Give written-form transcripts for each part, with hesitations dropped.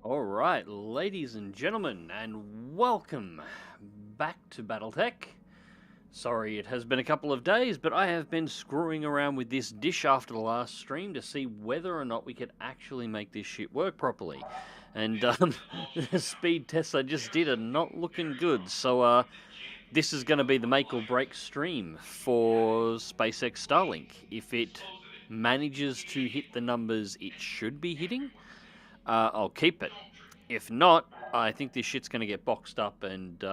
Alright, ladies and gentlemen, and welcome back to BattleTech. Sorry it has been a couple of days, but I have been screwing around with this dish after the last stream to see whether or not we could actually make this shit work properly. And the speed tests I just did are not looking good, so this is going to be the make or break stream for SpaceX Starlink. If it manages to hit the numbers it should be hitting, I'll keep it. If not, I think this shit's going to get boxed up and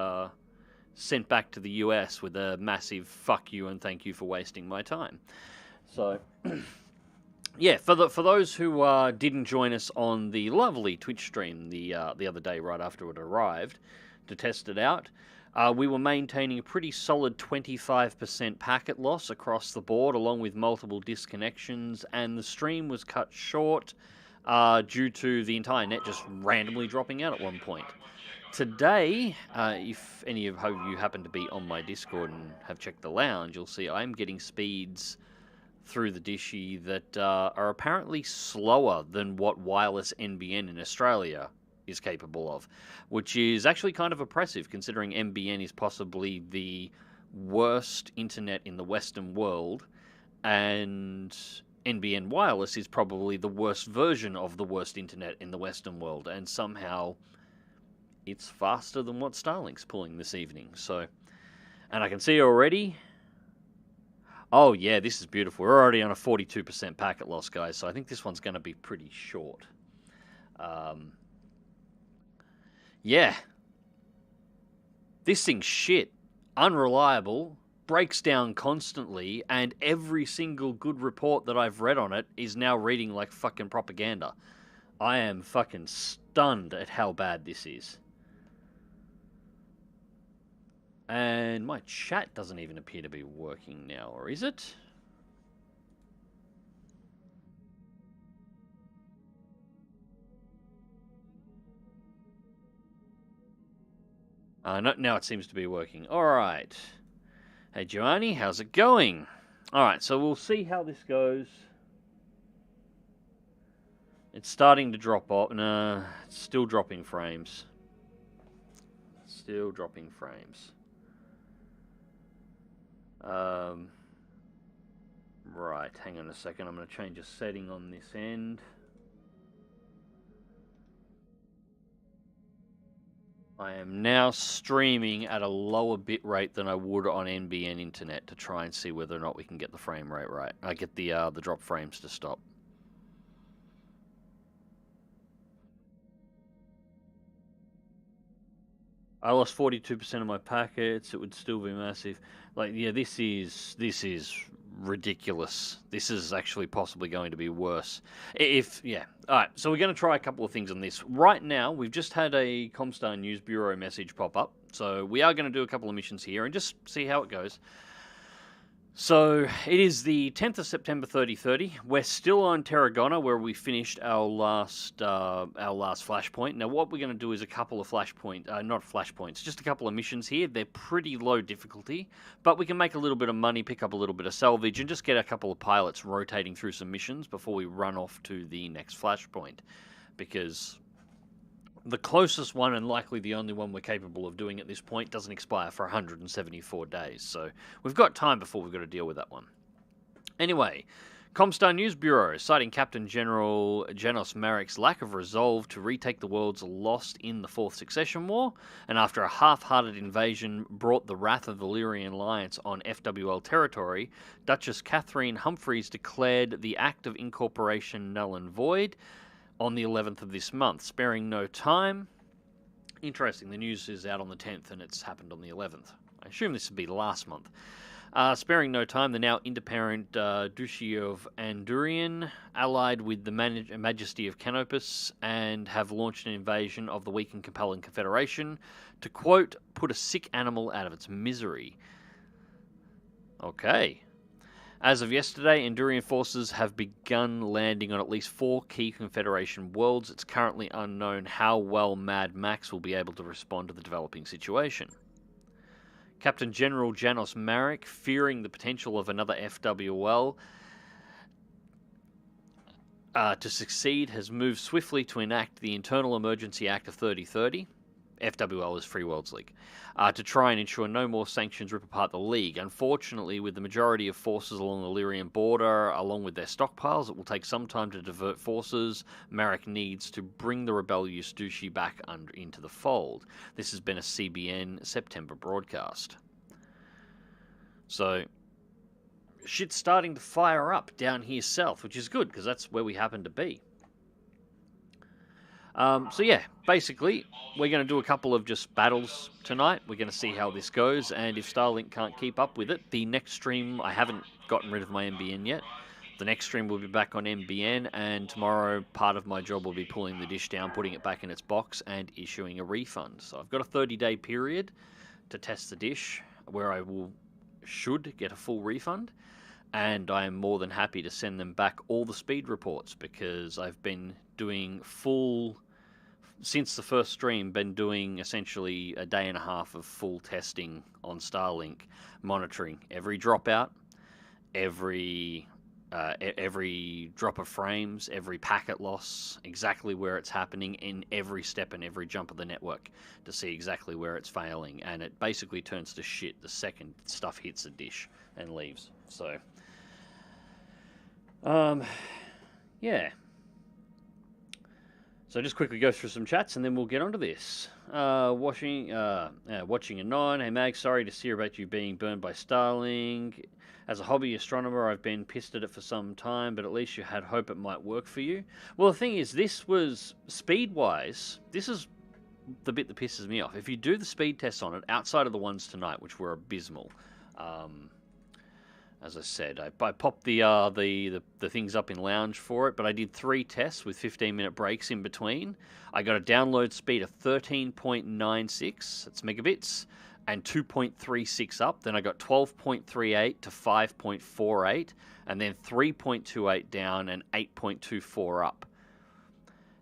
sent back to the US with a massive fuck you and thank you for wasting my time. So, yeah, for those who didn't join us on the lovely Twitch stream the other day right after it arrived to test it out, we were maintaining a pretty solid 25% packet loss across the board, along with multiple disconnections, and the stream was cut short due to the entire net just randomly dropping out at one point. Today, if any of you happen to be on my Discord and have checked the lounge, you'll see I'm getting speeds through the dishy that are apparently slower than what wireless NBN in Australia is capable of, which is actually kind of oppressive considering NBN is possibly the worst internet in the Western world, and NBN Wireless is probably the worst version of the worst internet in the Western world, and somehow it's faster than what Starlink's pulling this evening. So, and I can see already, oh yeah, this is beautiful. We're already on a 42% packet loss, guys, so I think this one's going to be pretty short. Yeah. This thing's shit. Unreliable. Breaks down constantly, and every single good report that I've read on it is now reading like fucking propaganda. I am fucking stunned at how bad this is. And my chat doesn't even appear to be working now, or is it? Now it seems to be working. Alright. Hey Joanny, how's it going? Alright, so we'll see how this goes. It's starting to drop off. No, it's still dropping frames. Still dropping frames. Right, hang on a second. I'm going to change a setting on this end. I am now streaming at a lower bit rate than I would on NBN internet to try and see whether or not we can get the frame rate right. I get the drop frames to stop. I lost 42% of my packets. It would still be massive. Like, yeah, this is ridiculous. This is actually possibly going to be worse. Yeah. Alright, so we're going to try a couple of things on this. Right now, we've just had a Comstar News Bureau message pop up. So we are going to do a couple of missions here and just see how it goes. So it is the 10th of September 3030. We're still on Tarragona, where we finished our last flashpoint. Now what we're going to do is a couple of not flashpoints, just a couple of missions here. They're pretty low difficulty, but we can make a little bit of money, pick up a little bit of salvage, and just get a couple of pilots rotating through some missions before we run off to the next flashpoint. Because the closest one, and likely the only one we're capable of doing at this point, doesn't expire for 174 days. So we've got time before we've got to deal with that one. Anyway, Comstar News Bureau, citing Captain General Janos Marek's lack of resolve to retake the worlds lost in the Fourth Succession War, and after a half-hearted invasion brought the wrath of the Lyrian Alliance on FWL territory, Duchess Catherine Humphreys declared the Act of Incorporation null and void on the 11th of this month, sparing no time. Interesting, the news is out on the 10th and it's happened on the 11th. I assume this would be last month. Sparing no time, the now independent Duchy of Andurian allied with the Majesty of Canopus and have launched an invasion of the weak and compelling Confederation to, quote, put a sick animal out of its misery. Okay. As of yesterday, Andurian forces have begun landing on at least 4 key Confederation worlds. It's currently unknown how well Mad Max will be able to respond to the developing situation. Captain General Janos Marek, fearing the potential of another FWL, to succeed, has moved swiftly to enact the Internal Emergency Act of 3030, FWL is Free Worlds League, to try and ensure no more sanctions rip apart the league. Unfortunately, with the majority of forces along the Lyrian border, along with their stockpiles, it will take some time to divert forces. Marek needs to bring the rebellious douchey back into the fold. This has been a CBN September broadcast. So, shit's starting to fire up down here south, which is good, because that's where we happen to be. So yeah, basically, we're going to do a couple of just battles tonight. We're going to see how this goes, and if Starlink can't keep up with it, the next stream, I haven't gotten rid of my NBN yet. The next stream will be back on NBN, and tomorrow part of my job will be pulling the dish down, putting it back in its box, and issuing a refund. So I've got a 30-day period to test the dish, where I should get a full refund, and I am more than happy to send them back all the speed reports, because I've been doing since the first stream, been doing essentially a day and a half of full testing on Starlink, monitoring every dropout, every drop of frames, every packet loss, exactly where it's happening in every step and every jump of the network to see exactly where it's failing. And it basically turns to shit the second stuff hits the dish and leaves. So, yeah. So just quickly go through some chats and then we'll get onto this. Watching a 9. Hey Mag, sorry to hear about you being burned by Starlink. As a hobby astronomer, I've been pissed at it for some time, but at least you had hope it might work for you. Well, the thing is, this was, speed-wise, this is the bit that pisses me off. If you do the speed tests on it, outside of the ones tonight, which were abysmal, as I said, I popped the things up in Lounge for it, but I did 3 tests with 15-minute breaks in between. I got a download speed of 13.96, that's megabits, and 2.36 up. Then I got 12.38 to 5.48, and then 3.28 down and 8.24 up.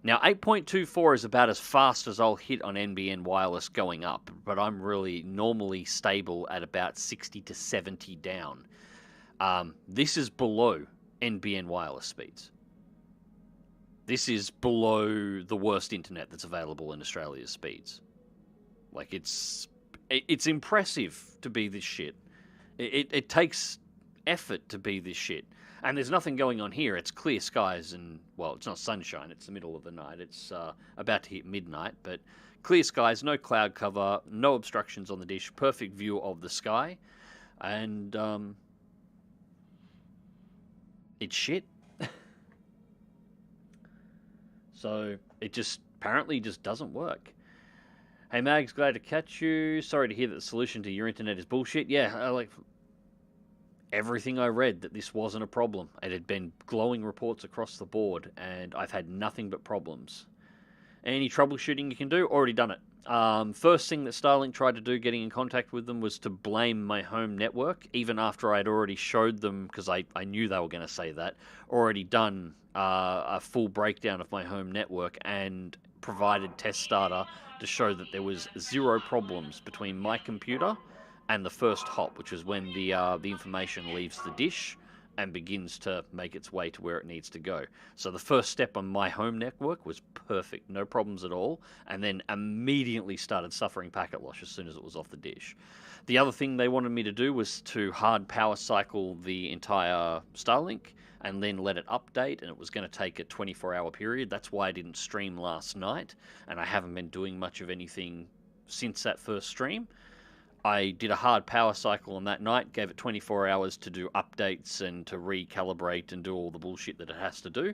Now, 8.24 is about as fast as I'll hit on NBN wireless going up, but I'm really normally stable at about 60 to 70 down. This is below NBN wireless speeds. This is below the worst internet that's available in Australia's speeds. Like, it's impressive to be this shit. It takes effort to be this shit. And there's nothing going on here. It's clear skies and, well, it's not sunshine. It's the middle of the night. It's about to hit midnight, but clear skies, no cloud cover, no obstructions on the dish, perfect view of the sky. And, it's shit. So it just apparently just doesn't work. Hey Mags, glad to catch you. Sorry to hear that the solution to your internet is bullshit. Yeah, like everything I read that this wasn't a problem. It had been glowing reports across the board, and I've had nothing but problems. Any troubleshooting you can do, already done it. First thing that Starlink tried to do getting in contact with them was to blame my home network, even after I'd already showed them, because I knew they were going to say that, already done a full breakdown of my home network and provided test data to show that there was 0 problems between my computer and the first hop, which is when the information leaves the dish and begins to make its way to where it needs to go. So the first step on my home network was perfect, no problems at all, and then immediately started suffering packet loss as soon as it was off the dish. The other thing they wanted me to do was to hard power cycle the entire Starlink and then let it update, and it was going to take a 24-hour period. That's why I didn't stream last night, and I haven't been doing much of anything since that first stream. I did a hard power cycle on that night, gave it 24 hours to do updates and to recalibrate and do all the bullshit that it has to do.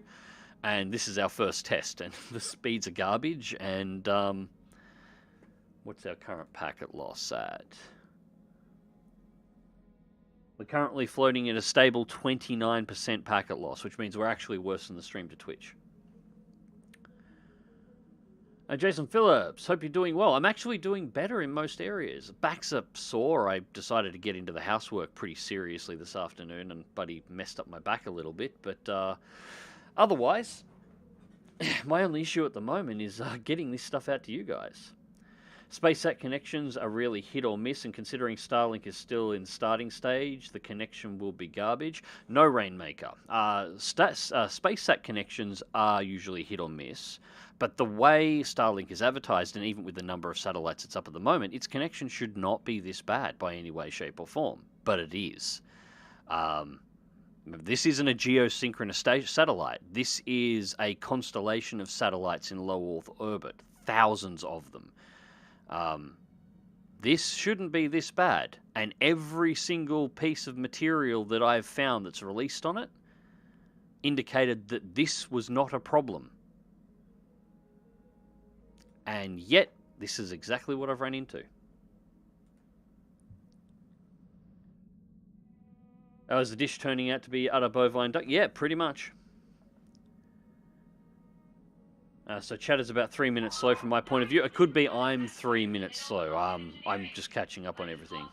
And this is our first test, and the speeds are garbage. And what's our current packet loss at? We're currently floating at a stable 29% packet loss, which means we're actually worse than the stream to Twitch. Jason Phillips, hope you're doing well. I'm actually doing better in most areas. Back's up sore. I decided to get into the housework pretty seriously this afternoon, and Buddy messed up my back a little bit. But otherwise, my only issue at the moment is getting this stuff out to you guys. SpaceSat connections are really hit or miss, and considering Starlink is still in starting stage, the connection will be garbage. No, Rainmaker. SpaceSat connections are usually hit or miss, but the way Starlink is advertised, and even with the number of satellites it's up at the moment, its connection should not be this bad by any way, shape, or form. But it is. This isn't a geosynchronous satellite. This is a constellation of satellites in low Earth orbit. Thousands of them. This shouldn't be this bad. And every single piece of material that I've found that's released on it indicated that this was not a problem. And yet, this is exactly what I've run into. Oh, is the dish turning out to be utter bovine duck? Yeah, pretty much. So chat is about 3 minutes slow from my point of view. It could be I'm 3 minutes slow. I'm just catching up on everything.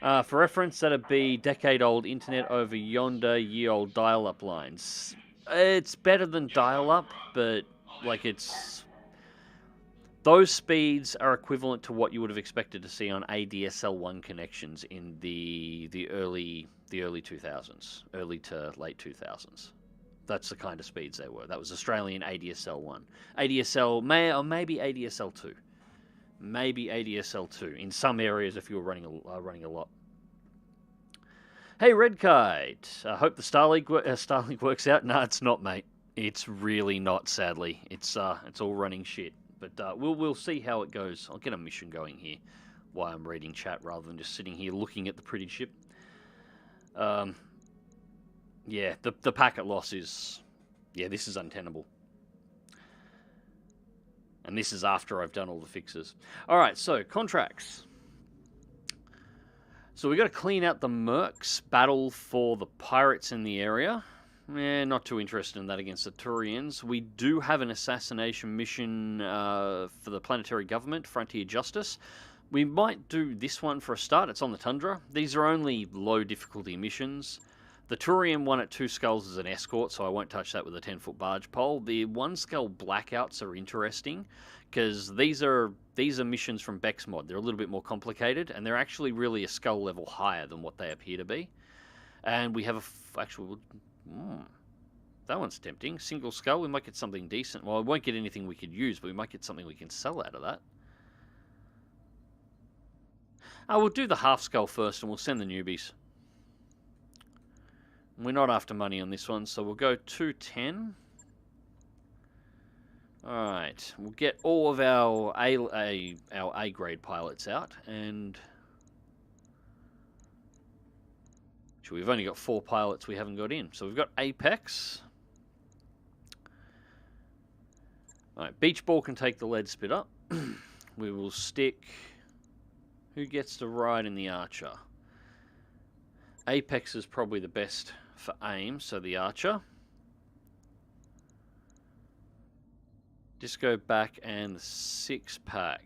For reference, that'd be decade-old internet over yonder year-old dial-up lines. It's better than dial-up, but like it's... Those speeds are equivalent to what you would have expected to see on ADSL1 connections in the early 2000s, early to late 2000s. That's the kind of speeds they were. That was Australian ADSL1. ADSL, maybe ADSL2. Maybe ADSL2 in some areas if you were running a lot. Hey, Red Kite. I hope the Starlink works out. No, it's not, mate. It's really not, sadly. It's all running shit. But we'll see how it goes. I'll get a mission going here while I'm reading chat rather than just sitting here looking at the pretty ship. Yeah, the packet loss is... Yeah, this is untenable. And this is after I've done all the fixes. Alright, so, contracts. So we got to clean out the mercs, battle for the pirates in the area. Not too interested in that against the Turians. We do have an assassination mission for the planetary government, Frontier Justice. We might do this one for a start. It's on the Tundra. These are only low difficulty missions. The Turian one at 2 skulls is an escort, so I won't touch that with a 10-foot barge pole. The 1 skull blackouts are interesting because these are missions from BEX mod. They're a little bit more complicated, and they're actually really a skull level higher than what they appear to be. And we have that one's tempting. Single skull, we might get something decent. Well, we won't get anything we could use, but we might get something we can sell out of that. We'll do the half skull first, and we'll send the newbies. We're not after money on this one, so we'll go 210. Alright, we'll get all of our A-grade pilots out, and... We've only got 4 pilots we haven't got in. So we've got Apex. Alright, Beach Ball can take the lead spitter. We will stick... Who gets to ride in the Archer? Apex is probably the best for aim, so the Archer. Disco back and the 6-pack.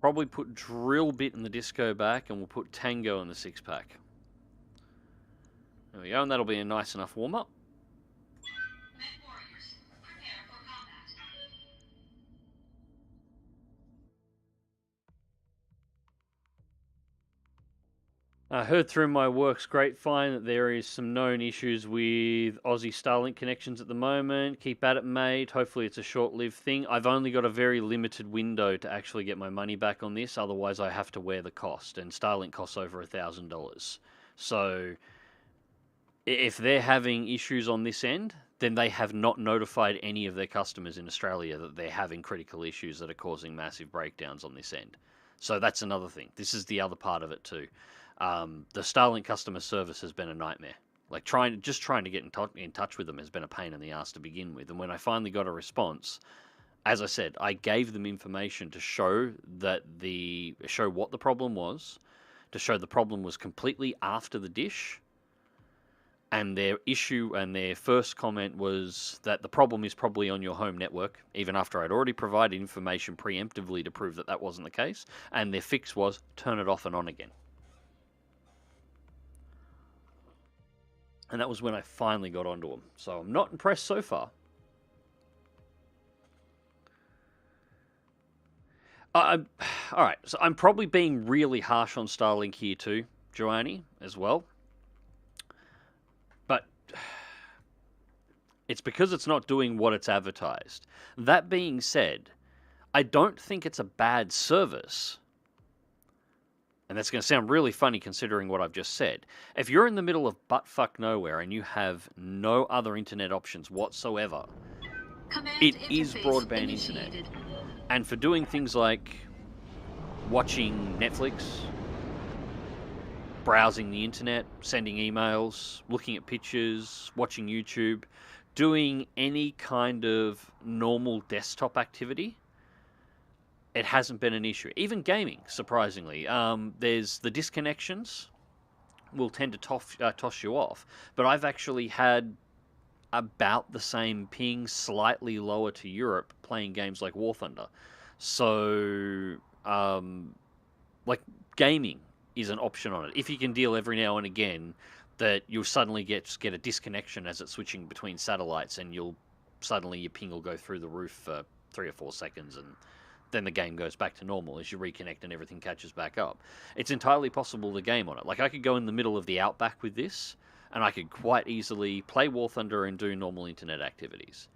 Probably put Drill Bit in the Disco back, and we'll put Tango in the 6-pack. There we go, and that'll be a nice enough warm-up. I heard through my works grapevine that there is some known issues with Aussie Starlink connections at the moment. Keep at it, mate. Hopefully it's a short-lived thing. I've only got a very limited window to actually get my money back on this. Otherwise, I have to wear the cost. And Starlink costs over $1,000. So if they're having issues on this end, then they have not notified any of their customers in Australia that they're having critical issues that are causing massive breakdowns on this end. So that's another thing. This is the other part of it too. The Starlink customer service has been a nightmare. Like trying to get in touch with them has been a pain in the ass to begin with. And when I finally got a response, as I said, I gave them information to show what the problem was, to show the problem was completely after the dish. And their issue and their first comment was that the problem is probably on your home network, even after I'd already provided information preemptively to prove that that wasn't the case. And their fix was turn it off and on again. And that was when I finally got onto them. So I'm not impressed so far. All right, so I'm probably being really harsh on Starlink here too, Joanne, as well. But it's because it's not doing what it's advertised. That being said, I don't think it's a bad service. And that's going to sound really funny considering what I've just said. If you're in the middle of buttfuck nowhere and you have no other internet options whatsoever, it is broadband internet. And for doing things like watching Netflix, browsing the internet, sending emails, looking at pictures, watching YouTube, doing any kind of normal desktop activity, it hasn't been an issue. Even gaming, surprisingly. There's the disconnections will tend to toss you off, but I've actually had about the same ping, slightly lower to Europe, playing games like War Thunder. So, like, gaming is an option on it. If you can deal every now and again that you'll suddenly get a disconnection as it's switching between satellites, and suddenly your ping will go through the roof for 3 or 4 seconds, and then the game goes back to normal as you reconnect and everything catches back up. It's entirely possible to game on it. Like, I could go in the middle of the Outback with this, and I could quite easily play War Thunder and do normal internet activities.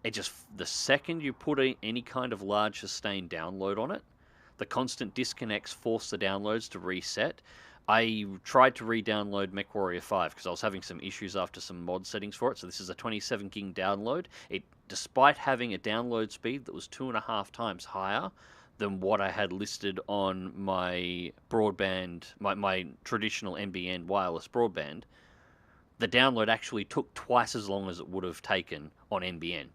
It just, the second you put any kind of large sustained download on it, the constant disconnects force the downloads to reset. I tried to re-download MechWarrior 5 because I was having some issues after some mod settings for it. So this is a 27 gig download. Despite having a download speed that was 2.5 times higher than what I had listed on my broadband, my traditional NBN wireless broadband, the download actually took twice as long as it would have taken on NBN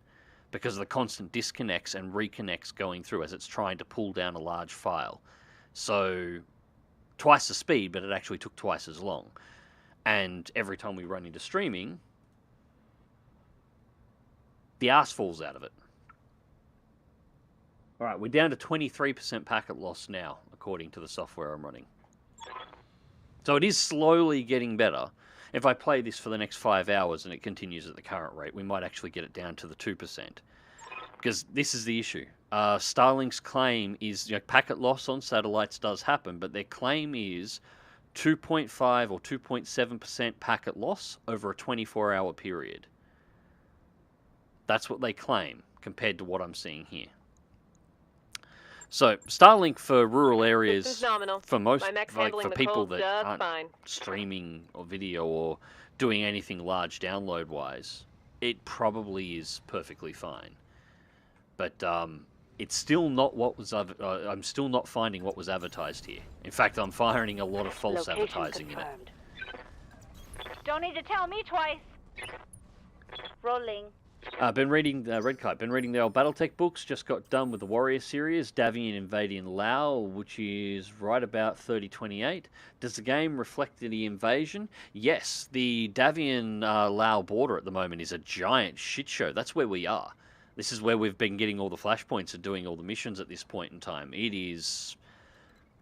because of the constant disconnects and reconnects going through as it's trying to pull down a large file. So twice the speed, but it actually took twice as long. And every time we run into streaming, the arse falls out of it. All right, we're down to 23% packet loss now, according to the software I'm running. So it is slowly getting better. If I play this for the next 5 hours and it continues at the current rate, we might actually get it down to the 2%. Because this is the issue. Starlink's claim is, packet loss on satellites does happen, but their claim is 2.5 or 2.7% packet loss over a 24-hour period. That's what they claim, compared to what I'm seeing here. So, Starlink for rural areas, for most, for people that aren't streaming or video or doing anything large download-wise, it probably is perfectly fine. But it's still not what was. I'm still not finding what was advertised here. In fact, I'm finding a lot of false advertising confirmed in it. Don't need to tell me twice. Rolling. Been reading Red Kite. Been reading the old BattleTech books. Just got done with the Warrior series, Davian invading Lao, which is right about 3028. Does the game reflect the invasion? Yes, the Davian Lao border at the moment is a giant shit show. That's where we are. This is where we've been getting all the flashpoints and doing all the missions at this point in time.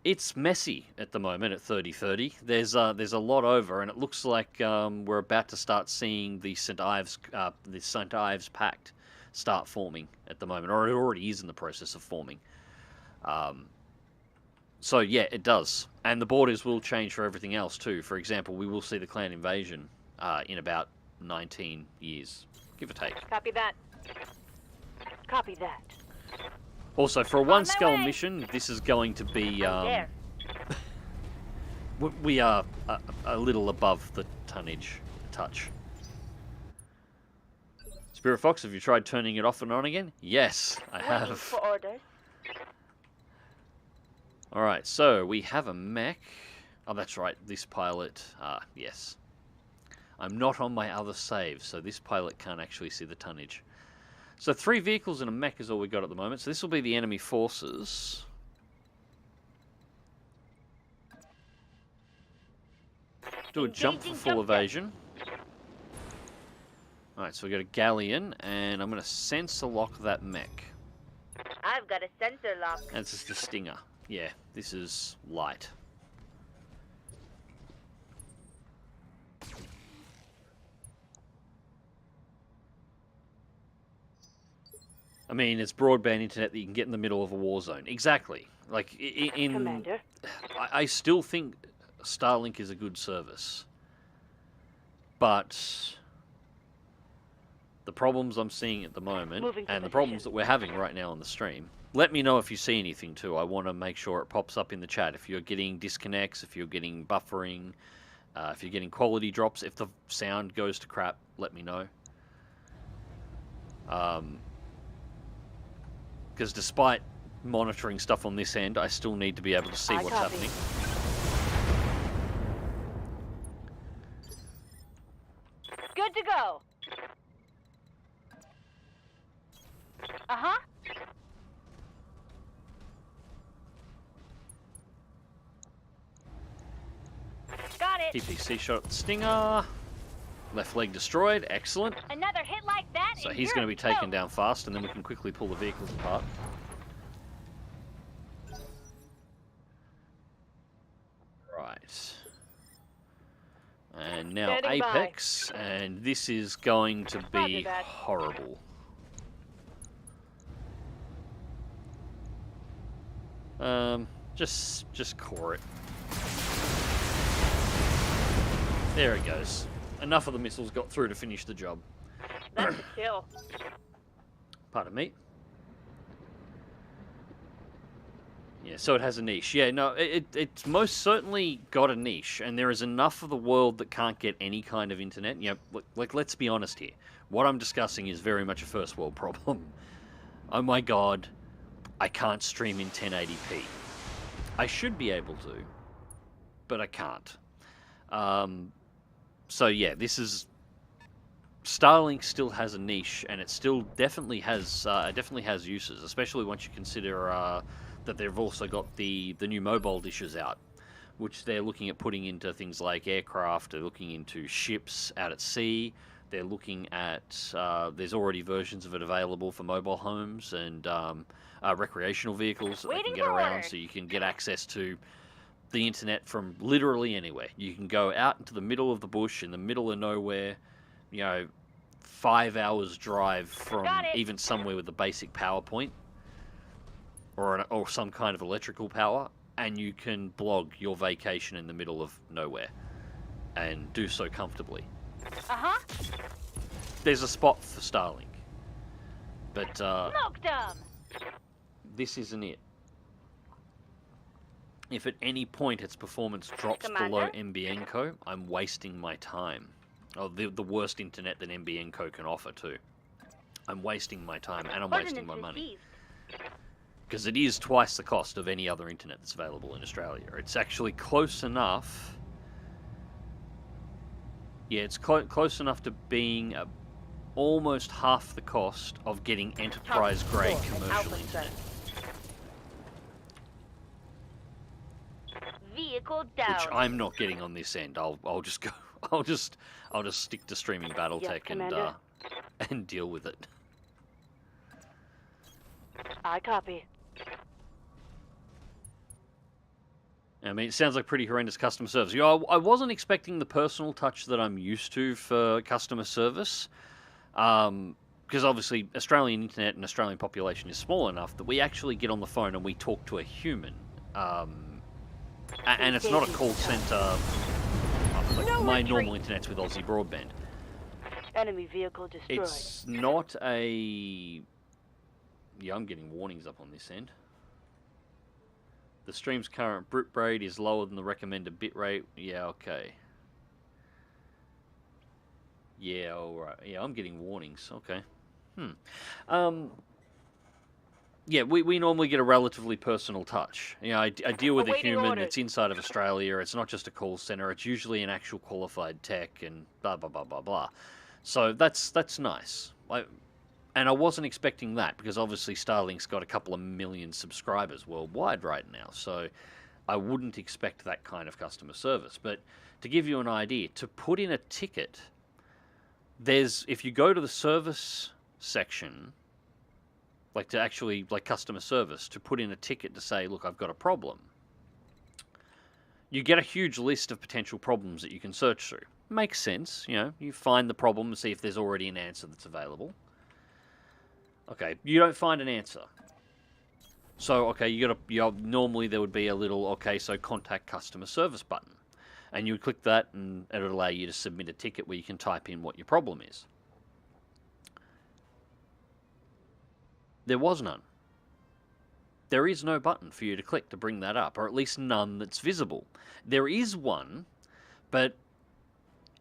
It's messy at the moment at 3030. There's a lot over, and it looks like we're about to start seeing the St. Ives Pact start forming at the moment, or it already is in the process of forming. So yeah, it does, and the borders will change for everything else too. For example, we will see the clan invasion in about 19 years, give or take. Copy that. Copy that. Also, for a one-skull mission, this is going to be... we are a little above the tonnage touch. Spirit Fox, have you tried turning it off and on again? Yes, I have. Waiting for orders. Alright, so we have a mech. Oh, that's right, this pilot... yes. I'm not on my other save, so this pilot can't actually see the tonnage. So 3 vehicles and a mech is all we got at the moment. So this will be the enemy forces. Do a jump for full evasion. Alright, so we got a galleon, and I'm going to sensor lock that mech. I've got a sensor lock. That's just the Stinger. Yeah, this is light. I mean, it's broadband internet that you can get in the middle of a war zone. Exactly. Like, Commander. I still think Starlink is a good service. But the problems I'm seeing at the moment, and the problems that we're having right now on the stream, let me know if you see anything too. I want to make sure it pops up in the chat. If you're getting disconnects, if you're getting buffering, if you're getting quality drops, if the sound goes to crap, let me know. Because despite monitoring stuff on this end, I still need to be able to see what's happening. Good to go. Uh-huh. Got it. TPC shot at the Stinger. Left leg destroyed. Excellent. Another hit like that. So he's going to be taken down fast, and then we can quickly pull the vehicles apart. Right. And now Standing Apex, and this is going to be horrible. Just core it. There it goes. Enough of the missiles got through to finish the job. That's a kill. Pardon me. Yeah, so it has a niche. Yeah, no, it's most certainly got a niche, and there is enough of the world that can't get any kind of internet. You know, like, let's be honest here. What I'm discussing is very much a first world problem. Oh my god, I can't stream in 1080p. I should be able to, but I can't. So yeah, this is... Starlink still has a niche, and it still definitely has uses, especially once you consider that they've also got the new mobile dishes out, which they're looking at putting into things like aircraft. They're looking into ships out at sea. They're looking at there's already versions of it available for mobile homes and recreational vehicles that they can get around, so you can get access to the internet from literally anywhere. You can go out into the middle of the bush, in the middle of nowhere, you know, 5 hours drive from even somewhere with a basic power point or some kind of electrical power, and you can blog your vacation in the middle of nowhere and do so comfortably. Uh-huh. There's a spot for Starlink, but Smoked 'em. This isn't it. If at any point its performance drops below NBNCo, I'm wasting my time. Oh, the worst internet that NBNCo can offer too. I'm wasting my time, and I'm wasting my money. Because it is twice the cost of any other internet that's available in Australia. It's actually close enough. Yeah, it's close enough to being almost half the cost of getting enterprise-grade commercial internet. Vehicle down. Which I'm not getting on this end. I'll just go. I'll just stick to streaming BattleTech and deal with it. I copy. I mean, it sounds like pretty horrendous customer service. You know, I wasn't expecting the personal touch that I'm used to for customer service, because obviously Australian internet and Australian population is small enough that we actually get on the phone and we talk to a human, and it's not a call center. Like my normal internet's with Aussie broadband. Enemy vehicle destroyed. It's not a... Yeah, I'm getting warnings up on this end. The stream's current bitrate is lower than the recommended bitrate. Yeah, okay. Yeah, alright. Yeah, I'm getting warnings. Okay. Yeah, we normally get a relatively personal touch. You know, I deal with a human that's inside of Australia. It's not just a call center. It's usually an actual qualified tech and blah, blah, blah, blah, blah. So that's nice. And I wasn't expecting that, because obviously Starlink's got a couple of million subscribers worldwide right now. So I wouldn't expect that kind of customer service. But to give you an idea, to put in a ticket, if you go to the service section... like to actually, like customer service, to put in a ticket to say, look, I've got a problem. You get a huge list of potential problems that you can search through. Makes sense, you know, you find the problem and see if there's already an answer that's available. Okay, you don't find an answer. So, okay, normally there would be a little, okay, so contact customer service button. And you would click that and it would allow you to submit a ticket where you can type in what your problem is. There was none. There is no button for you to click to bring that up, or at least none that's visible. There is one, but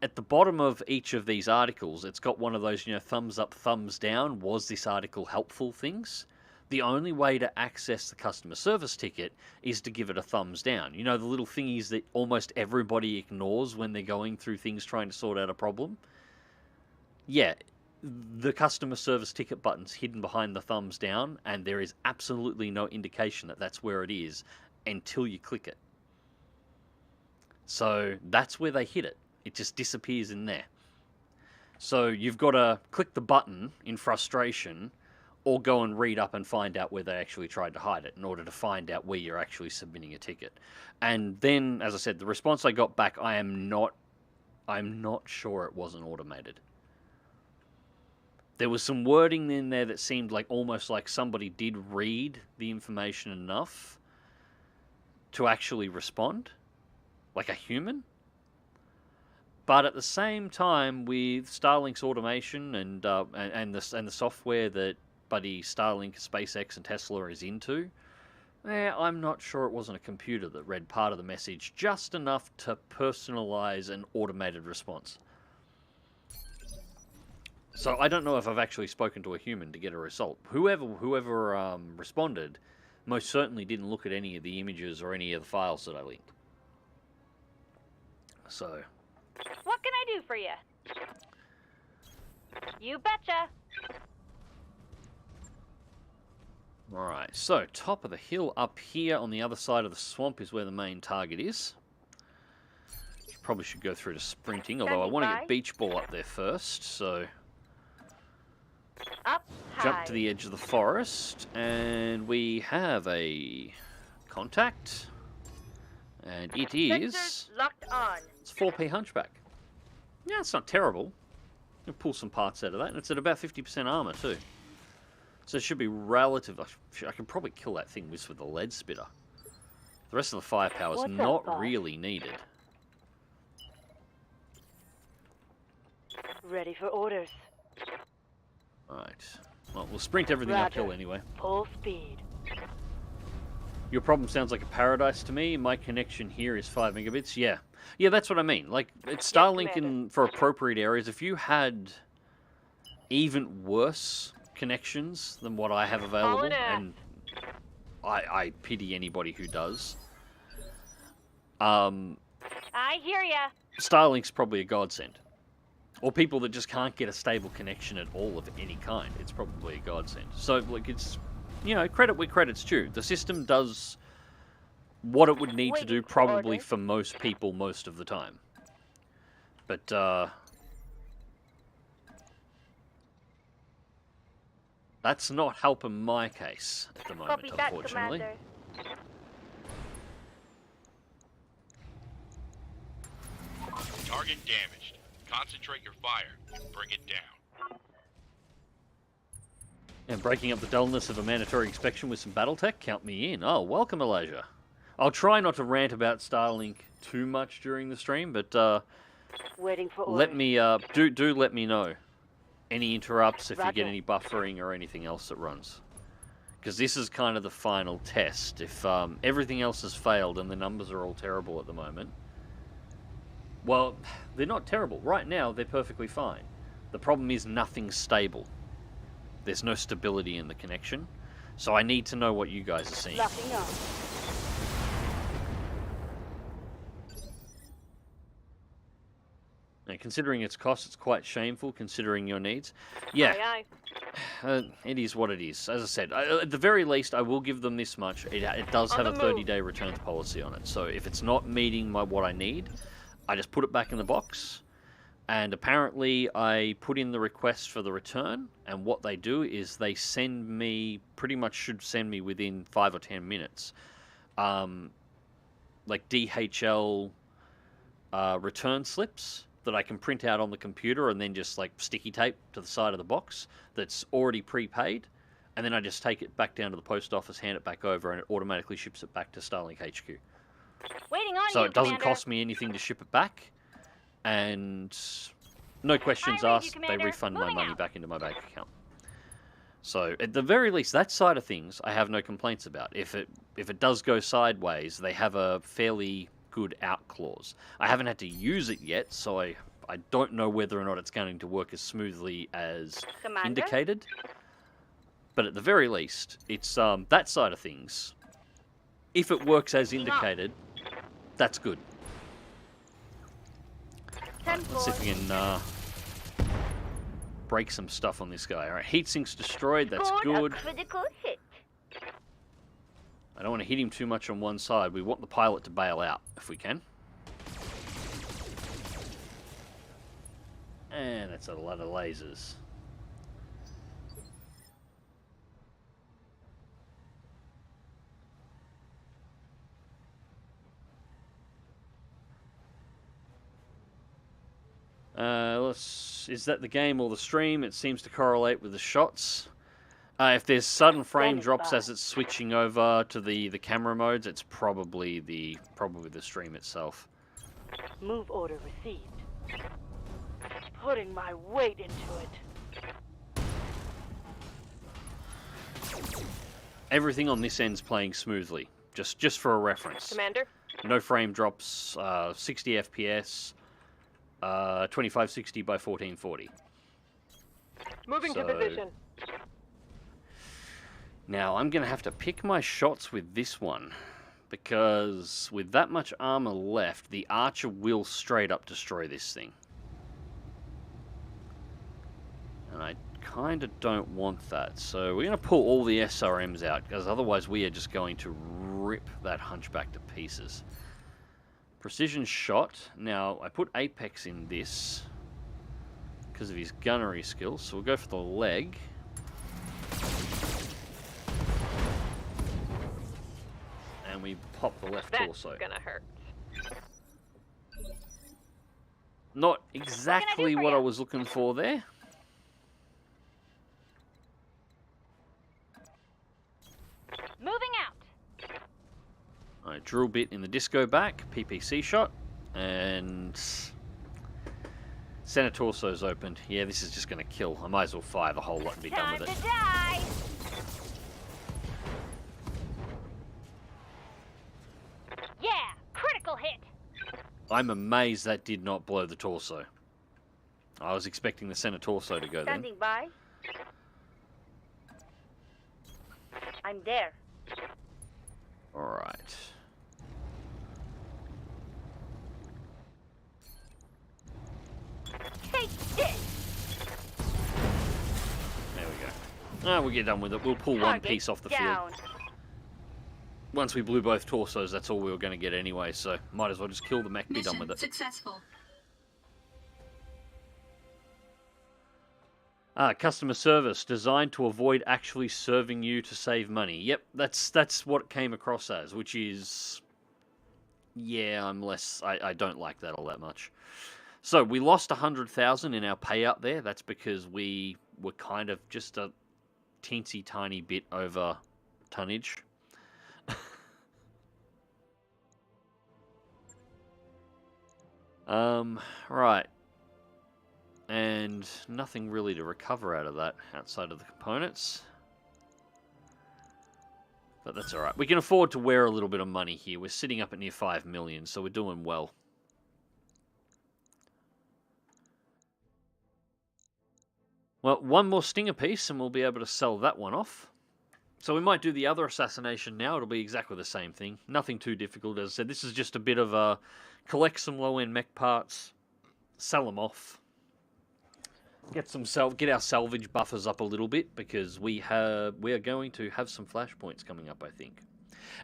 at the bottom of each of these articles, it's got one of those, thumbs up, thumbs down, was this article helpful things. The only way to access the customer service ticket is to give it a thumbs down. You know, the little thingies that almost everybody ignores when they're going through things trying to sort out a problem? Yeah, the customer service ticket button's hidden behind the thumbs down, and there is absolutely no indication that that's where it is until you click it. So that's where they hid it. It just disappears in there. So you've got to click the button in frustration, or go and read up and find out where they actually tried to hide it in order to find out where you're actually submitting a ticket. And then, as I said, the response I got back, I'm not sure it wasn't automated. There was some wording in there that seemed like almost like somebody did read the information enough to actually respond, like a human. But at the same time, with Starlink's automation and the software that buddy Starlink, SpaceX, and Tesla is into, I'm not sure it wasn't a computer that read part of the message just enough to personalize an automated response. So I don't know if I've actually spoken to a human to get a result. Whoever responded most certainly didn't look at any of the images or any of the files that I linked. So, What can I do for you? You betcha. alright, so top of the hill up here on the other side of the swamp is where the main target is. Probably should go through to sprinting, although I want to get beach ball up there first, so Up jump high. to the edge of the forest, and we have a contact, and it is, Sensors locked on. it's 4P Hunchback. Yeah, it's not terrible. You'll pull some parts out of that, and it's at about 50% armor too. So it should be relative. I can probably kill that thing with the lead spitter. The rest of the firepower is What's up, not boss? really needed. Ready for orders. Alright. Well, we'll sprint everything Roger. uphill anyway. Full speed. Your problem sounds like a paradise to me. My connection here is 5 megabits. Yeah. Yeah, that's what I mean. Like, it's Starlink for appropriate areas. If you had even worse connections than what I have available, Calling it. and I pity anybody who does, I hear ya. Starlink's probably a godsend. Or people that just can't get a stable connection at all of any kind. It's probably a godsend. So, like, it's, credit where credit's due. The system does what it would need to do Waiting for probably orders. for most people most of the time. But, that's not helping my case at the moment, Copy that, unfortunately. Commander. Target damaged. Concentrate your fire and bring it down. And breaking up the dullness of a mandatory inspection with some BattleTech, count me in. Oh, welcome, Elijah. I'll try not to rant about Starlink too much during the stream, but Waiting for orders. let me do let me know any interrupts if you get Roger. any buffering or anything else that runs, because this is kind of the final test. If everything else has failed and the numbers are all terrible at the moment, well, they're not terrible right now. They're perfectly fine. The problem is nothing's stable. There's no stability in the connection, so I need to know what you guys are seeing. Locking on. And considering its cost, it's quite shameful considering your needs. Yeah, Aye, aye. it is what it is. As I said, at the very least, I will give them this much. It does On have a the move. 30-day returns policy on it. So if it's not meeting what I need, I just put it back in the box. And apparently, I put in the request for the return. And what they do is they send me, pretty much should send me within 5 or 10 minutes, like DHL return slips that I can print out on the computer and then just like sticky tape to the side of the box that's already prepaid, and then I just take it back down to the post office, hand it back over, and it automatically ships it back to Starlink HQ. Waiting on So you, it doesn't Commander. cost me anything to ship it back, and no questions I read you, asked. They Commander. refund my Moving money out. back into my bank account. So at the very least, that side of things, I have no complaints about. If it does go sideways, they have a fairly good out clause. I haven't had to use it yet, so I don't know whether or not it's going to work as smoothly as Commander? indicated. But at the very least, it's that side of things. If it works as indicated, that's good. Right, let's see if we can break some stuff on this guy. All right, heat sinks destroyed. That's good. A critical hit. I don't want to hit him too much on one side. We want the pilot to bail out if we can. And that's a lot of lasers. Is that the game or the stream? It seems to correlate with the shots. If there's sudden frame drops as it's switching over to the camera modes, it's probably the stream itself. Move order received. Putting my weight into it. Everything on this end's playing smoothly. Just for a reference. Commander? No frame drops. 60 FPS. 2560 by 1440. Moving to position. Now I'm going to have to pick my shots with this one, because with that much armor left, the Archer will straight up destroy this thing. And I kind of don't want that, so we're going to pull all the SRMs out, because otherwise we are just going to rip that Hunchback to pieces. Precision shot. Now, I put Apex in this because of his gunnery skills, so we'll go for the leg. And we pop the left torso. That's gonna hurt. Not exactly what I was looking for there. Moving out. Alright, drill bit in the disco back, PPC shot, and center torso's opened. Yeah, this is just going to kill. I might as well fire the whole lot and be done with it. Time to die. Yeah, critical hit. I'm amazed that did not blow the torso. I was expecting the center torso to go then. Standing by. I'm there. Alright. Take this. There we go. Ah, we'll get done with it. We'll pull one piece off the down. field. Once we blew both torsos, that's all we were going to get anyway, so might as well just kill the mech, be done with it. Successful. Customer service, designed to avoid actually serving you to save money. Yep, that's what it came across as, which is... Yeah, I don't like that all that much. So, we lost 100,000 in our payout there. That's because we were kind of just a teensy tiny bit over tonnage. Right. And nothing really to recover out of that outside of the components. But that's alright. We can afford to wear a little bit of money here. We're sitting up at near 5 million, so we're doing well. Well, one more Stinger piece and we'll be able to sell that one off. So we might do the other assassination now. It'll be exactly the same thing. Nothing too difficult. As I said, this is just a bit of a collect some low-end mech parts, sell them off. Get our salvage buffers up a little bit, because we are going to have some flashpoints coming up, I think.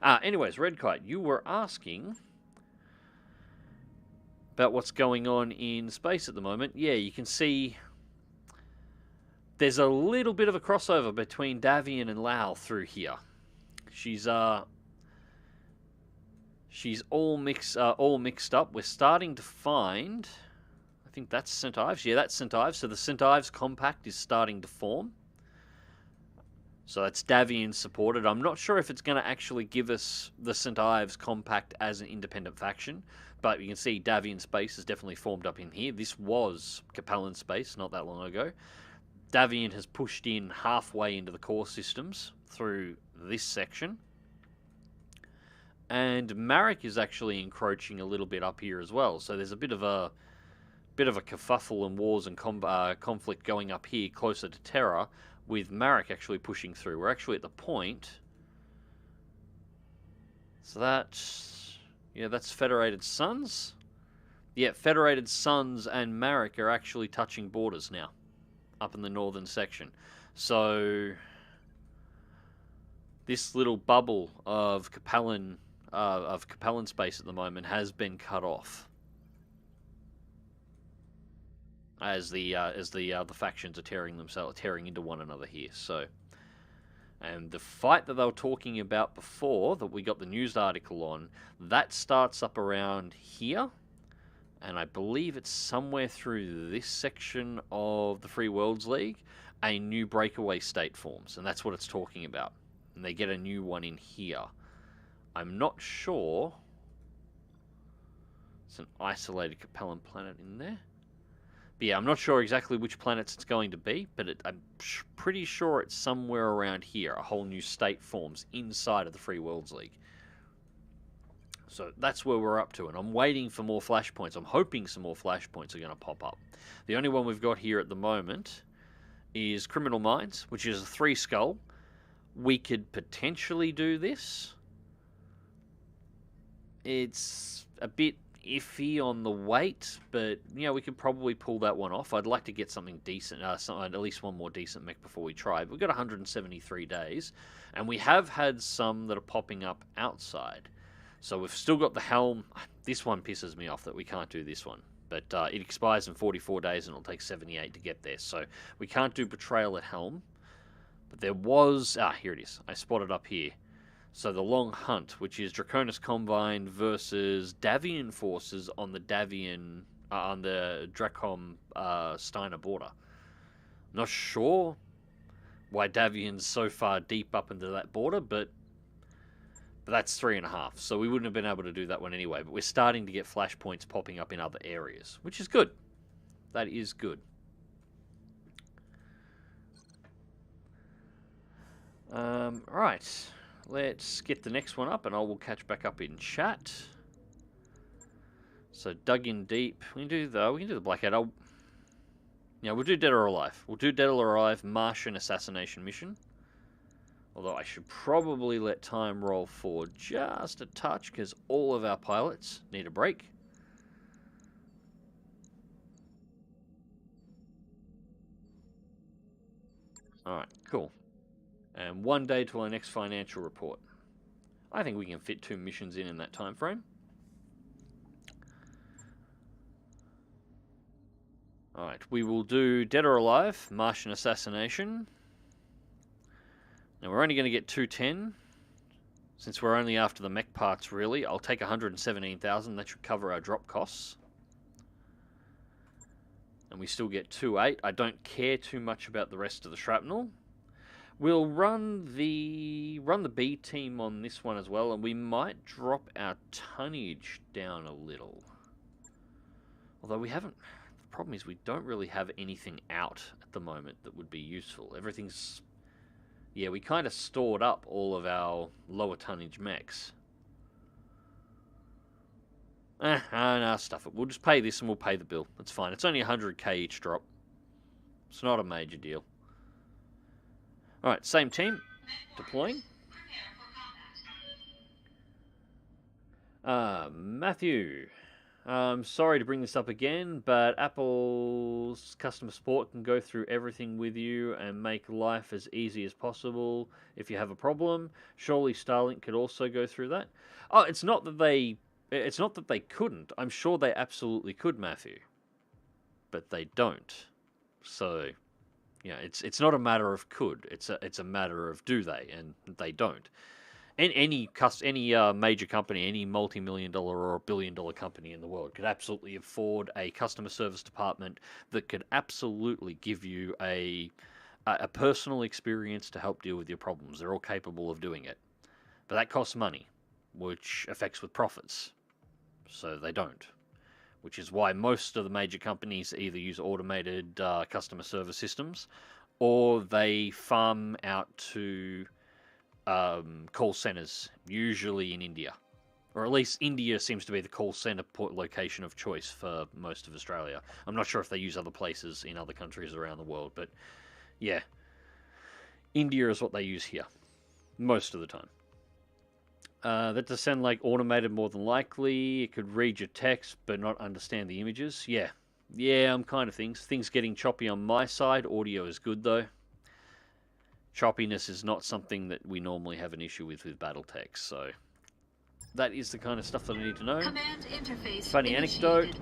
Anyways, Red Kite, you were asking about what's going on in space at the moment. Yeah, you can see there's a little bit of a crossover between Davian and Lau through here. She's all mixed up. We're starting to find, I think that's St. Ives. Yeah, that's St. Ives. So the St. Ives compact is starting to form. So that's Davian supported. I'm not sure if it's going to actually give us the St. Ives Compact as an independent faction, but you can see Davian space is definitely formed up in here. This was Capellan space not that long ago. Davian has pushed in halfway into the core systems through this section. And Marek is actually encroaching a little bit up here as well. So there's a bit of a kerfuffle and wars and conflict going up here closer to Terra, with Marek actually pushing through. We're actually at the point. So that's Federated Suns. Yeah, Federated Suns and Marek are actually touching borders now, up in the northern section. So this little bubble of Capellan space at the moment has been cut off, as the factions are tearing into one another here. So, and the fight that they were talking about before, that we got the news article on, that starts up around here, and I believe it's somewhere through this section of the Free Worlds League, a new breakaway state forms, and that's what it's talking about. And they get a new one in here. I'm not sure. It's an isolated Capellan planet in there. But yeah, I'm not sure exactly which planets it's going to be, but I'm pretty sure it's somewhere around here. A whole new state forms inside of the Free Worlds League. So that's where we're up to, and I'm waiting for more flashpoints. I'm hoping some more flashpoints are going to pop up. The only one we've got here at the moment is Criminal Minds, which is a 3-skull. We could potentially do this. It's a bit iffy on the weight, but we could probably pull that one off. I'd like to get something decent, at least one more decent mech before we try. We've got 173 days, and we have had some that are popping up outside. So we've still got the Helm. This one pisses me off that we can't do this one, but it expires in 44 days and it'll take 78 to get there. So we can't do Betrayal at Helm, but there was, here it is. I spotted up here. So the Long Hunt, which is Draconis Combine versus Davian forces on the Dracom Steiner border. Not sure why Davian's so far deep up into that border, but that's 3.5. So we wouldn't have been able to do that one anyway. But we're starting to get flashpoints popping up in other areas, which is good. That is good. Right. Let's get the next one up, and I will catch back up in chat. So dug in deep. We can do the Blackout. We'll do Dead or Alive. We'll do Dead or Alive Martian assassination mission. Although I should probably let time roll for just a touch, because all of our pilots need a break. Alright, cool. And 1 day till our next financial report. I think we can fit 2 missions in that time frame. Alright, we will do Dead or Alive, Martian Assassination. Now we're only going to get 210. Since we're only after the mech parts, really. I'll take 117,000. That should cover our drop costs. And we still get 2.8. I don't care too much about the rest of the shrapnel. We'll run the B team on this one as well, and we might drop our tonnage down a little. Although we haven't. The problem is we don't really have anything out at the moment that would be useful. Everything's, we kind of stored up all of our lower tonnage mechs. Nah, stuff it. We'll just pay this and we'll pay the bill. That's fine. It's only 100k each drop. It's not a major deal. Alright, same team. Deploying. Matthew. Sorry to bring this up again, but Apple's customer support can go through everything with you and make life as easy as possible if you have a problem. Surely Starlink could also go through that. Oh, it's not that they couldn't. I'm sure they absolutely could, Matthew. But they don't. So, it's not a matter of could. It's a matter of do they, and they don't. And any major company, any multi-million-dollar or billion-dollar company in the world could absolutely afford a customer service department that could absolutely give you a a personal experience to help deal with your problems. They're all capable of doing it. But that costs money, which affects with profits. So they don't. Which is why most of the major companies either use automated customer service systems, or they farm out to call centers, usually in India. Or at least India seems to be the call center location of choice for most of Australia. I'm not sure if they use other places in other countries around the world, but yeah. India is what they use here, most of the time. That does sound like automated more than likely. It could read your text but not understand the images. Yeah, I'm kind of things getting choppy on my side. Audio is good though. Choppiness is not something that we normally have an issue with BattleTech, so that is the kind of stuff that I need to know. Command interface Funny initiated. anecdote.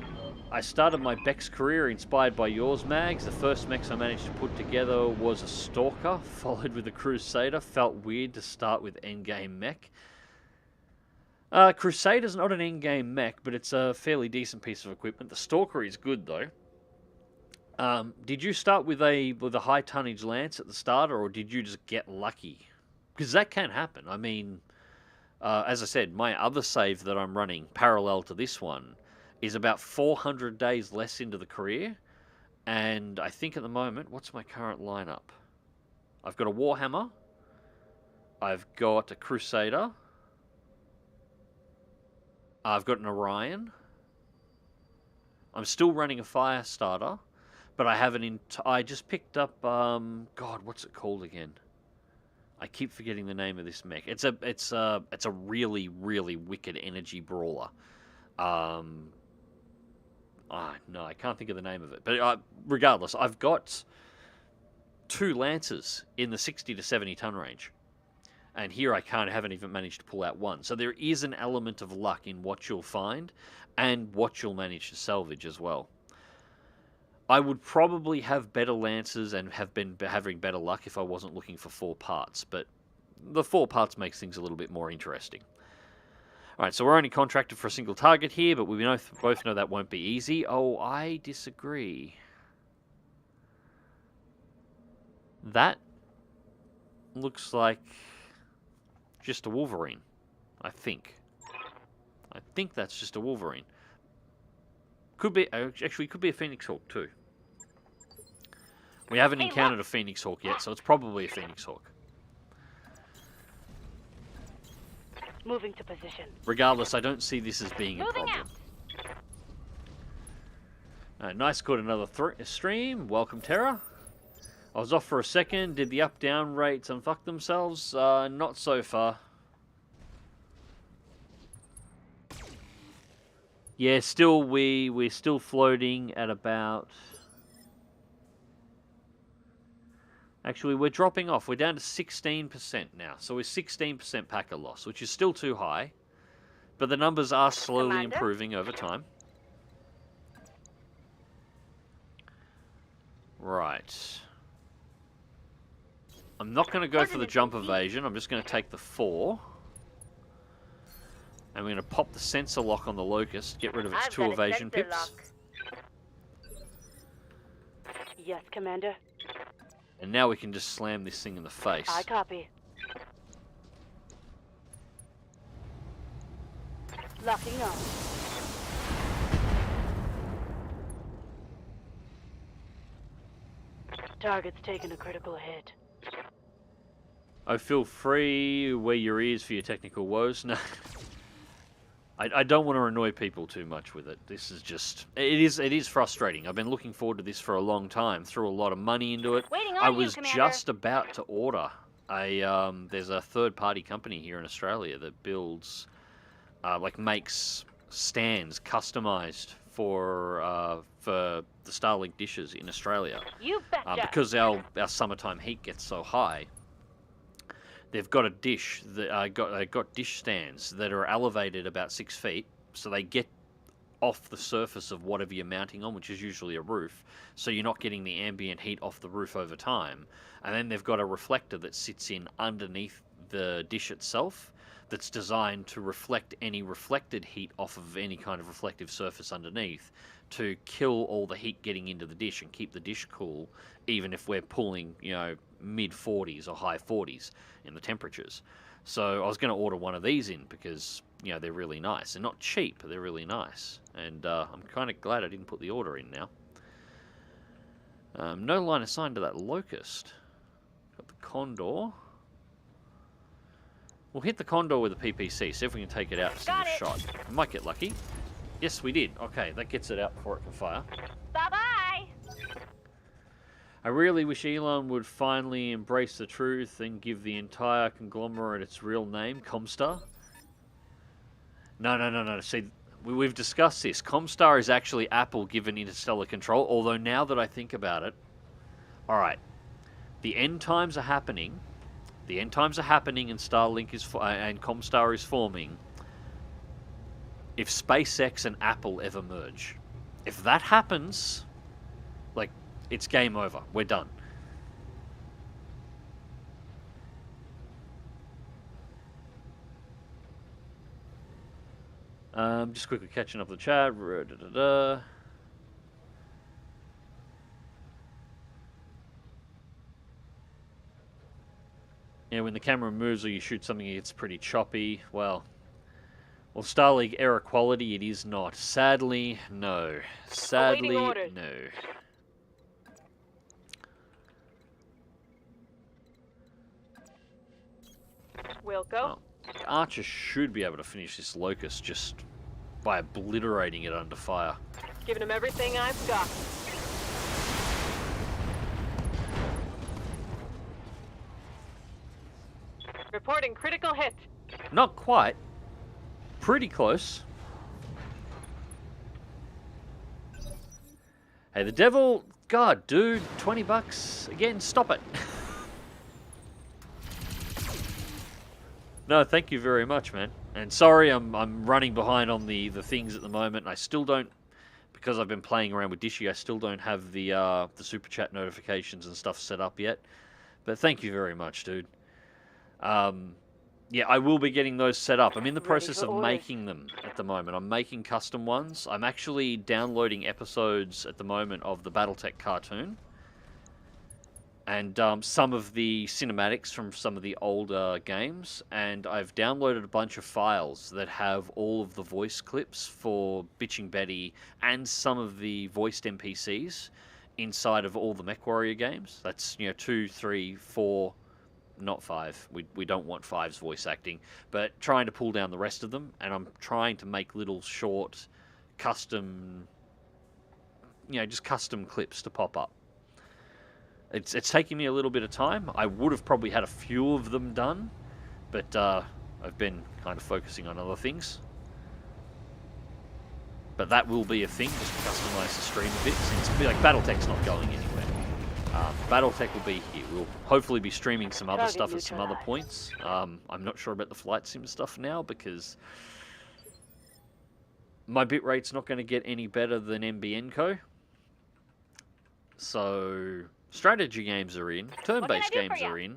I started my BEX career inspired by yours, Mags. The first mechs I managed to put together was a Stalker, followed with a Crusader. Felt weird to start with endgame mech. Crusader's not an endgame mech, but it's a fairly decent piece of equipment. The Stalker is good, though. Did you start with a high tonnage lance at the start, or did you just get lucky? Because that can happen. I mean, as I said, my other save that I'm running, parallel to this one, is about 400 days less into the career. And I think at the moment, what's my current lineup? I've got a Warhammer. I've got a Crusader. I've got an Orion. I'm still running a Firestarter, but I have I just picked up God, what's it called again? I keep forgetting the name of this mech. It's a really wicked energy brawler. No, I can't think of the name of it. But regardless, I've got 2 Lancers in the 60 to 70 ton range. And here I haven't even managed to pull out one. So there is an element of luck in what you'll find and what you'll manage to salvage as well. I would probably have better Lancers and have been having better luck if I wasn't looking for 4 parts. But the 4 parts makes things a little bit more interesting. Alright, so we're only contracted for a single target here, but we both know that won't be easy. Oh, I disagree. That looks like just a Wolverine, I think. I think that's just a Wolverine. Could be, actually, could be a Phoenix Hawk too. We haven't encountered a Phoenix Hawk yet, so it's probably a Phoenix Hawk. Moving to position. Regardless, I don't see this as being a Moving problem. Nice, caught another stream. Welcome, Terra. I was off for a second. Did the up-down rates unfuck themselves? Not so far. Yeah, still we're still floating at about. Actually, we're dropping off. We're down to 16% now. So we're 16% packet loss, which is still too high. But the numbers are slowly improving over time. Right. I'm not going to go for the jump evasion. I'm just going to take the 4. And we're going to pop the sensor lock on the Locust, get rid of its 2 evasion pips. Yes, Commander. And now we can just slam this thing in the face. I copy. Locking on. Target's taking a critical hit. Oh, feel free, wear your ears for your technical woes. No. I don't want to annoy people too much with it. This is just... It is frustrating. I've been looking forward to this for a long time. Threw a lot of money into it. I was just about to order a... there's a third-party company here in Australia that builds... makes stands customized for the Starlink dishes in Australia. You betcha. Because our summertime heat gets so high. They've got a dish that got dish stands that are elevated about 6 feet, so they get off the surface of whatever you're mounting on, which is usually a roof, so you're not getting the ambient heat off the roof over time. And then they've got a reflector that sits in underneath the dish itself that's designed to reflect any reflected heat off of any kind of reflective surface underneath to kill all the heat getting into the dish and keep the dish cool, even if we're pulling, you know, mid 40s or high 40s in the temperatures. So I was going to order one of these in because, you know, they're really nice. They're not cheap, but they're really nice. And I'm kind of glad I didn't put the order in now. No line assigned to that Locust. Got the Condor. We'll hit the Condor with a PPC, see if we can take it out in a single shot. We might get lucky. Yes, we did. Okay, that gets it out before it can fire. Bye-bye! I really wish Elon would finally embrace the truth and give the entire conglomerate its real name, Comstar. No. See, we've discussed this. Comstar is actually Apple given interstellar control, although now that I think about it... Alright, the end times are happening. The end times are happening and Starlink is and Comstar is forming. If SpaceX and Apple ever merge, if that happens, like, it's game over. We're done. Just quickly catching up the chat. Yeah, when the camera moves or you shoot something, it's pretty choppy. Well, Starlink error quality, it is not. Sadly, no. Sadly, no. We'll go. Oh, Archer should be able to finish this Locust just by obliterating it under fire. Giving him everything I've got. Reporting critical hit. Not quite. Pretty close. Hey, the devil... God, dude, 20 bucks. Again, stop it. No, thank you very much, man. And sorry, I'm running behind on the things at the moment. I still don't... Because I've been playing around with Dishy, I still don't have the Super Chat notifications and stuff set up yet. But thank you very much, dude. Yeah, I will be getting those set up. I'm in the process of making them at the moment. I'm making custom ones. I'm actually downloading episodes at the moment of the BattleTech cartoon. And some of the cinematics from some of the older games. And I've downloaded a bunch of files that have all of the voice clips for Bitching Betty and some of the voiced NPCs inside of all the MechWarrior games. That's, you know, 2, 3, 4... Not 5. We don't want 5's voice acting, but trying to pull down the rest of them, and I'm trying to make little short, custom, you know, just custom clips to pop up. It's taking me a little bit of time. I would have probably had a few of them done, but I've been kind of focusing on other things. But that will be a thing, just to customize the stream a bit, since like BattleTech's not going anywhere. BattleTech will be here. We'll hopefully be streaming some other stuff at some other points. I'm not sure about the flight sim stuff now because my bitrate's not going to get any better than NBNco. So strategy games are in, turn-based games are in.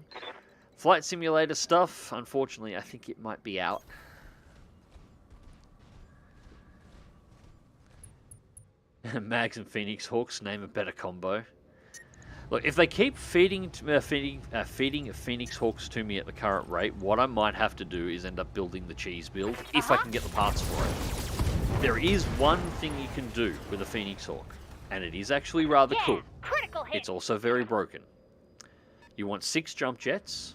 Flight simulator stuff, unfortunately, I think it might be out. Mags and Phoenix Hawks, name a better combo. Look, if they keep feeding Phoenix Hawks to me at the current rate, what I might have to do is end up building the cheese build, if I can get the parts for it. There is one thing you can do with a Phoenix Hawk, and it is actually rather cool. It's also very broken. You want 6 jump jets,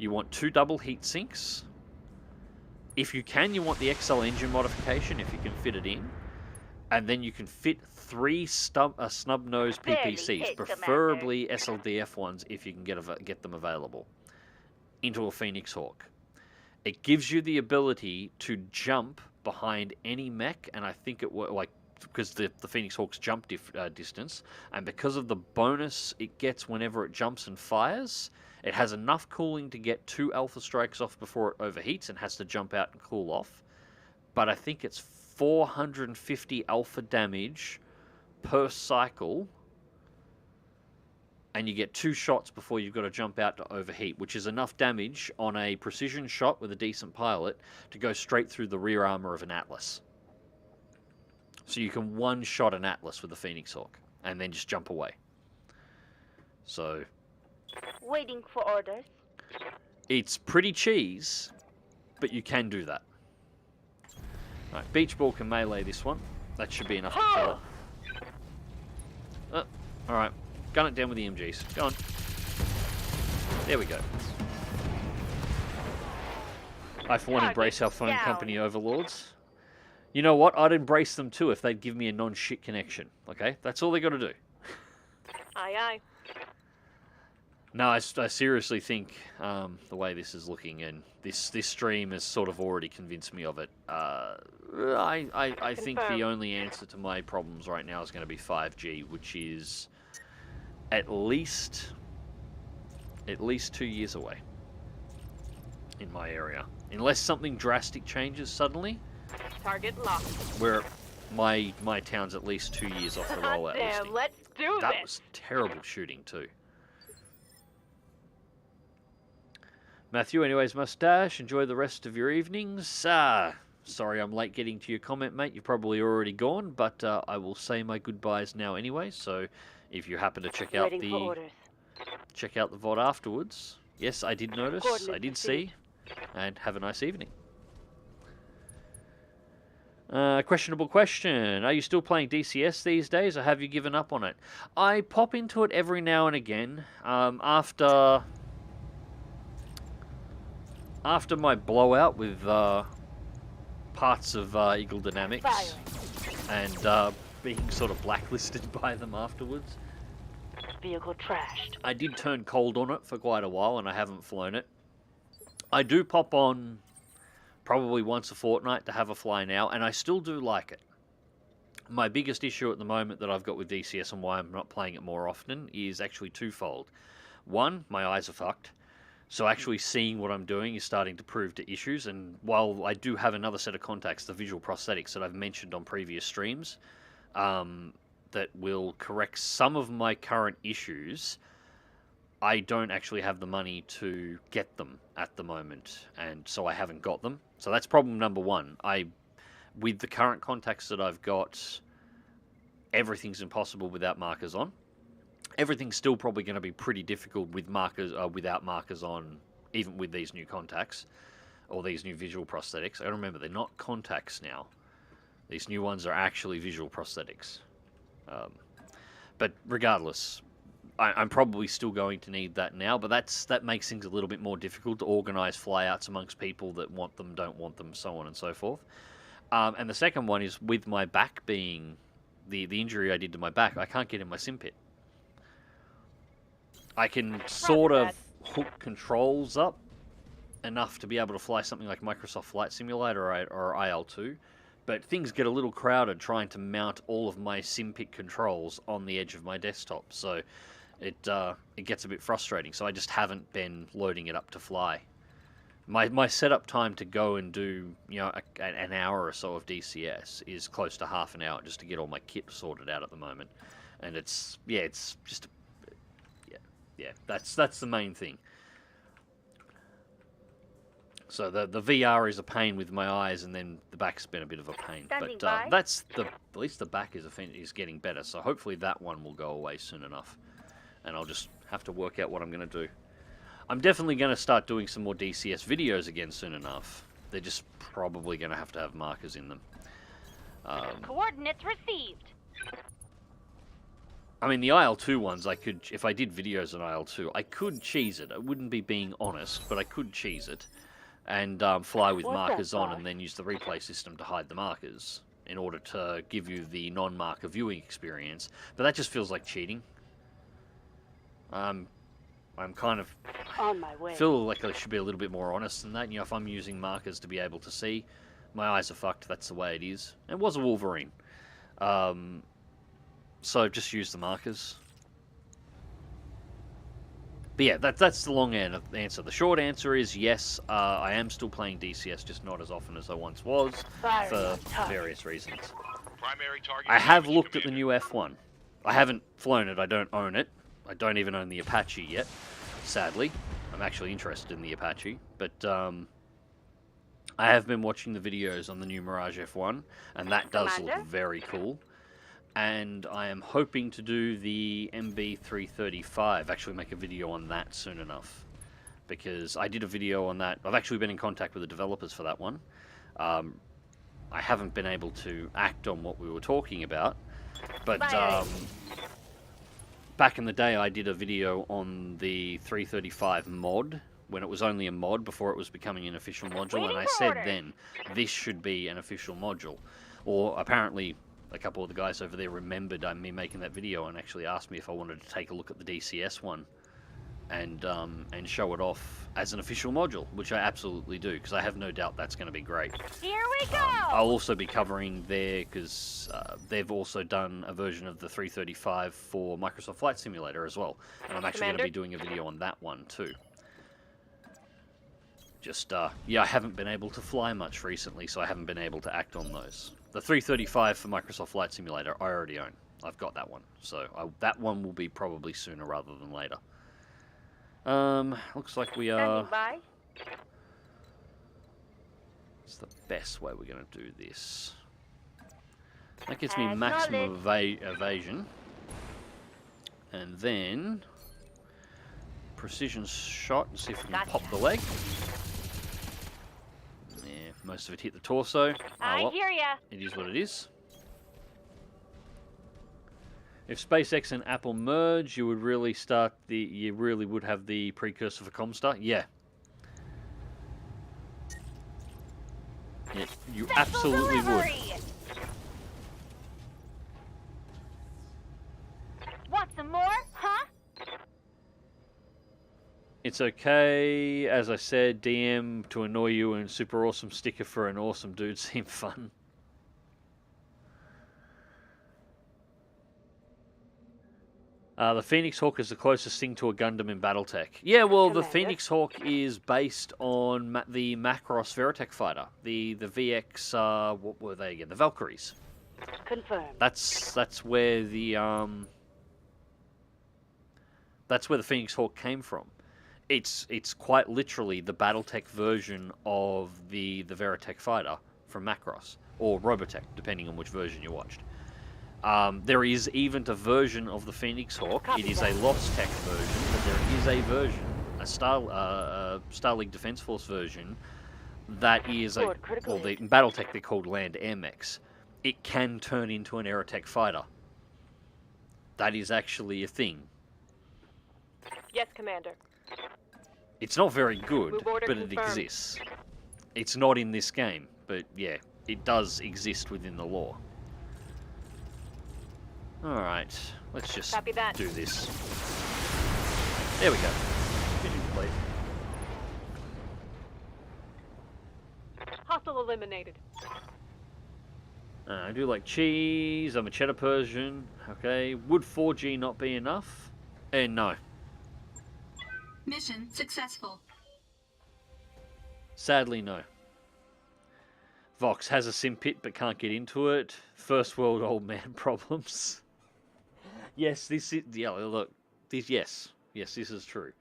you want 2 double heat sinks. If you can, you want the XL engine modification, if you can fit it in. And then you can fit 3 snub-nose PPCs, preferably SLDF ones if you can get them available, into a Phoenix Hawk. It gives you the ability to jump behind any mech, and I think it was like because the Phoenix Hawk's jump distance, and because of the bonus it gets whenever it jumps and fires, it has enough cooling to get 2 alpha strikes off before it overheats and has to jump out and cool off. But I think it's 450 alpha damage per cycle and you get 2 shots before you've got to jump out to overheat, which is enough damage on a precision shot with a decent pilot to go straight through the rear armor of an Atlas. So you can one-shot an Atlas with a Phoenix Hawk, and then just jump away. So... Waiting for orders. It's pretty cheese, but you can do that. Alright, Beach Ball can melee this one. That should be enough to kill it. Alright, gun it down with the MGs. Go on. There we go. I for one embrace our phone company overlords. You know what? I'd embrace them too if they'd give me a non-shit connection. Okay? That's all they got to do. Aye, aye. No, I seriously think the way this is looking, and this stream has sort of already convinced me of it. I think the only answer to my problems right now is going to be 5G, which is at least 2 years away in my area, unless something drastic changes suddenly. Target locked. Where my town's at least 2 years off the rollout Damn, listing. let's do That this. was terrible shooting too. Matthew, anyways, mustache. Enjoy the rest of your evenings. Sorry I'm late getting to your comment, mate. You're probably already gone, but I will say my goodbyes now anyway. So if you happen to check out the VOD afterwards, yes, I did notice, I did see, and have a nice evening. Questionable question. Are you still playing DCS these days, or have you given up on it? I pop into it every now and again. After my blowout with parts of Eagle Dynamics and being sort of blacklisted by them afterwards, Vehicle trashed. I did turn cold on it for quite a while, and I haven't flown it. I do pop on probably once a fortnight to have a fly now, and I still do like it. My biggest issue at the moment that I've got with DCS and why I'm not playing it more often is actually twofold. One, my eyes are fucked. So actually seeing what I'm doing is starting to prove to issues, and while I do have another set of contacts, the visual prosthetics that I've mentioned on previous streams, that will correct some of my current issues, I don't actually have the money to get them at the moment, and so I haven't got them. So that's problem number one. With the current contacts that I've got, everything's impossible without markers on. Everything's still probably going to be pretty difficult with markers, without markers on, even with these new contacts, or these new visual prosthetics. I remember, they're not contacts now. These new ones are actually visual prosthetics. But regardless, I'm probably still going to need that now, but that makes things a little bit more difficult to organise flyouts amongst people that want them, don't want them, so on and so forth. And the second one is with my back being, the injury I did to my back, I can't get in my sim pit. I can sort of hook controls up enough to be able to fly something like Microsoft Flight Simulator or IL-2, but things get a little crowded trying to mount all of my SimPit controls on the edge of my desktop, so it gets a bit frustrating. So I just haven't been loading it up to fly. My setup time to go and do an hour or so of DCS is close to half an hour just to get all my kit sorted out at the moment, and it's just. Yeah, that's the main thing. So the VR is a pain with my eyes, and then the back's been a bit of a pain. Standing But by. at least the back is getting better. So hopefully that one will go away soon enough, and I'll just have to work out what I'm going to do. I'm definitely going to start doing some more DCS videos again soon enough. They're just probably going to have markers in them. Coordinates received. I mean, the IL-2 ones, I could, if I did videos on IL-2, I could cheese it. I wouldn't be being honest, but I could cheese it and fly with markers on and then use the replay system to hide the markers in order to give you the non-marker viewing experience. But that just feels like cheating. I'm kind of On my way. feel like I should be a little bit more honest than that. If I'm using markers to be able to see, my eyes are fucked. That's the way it is. It was a Wolverine. So just use the markers. But yeah, that's the long answer. The short answer is yes, I am still playing DCS, just not as often as I once was, for various reasons. Primary target. I have damage, looked at the Commander. new F1. I haven't flown it, I don't own it, I don't even own the Apache yet, sadly. I'm actually interested in the Apache, but I have been watching the videos on the new Mirage F1, and that does look very cool. And I am hoping to do the MB335, actually make a video on that soon enough. Because I did a video on that. I've actually been in contact with the developers for that one. I haven't been able to act on what we were talking about. But back in the day, I did a video on the 335 mod, when it was only a mod before it was becoming an official module, and I said then, this should be an official module. Or apparently, a couple of the guys over there remembered me making that video and actually asked me if I wanted to take a look at the DCS one and show it off as an official module, which I absolutely do, because I have no doubt that's going to be great. Here we go! I'll also be covering there, because they've also done a version of the 335 for Microsoft Flight Simulator as well, and I'm actually going to be doing a video on that one too. Just, yeah, I haven't been able to fly much recently, so I haven't been able to act on those. The 335 for Microsoft Flight Simulator, I already own. I've got that one, so that one will be probably sooner rather than later. Looks like we are... It's the best way we're going to do this. That gets me maximum evasion. And then... precision shot, and see if we can pop the leg. Yeah, most of it hit the torso. I hear ya. It is what it is. If SpaceX and Apple merge, you would really would have the precursor for Comstar. Yeah. Yeah, you absolutely would. Want some more, huh? It's okay, as I said, DM to annoy you and super awesome sticker for an awesome dude seem fun. The Phoenix Hawk is the closest thing to a Gundam in BattleTech. Yeah, well, the Phoenix Hawk is based on the Macross Veritech fighter. The VX, what were they again? The Valkyries. Confirmed. That's where the Phoenix Hawk came from. It's quite literally the BattleTech version of the Veritech fighter from Macross, or Robotech, depending on which version you watched. There is even a version of the Phoenix Hawk. It is a Lost Tech version, but there is a version, a Starlink Defense Force version, that is in BattleTech they're called Land Air Mechs. It can turn into an Aerotech fighter. That is actually a thing. Yes, Commander. It's not very good, but it exists. It's not in this game, but yeah, it does exist within the lore. Alright, let's just do this. There we go. Mission complete. Hostile eliminated. I do like cheese, I'm a cheddar Persian. Okay, would 4G not be enough? No. Mission successful. Sadly, no. Vox has a sim pit but can't get into it. First world old man problems. Yes, this is... Yeah, look. This, yes, this is true.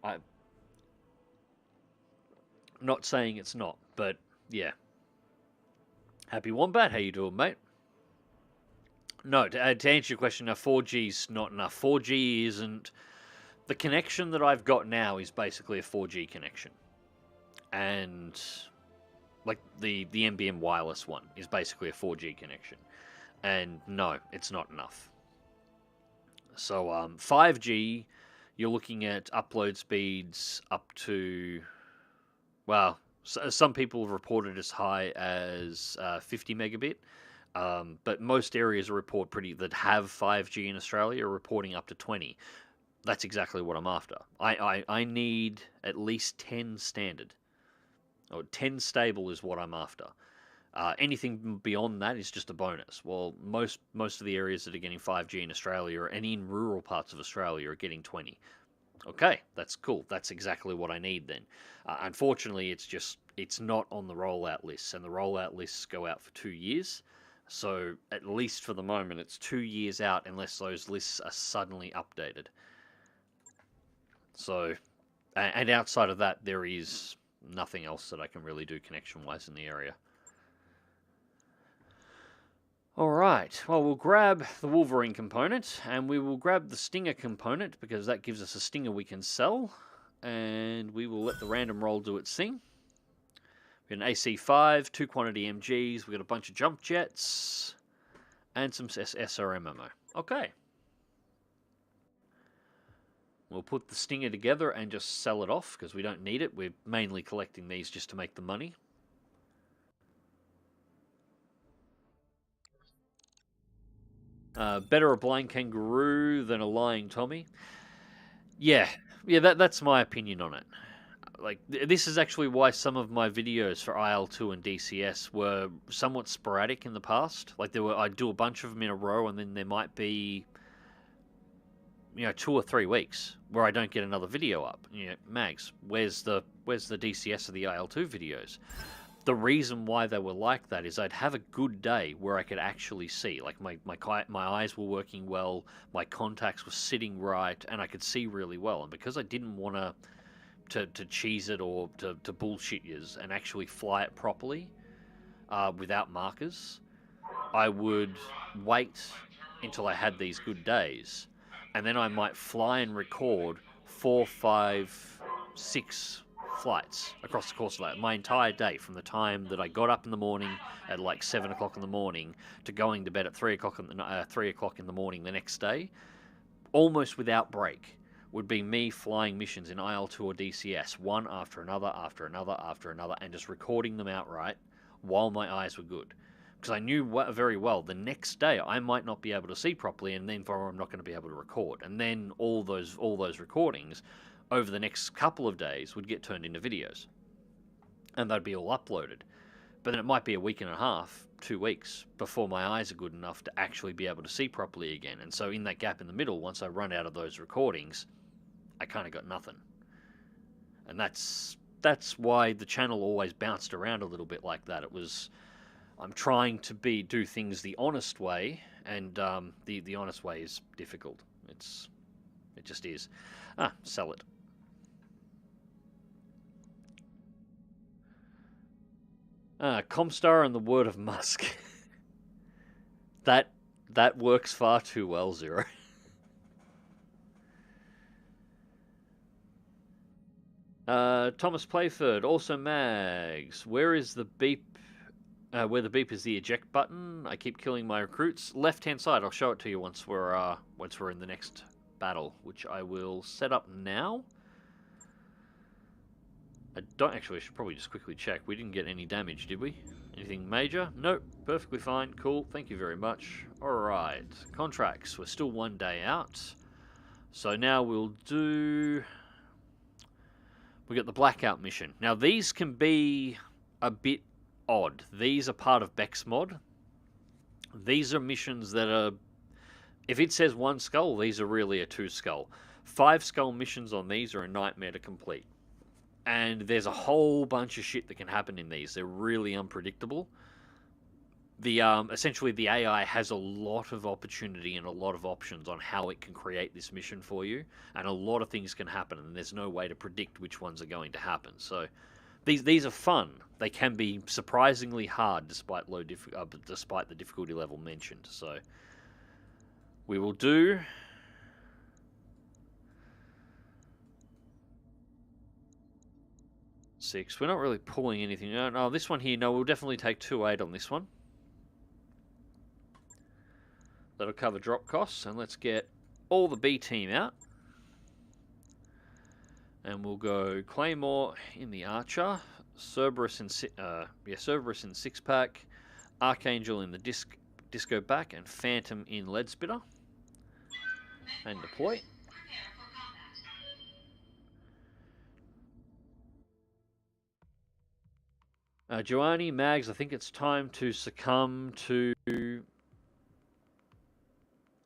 I'm not saying it's not, but yeah. Happy Wombat, how you doing, mate? No, to answer your question, now 4G's not enough. 4G isn't... The connection that I've got now is basically a 4G connection. And... like, the NBN wireless one is basically a 4G connection. And no, it's not enough. So 5G, you're looking at upload speeds up to, well, some people have reported as high as 50 megabit, but most areas report that have 5G in Australia are reporting up to 20. That's exactly what I'm after. I need at least 10 standard. Or 10 stable is what I'm after. Anything beyond that is just a bonus. Well, most of the areas that are getting 5G in Australia and in rural parts of Australia are getting 20. Okay, that's cool. That's exactly what I need then. Unfortunately, it's not on the rollout lists, and the rollout lists go out for 2 years. So at least for the moment, it's 2 years out unless those lists are suddenly updated. So, and outside of that, there is nothing else that I can really do connection-wise in the area. Alright, well, we'll grab the Wolverine component, and we will grab the Stinger component, because that gives us a Stinger we can sell, and we will let the random roll do its thing. We've got an AC-5, 2 quantity MGs, we've got a bunch of jump jets, and some SRM ammo. Okay. We'll put the Stinger together and just sell it off, because we don't need it. We're mainly collecting these just to make the money. Better a blind kangaroo than a lying Tommy. Yeah, that's my opinion on it. Like, this is actually why some of my videos for IL2 and DCS were somewhat sporadic in the past. Like, I'd do a bunch of them in a row, and then there might be, 2 or 3 weeks where I don't get another video up. Mags, where's the DCS of the IL2 videos? The reason why they were like that is I'd have a good day where I could actually see. Like, my eyes were working well, my contacts were sitting right, and I could see really well. And because I didn't want to cheese it or to bullshit yous and actually fly it properly without markers, I would wait until I had these good days, and then I might fly and record 4, 5, 6 flights across the course of that, my entire day, from the time that I got up in the morning at like 7 o'clock in the morning to going to bed at 3 o'clock in the morning the next day, almost without break, would be me flying missions in IL2 or DCS, one after another, after another, after another, and just recording them outright while my eyes were good. Because I knew very well the next day I might not be able to see properly, and then I'm not going to be able to record. And then all those recordings over the next couple of days would get turned into videos, and they'd be all uploaded. But then it might be a week and a half, 2 weeks, before my eyes are good enough to actually be able to see properly again. And so in that gap in the middle, once I run out of those recordings, I kind of got nothing. And that's why the channel always bounced around a little bit like that. It was, I'm trying to do things the honest way, and the honest way is difficult. It just is. Sell it. Comstar and the word of Musk. that works far too well, Zero. Thomas Playford, also Mags. Where is the beep? Where the beep is the eject button. I keep killing my recruits. Left-hand side. I'll show it to you once we're in the next battle, which I will set up now. I should probably just quickly check. We didn't get any damage, did we? Anything major? Nope. Perfectly fine. Cool. Thank you very much. Alright. Contracts. We're still 1 day out. So now we'll do... We got the Blackout Mission. Now, these can be a bit odd. These are part of BEX mod. These are missions that are... If it says 1 skull, these are really a 2 skull. 5 skull missions on these are a nightmare to complete. And there's a whole bunch of shit that can happen in these. They're really unpredictable. Essentially, the AI has a lot of opportunity and a lot of options on how it can create this mission for you. And a lot of things can happen, and there's no way to predict which ones are going to happen. So these are fun. They can be surprisingly hard despite the difficulty level mentioned. So we will do... We're not really pulling anything. No, this one here, no, we'll definitely take 2.8 on this one. That'll cover drop costs, and let's get all the B team out. And we'll go Claymore in the Archer, Cerberus in 6-pack, Archangel in the Disco back, and Phantom in Lead Spitter. And deploy. Joanny, Mags, I think it's time to succumb to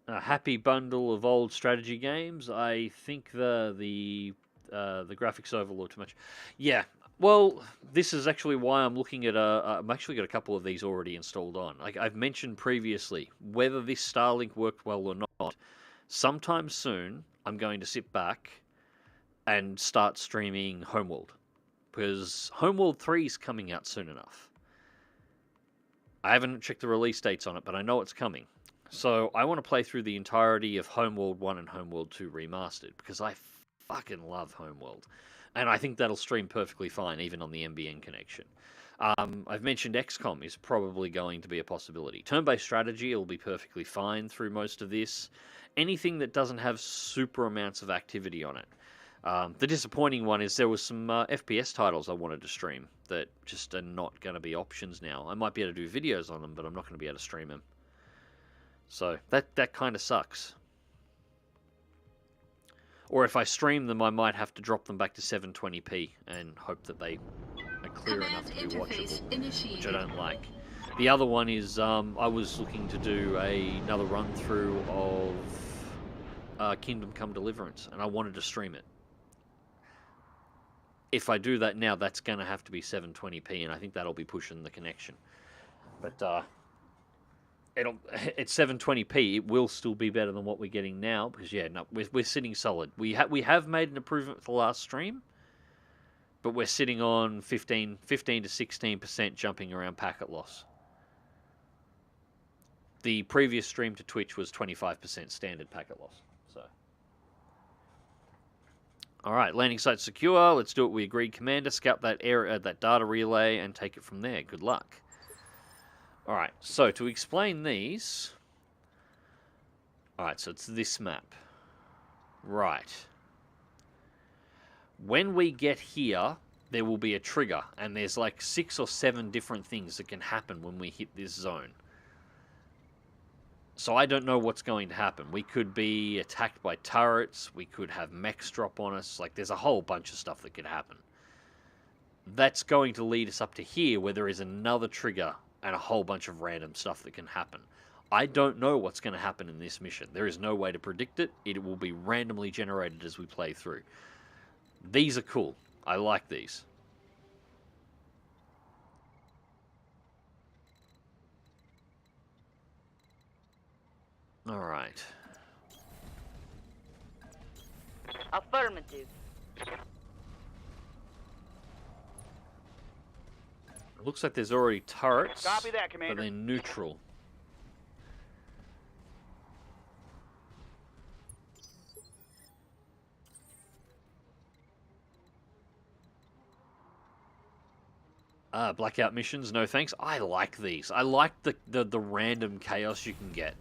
a happy bundle of old strategy games. I think the graphics overlord too much. Yeah, Well, this is actually why I'm looking at I've actually got a couple of these already installed on. Like I've mentioned previously, whether this Starlink worked well or not, sometime soon I'm going to sit back and start streaming Homeworld. Because Homeworld 3 is coming out soon enough. I haven't checked the release dates on it, but I know it's coming. So I want to play through the entirety of Homeworld 1 and Homeworld 2 remastered, because I fucking love Homeworld. And I think that'll stream perfectly fine, even on the NBN connection. I've mentioned XCOM is probably going to be a possibility. Turn-based strategy will be perfectly fine through most of this. Anything that doesn't have super amounts of activity on it. The disappointing one is there was some FPS titles I wanted to stream that just are not going to be options now. I might be able to do videos on them, but I'm not going to be able to stream them. So that kind of sucks. Or if I stream them, I might have to drop them back to 720p and hope that they are clear enough to be watchable, which I don't like. The other one is I was looking to do another run through of Kingdom Come Deliverance, and I wanted to stream it. If I do that now, that's going to have to be 720p, and I think that'll be pushing the connection. But it's 720p. It will still be better than what we're getting now, because yeah, no, we're sitting solid. We have made an improvement for the last stream, but we're sitting on 15 to 16% jumping around packet loss. The previous stream to Twitch was 25% standard packet loss. So. All right, landing site secure. Let's do what we agreed, Commander. Scout that area, that data relay, and take it from there. Good luck. All right, so to explain these... All right, so it's this map. Right. When we get here, there will be a trigger, and there's like 6 or 7 different things that can happen when we hit this zone. So I don't know what's going to happen. We could be attacked by turrets. We could have mechs drop on us. Like, there's a whole bunch of stuff that could happen. That's going to lead us up to here, where there is another trigger and a whole bunch of random stuff that can happen. I don't know what's going to happen in this mission. There is no way to predict it. It will be randomly generated as we play through. These are cool. I like these. All right. Affirmative. It looks like there's already turrets, Copy that, Commander. but they're neutral. Blackout missions, no thanks. I like these. I like the random chaos you can get.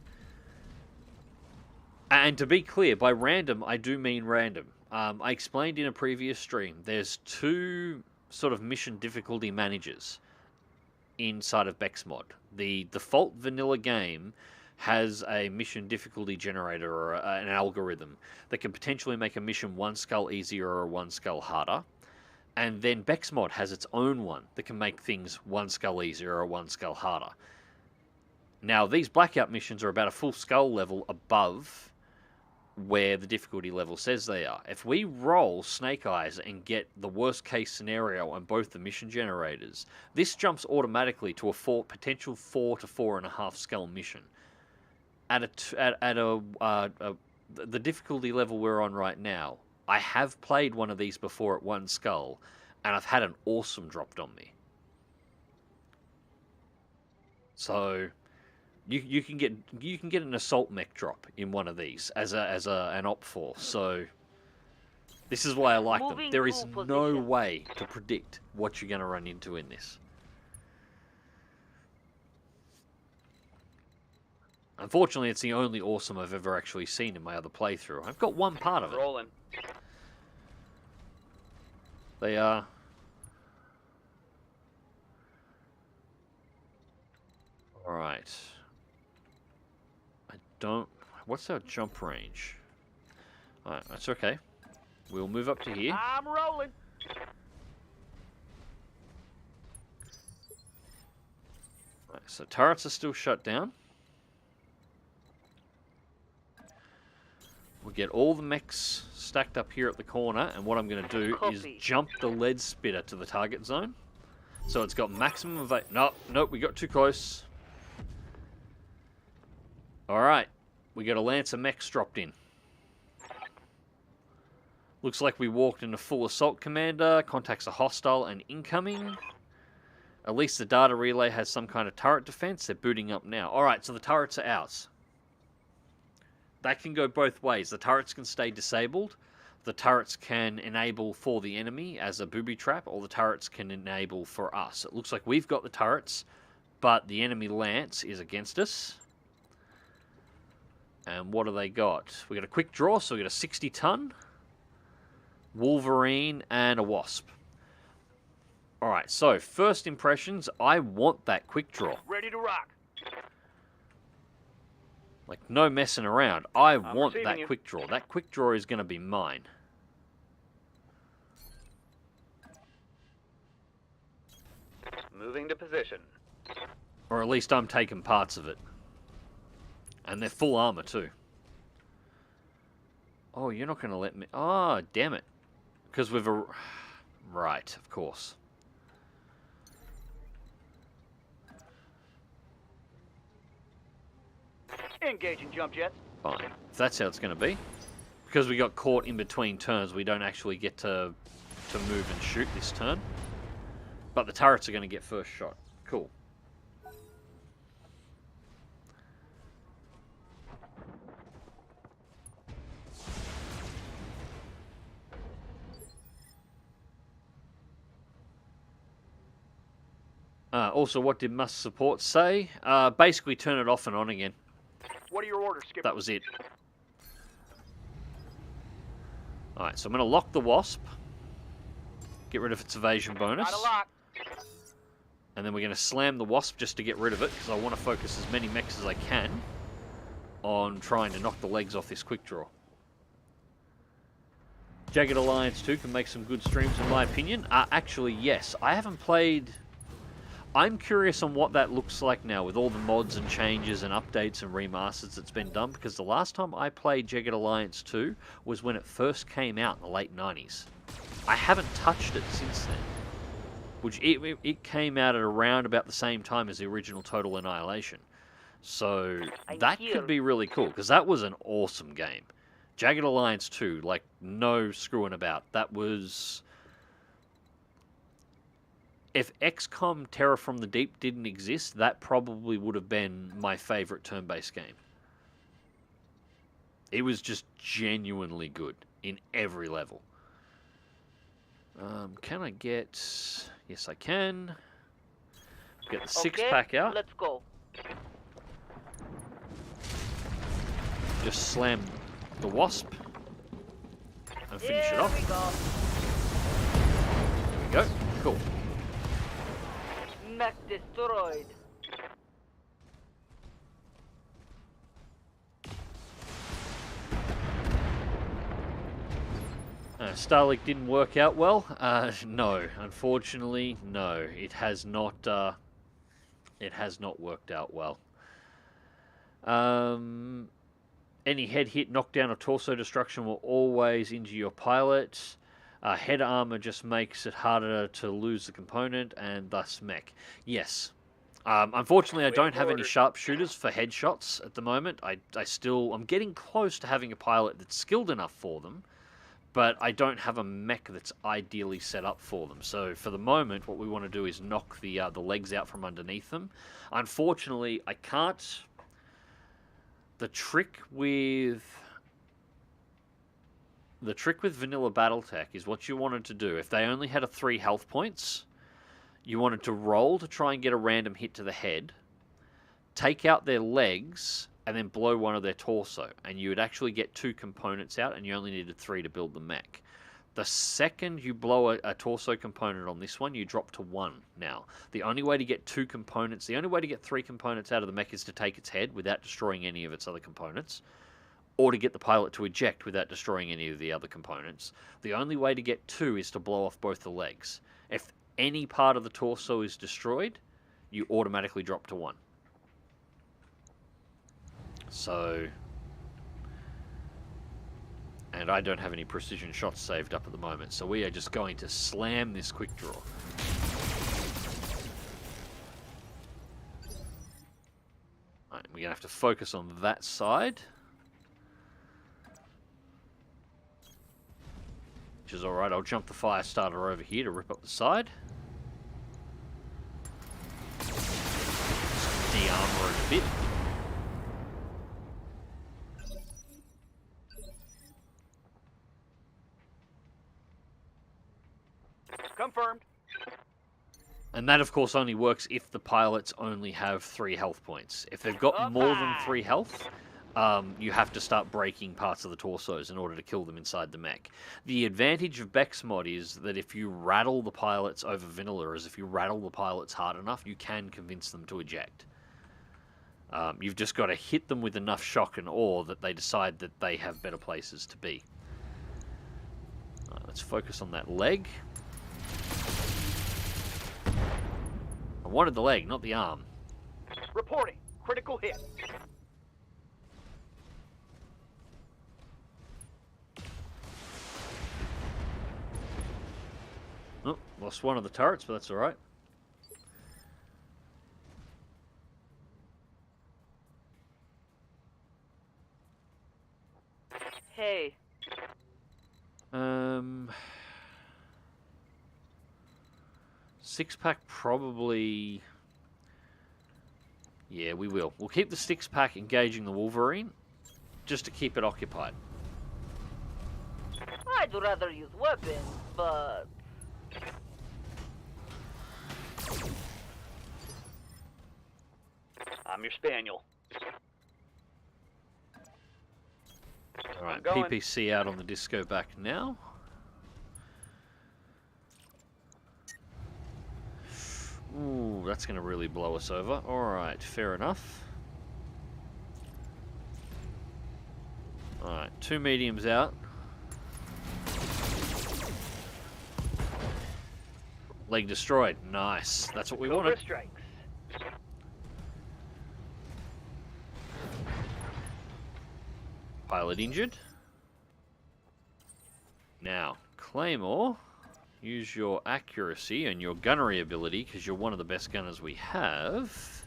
And to be clear, by random, I do mean random. I explained in a previous stream, there's 2 sort of mission difficulty managers inside of BEX mod. The default vanilla game has a mission difficulty generator or an algorithm that can potentially make a mission 1 skull easier or 1 skull harder. And then BEX mod has its own one that can make things 1 skull easier or 1 skull harder. Now, these blackout missions are about a full skull level above where the difficulty level says they are. If we roll Snake Eyes and get the worst case scenario on both the mission generators, this jumps automatically to a potential 4 to 4.5 skull mission. At the difficulty level we're on right now, I have played one of these before at 1 skull, and I've had an awesome dropped on me. So you can get an assault mech drop in one of these as an op force. So this is why I like them. There is no way to predict what you're going to run into in this. Unfortunately, it's the only awesome I've ever actually seen in my other playthrough. I've got one part of it. Rolling. They are... Alright. I don't... What's our jump range? Alright, that's okay. We'll move up to here. I'm rolling. Right, so turrets are still shut down. We'll get all the mechs stacked up here at the corner, and what I'm going to do is jump the lead spitter to the target zone. So it's got maximum Nope, we got too close. Alright, we got a Lancer mechs dropped in. Looks like we walked in a full assault commander, contacts a hostile and incoming. At least the data relay has some kind of turret defense. They're booting up now. Alright, so the turrets are ours. That can go both ways. The turrets can stay disabled. The turrets can enable for the enemy as a booby trap, or the turrets can enable for us. It looks like we've got the turrets, but the enemy Lance is against us. And what do they got? We got a quick draw, so we got a 60-ton, Wolverine, and a Wasp. Alright, so first impressions, I want that quick draw. Ready to rock. Like, no messing around. I want receiving that you. quick draw. That quick draw is going to be mine. Moving to position. Or at least I'm taking parts of it. And they're full armor, too. Oh, you're not going to let me... Oh, damn it. Because we've... Right, of course. Engaging jump jets. Fine. If that's how it's going to be. Because we got caught in between turns, we don't actually get to move and shoot this turn. But the turrets are going to get first shot. Cool. Also, what did Musk support say? Basically, turn it off and on again. What are your orders, Skipper? That was it. Alright, so I'm going to lock the Wasp. Get rid of its evasion bonus. Got a lock. And then we're going to slam the Wasp just to get rid of it, because I want to focus as many mechs as I can on trying to knock the legs off this quick draw. Jagged Alliance 2 can make some good streams, in my opinion. Actually, yes. I haven't played... I'm curious on what that looks like now with all the mods and changes and updates and remasters that's been done, because the last time I played Jagged Alliance 2 was when it first came out in the late 90s. I haven't touched it since then. Which it came out at around about the same time as the original Total Annihilation. So that could be really cool, because that was an awesome game. Jagged Alliance 2, like, no screwing about. That was... If XCOM Terror from the Deep didn't exist, that probably would have been my favorite turn-based game. It was just genuinely good in every level. Can I get... Yes, I can. Get the six-pack out. Let's go. Just slam the Wasp. And finish it off. There we go. Cool. Mech destroyed. Starlink didn't work out well. No, unfortunately, no. It has not. It has not worked out well. Any head hit, knockdown, or torso destruction will always injure your pilot. Head armor just makes it harder to lose the component and thus mech. Yes. Unfortunately, I don't have any sharpshooters for headshots at the moment. I'm getting close to having a pilot that's skilled enough for them, but I don't have a mech that's ideally set up for them. So for the moment, what we want to do is knock the legs out from underneath them. Unfortunately, I can't. The trick with vanilla BattleTech is what you wanted to do. If they only had 3 health points, you wanted to roll to try and get a random hit to the head, take out their legs, and then blow one of their torso. And you would actually get 2 components out, and you only needed 3 to build the mech. The second you blow a torso component on this one, you drop to 1 now. The only way to get 2 components, the only way to get 3 components out of the mech is to take its head without destroying any of its other components, or to get the pilot to eject without destroying any of the other components. The only way to get 2 is to blow off both the legs. If any part of the torso is destroyed, you automatically drop to 1. and I don't have any precision shots saved up at the moment, so we are just going to slam this quick draw. Right, we're going to have to focus on that side. Which is alright, I'll jump the fire starter over here to rip up the side. Just de-armor it a bit. Confirmed. And that, of course, only works if the pilots only have 3 health points. If they've got more than 3 health, you have to start breaking parts of the torsos in order to kill them inside the mech. The advantage of BEX mod is that if you rattle the pilots over vanilla, as if you rattle the pilots hard enough, you can convince them to eject. You've just got to hit them with enough shock and awe that they decide that they have better places to be. Let's focus on that leg. I wanted the leg, not the arm. Reporting. Critical hit. Oh, lost one of the turrets, but that's alright. Hey, 6-pack probably... Yeah, we will. We'll keep the 6-pack engaging the Wolverine, just to keep it occupied. I'd rather use weapons, but... I'm your spaniel. Alright, going. PPC out on the disco back now. Ooh, that's going to really blow us over. Alright, fair enough. Alright, 2 mediums out. Leg destroyed. Nice. That's what we Cobra wanted. strikes. Pilot injured. Now, Claymore, use your accuracy and your gunnery ability, because you're one of the best gunners we have.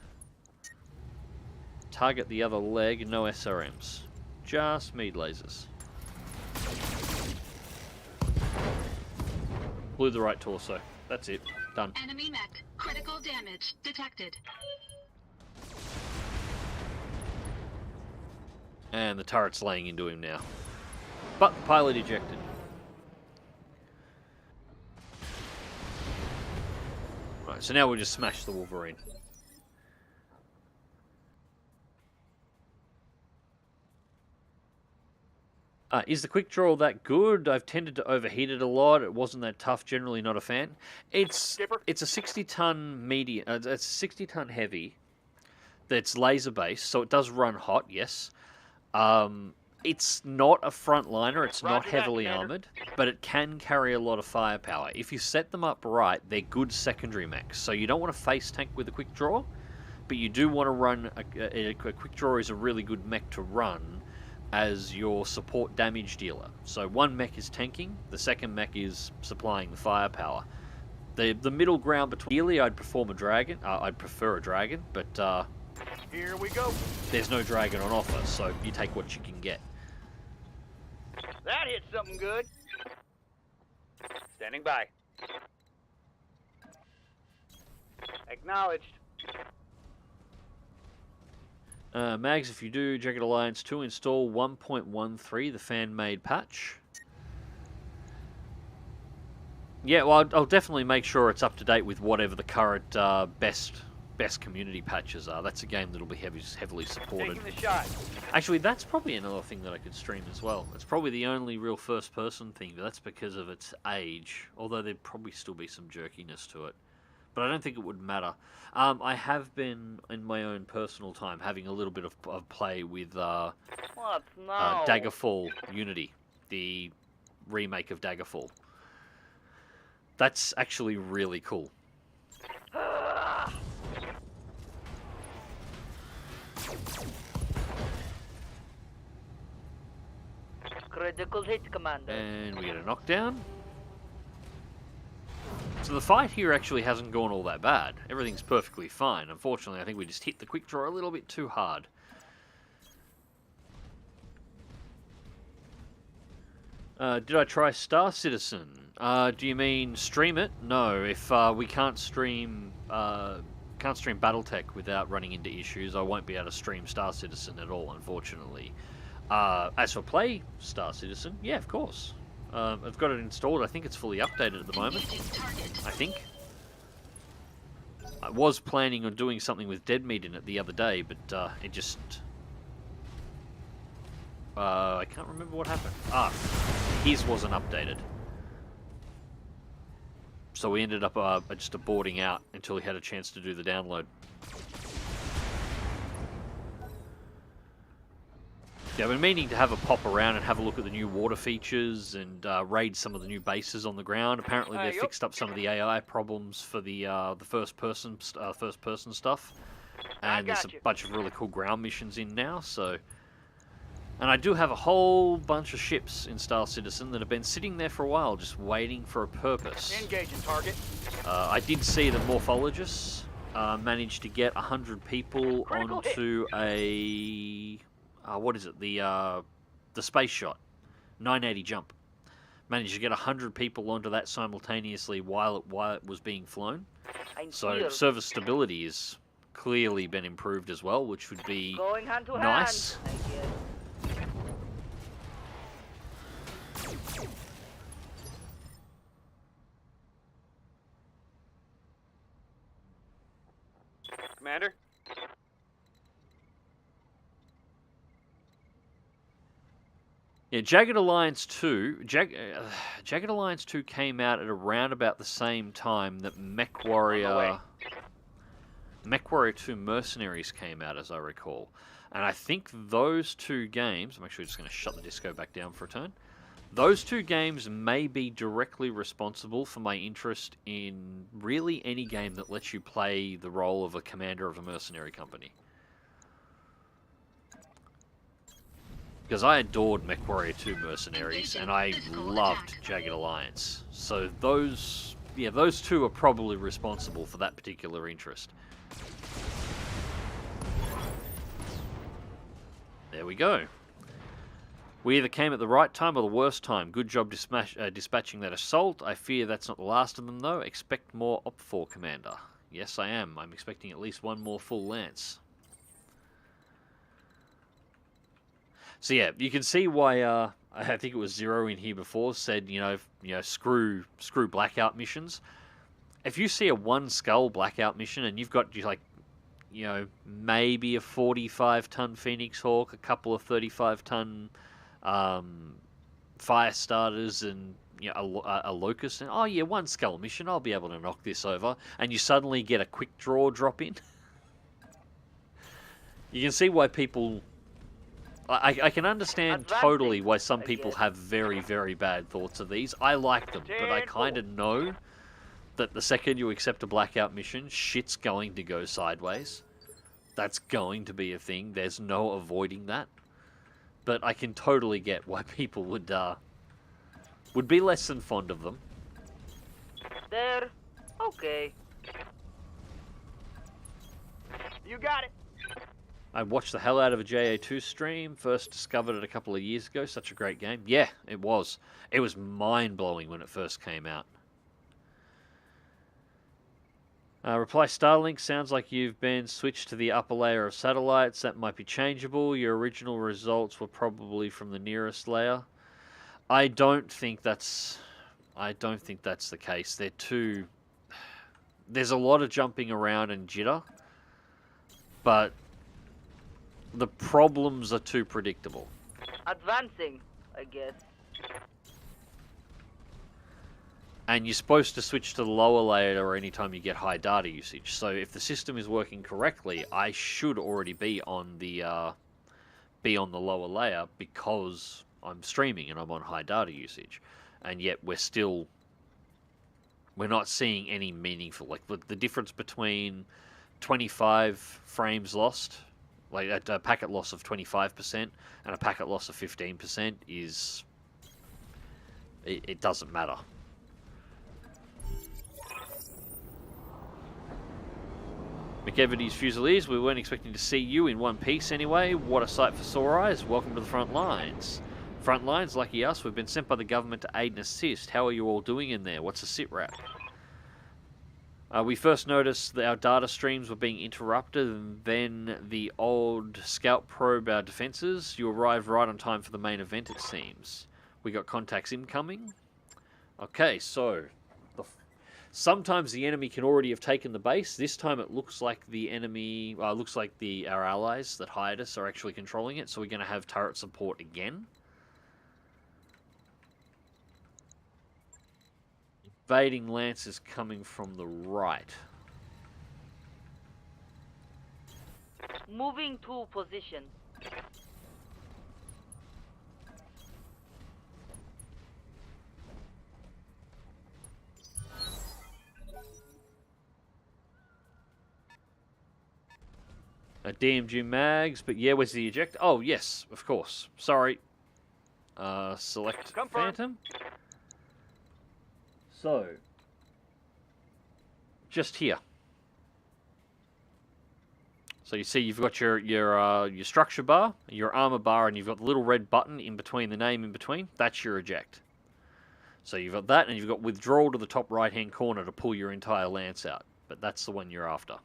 Target the other leg, no SRMs. Just meat lasers. Blew the right torso. That's it. Done. Enemy mech. Critical damage detected. And the turret's laying into him now. But the pilot ejected. Right, so now we'll just smash the Wolverine. Is the quick draw that good? I've tended to overheat it a lot. It wasn't that tough. Generally not a fan. It's a 60-ton medium. It's a 60-ton heavy. That's laser based, so it does run hot. Yes. It's not a frontliner. It's not heavily armored, but it can carry a lot of firepower. If you set them up right, they're good secondary mechs. So you don't want to face tank with a quick draw, but you do want to run a quick draw is a really good mech to run as your support damage dealer. So one mech is tanking, the second mech is supplying the firepower. The middle ground between ideally I'd prefer a dragon, but Here we go. there's no dragon on offer, so you take what you can get. That hit something good. Standing by. Acknowledged. Mags, if you do Jagged Alliance 2, install 1.13, the fan-made patch. Yeah, well, I'll definitely make sure it's up to date with whatever the current best community patches are. That's a game that'll be heavily supported. Taking the shot. Actually, that's probably another thing that I could stream as well. It's probably the only real first-person thing, but that's because of its age. Although there'd probably still be some jerkiness to it. But I don't think it would matter. I have been, in my own personal time, having a little bit of play with What now? Daggerfall Unity, the remake of Daggerfall. That's actually really cool. Critical hit, Commander. And we get a knockdown. So the fight here actually hasn't gone all that bad. Everything's perfectly fine. Unfortunately, I think we just hit the quick draw a little bit too hard. Did I try Star Citizen? Do you mean stream it? No. If we can't stream BattleTech without running into issues, I won't be able to stream Star Citizen at all, unfortunately. As for play Star Citizen, yeah, of course. I've got it installed. I think it's fully updated at the moment. I think. I was planning on doing something with Dead Meat in it the other day, but it just... I can't remember what happened. His wasn't updated. So we ended up just aborting out until we had a chance to do the download. Yeah, I've been meaning to have a pop around and have a look at the new water features and raid some of the new bases on the ground. Apparently they fixed up some of the AI problems for the first person stuff, and there's a bunch of really cool ground missions in now. So, and I do have a whole bunch of ships in Star Citizen that have been sitting there for a while, just waiting for a purpose. Engaging target. I did see the Morphologists managed to get 100 people onto a... what is it? The space shot, 980 jump. Managed to get 100 people onto that simultaneously while it was being flown. So service stability has clearly been improved as well, which would be nice. Commander. Yeah, Jagged Alliance 2. Jagged Alliance 2 came out at around about the same time that MechWarrior 2 Mercenaries came out, as I recall. And I think those two games... I'm actually just going to shut the disco back down for a turn. Those two games may be directly responsible for my interest in really any game that lets you play the role of a commander of a mercenary company. Because I adored MechWarrior 2 Mercenaries, and I loved Jagged Alliance. So those two are probably responsible for that particular interest. There we go. We either came at the right time or the worst time. Good job dispatching that assault. I fear that's not the last of them, though. Expect more Op4, Commander. Yes, I am. I'm expecting at least one more full lance. So yeah, you can see why I think it was Zero in here before said, screw blackout missions. If you see a one skull blackout mission and you've got maybe a 45-ton Phoenix Hawk, a couple of 35-ton fire starters, and a Locust, and oh yeah, one skull mission, I'll be able to knock this over, and you suddenly get a quick draw drop in. You can see why people... I can understand totally why some people have very, very bad thoughts of these. I like them, but I kind of know that the second you accept a blackout mission, shit's going to go sideways. That's going to be a thing. There's no avoiding that. But I can totally get why people would be less than fond of them. There. Okay. You got it. I watched the hell out of a JA2 stream. First discovered it a couple of years ago. Such a great game. Yeah, it was. It was mind-blowing when it first came out. Reply Starlink, sounds like you've been switched to the upper layer of satellites. That might be changeable. Your original results were probably from the nearest layer. I don't think that's the case. They're too... There's a lot of jumping around and jitter, but the problems are too predictable. Advancing, I guess. And you're supposed to switch to the lower layer anytime you get high data usage. So if the system is working correctly, I should already be on the lower layer because I'm streaming and I'm on high data usage. And yet we're not seeing any meaningful, like the difference between 25 frames lost, like a packet loss of 25% and a packet loss of 15% is it doesn't matter. McEvity's Fusiliers, we weren't expecting to see you in one piece anyway. What a sight for sore eyes. Welcome to the front lines. Front lines, lucky us, we've been sent by the government to aid and assist. How are you all doing in there? What's a sitrep? We first noticed that our data streams were being interrupted, and then the old scout probed our defenses. You arrived right on time for the main event, it seems. We got contacts incoming. Okay, so sometimes the enemy can already have taken the base. This time it looks like the enemy, looks like our allies that hired us are actually controlling it. So we're going to have turret support again. Invading lance is coming from the right. Moving to position. A DMG mags, but yeah, where's the eject? Oh, yes, of course. Sorry. Select Confirm. Phantom. So, just here. So you see you've got your structure bar, your armor bar, and you've got the little red button in between, the name in between. That's your eject. So you've got that, and you've got withdrawal to the top right-hand corner to pull your entire lance out. But that's the one you're after.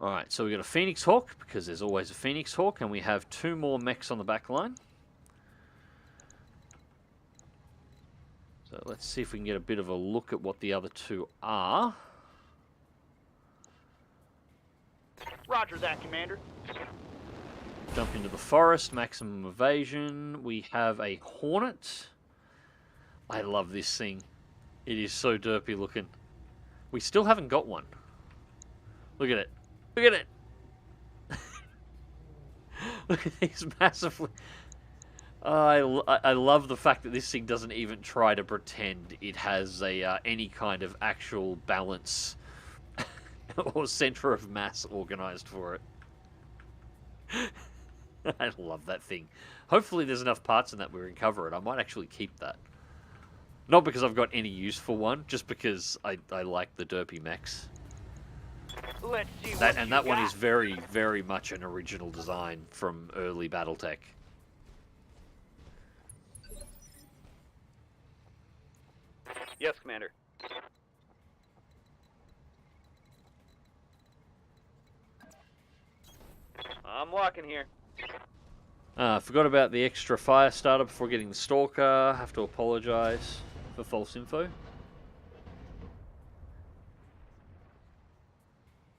Alright, so we've got a Phoenix Hawk, because there's always a Phoenix Hawk, and we have 2 more mechs on the back line. So let's see if we can get a bit of a look at what the other 2 are. Roger that, Commander. Jump into the forest, maximum evasion. We have a Hornet. I love this thing. It is so derpy looking. We still haven't got one. Look at it. Look at it. Look at these massively... I love the fact that this thing doesn't even try to pretend it has a any kind of actual balance or center of mass organized for it. I love that thing. Hopefully there's enough parts in that we can cover it. I might actually keep that. Not because I've got any use for one, just because I like the derpy mechs. Let's see That, what and you that one got. is very, very much an original design from early BattleTech. Yes, Commander. I'm walking here. Forgot about the extra fire starter before getting the Stalker. Have to apologize for false info.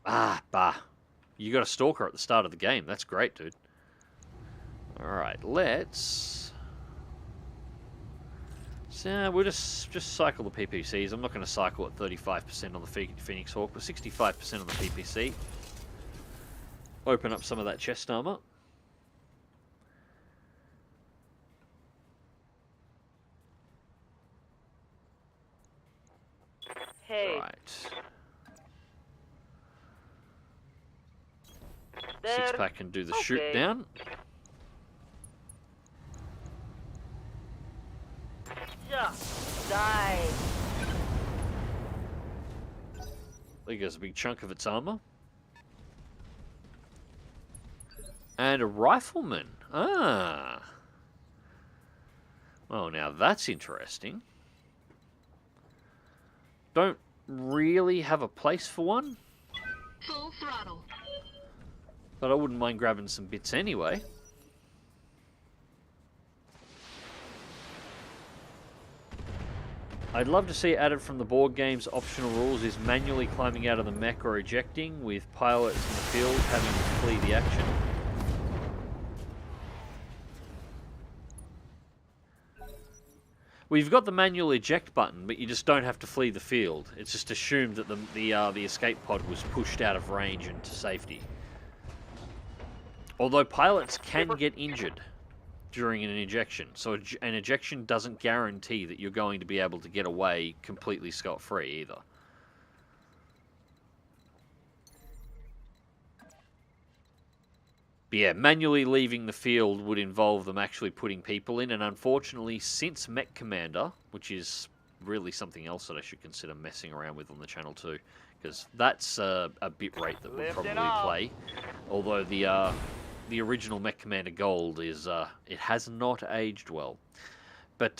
Bah. You got a Stalker at the start of the game. That's great, dude. Alright, let's... So, we'll just cycle the PPCs. I'm not going to cycle at 35% on the Phoenix Hawk, but 65% on the PPC. Open up some of that chest armor. Hey, Right. there. 6-pack can do the shoot Okay. down. Just die. There goes a big chunk of its armor. And a rifleman. Ah. Well, now that's interesting. Don't really have a place for one, Full throttle. but I wouldn't mind grabbing some bits anyway. I'd love to see added from the board game's optional rules is manually climbing out of the mech or ejecting, with pilots in the field having to flee the action. Well, you've got the manual eject button, but you just don't have to flee the field. It's just assumed that the escape pod was pushed out of range and to safety. Although pilots can get injured during an ejection, so an ejection doesn't guarantee that you're going to be able to get away completely scot-free either. But yeah, manually leaving the field would involve them actually putting people in, and unfortunately, since Mech Commander, which is really something else that I should consider messing around with on the channel too, because that's a bit rate that would probably play. Although the original Mech Commander Gold is it has not aged well. But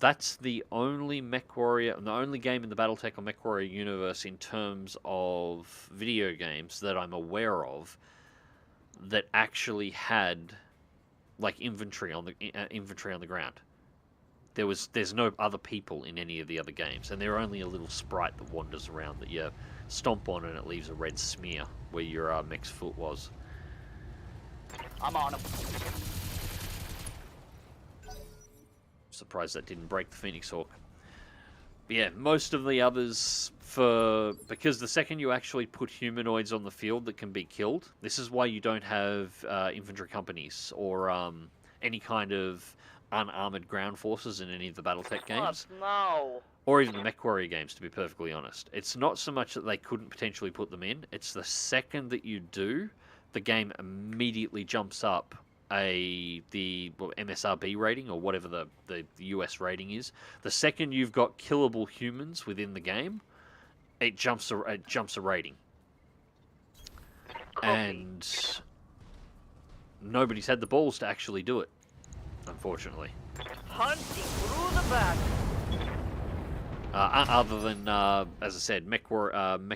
that's the only MechWarrior, the only game in the BattleTech or MechWarrior universe in terms of video games that I'm aware of that actually had like inventory on the ground. There's no other people in any of the other games, and they're only a little sprite that wanders around that you stomp on and it leaves a red smear where your mech's foot was. I'm on him. Surprised that didn't break the Phoenix Hawk. But yeah, most of the others, because the second you actually put humanoids on the field that can be killed, this is why you don't have infantry companies or any kind of unarmored ground forces in any of the BattleTech games. No. Or even the MechWarrior games, to be perfectly honest. It's not so much that they couldn't potentially put them in, it's the second that you do, the game immediately jumps up the MSRB rating, or whatever the US rating is. The second you've got killable humans within the game, it jumps a rating. Copy. And nobody's had the balls to actually do it, unfortunately. Hunting through the back. Other than, as I said, Mech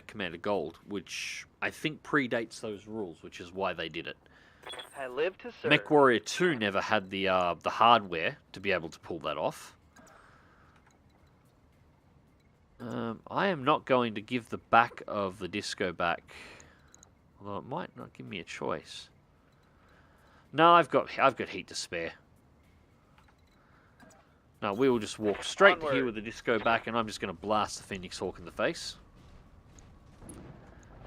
Commander Gold, which I think predates those rules, which is why they did it. I live to serve. MechWarrior 2 never had the hardware to be able to pull that off. I am not going to give the back of the disco back, although it might not give me a choice. No, I've got heat to spare. No, we will just walk straight to here with the disco back, and I'm just going to blast the Phoenix Hawk in the face.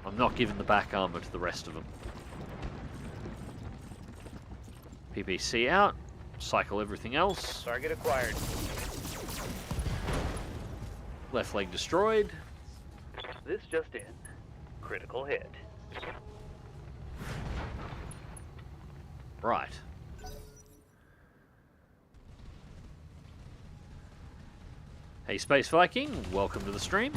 I'm not giving the back armor to the rest of them. PPC out. Cycle everything else. Target acquired. Left leg destroyed. This just in. Critical hit. Right. Hey Space Viking, welcome to the stream.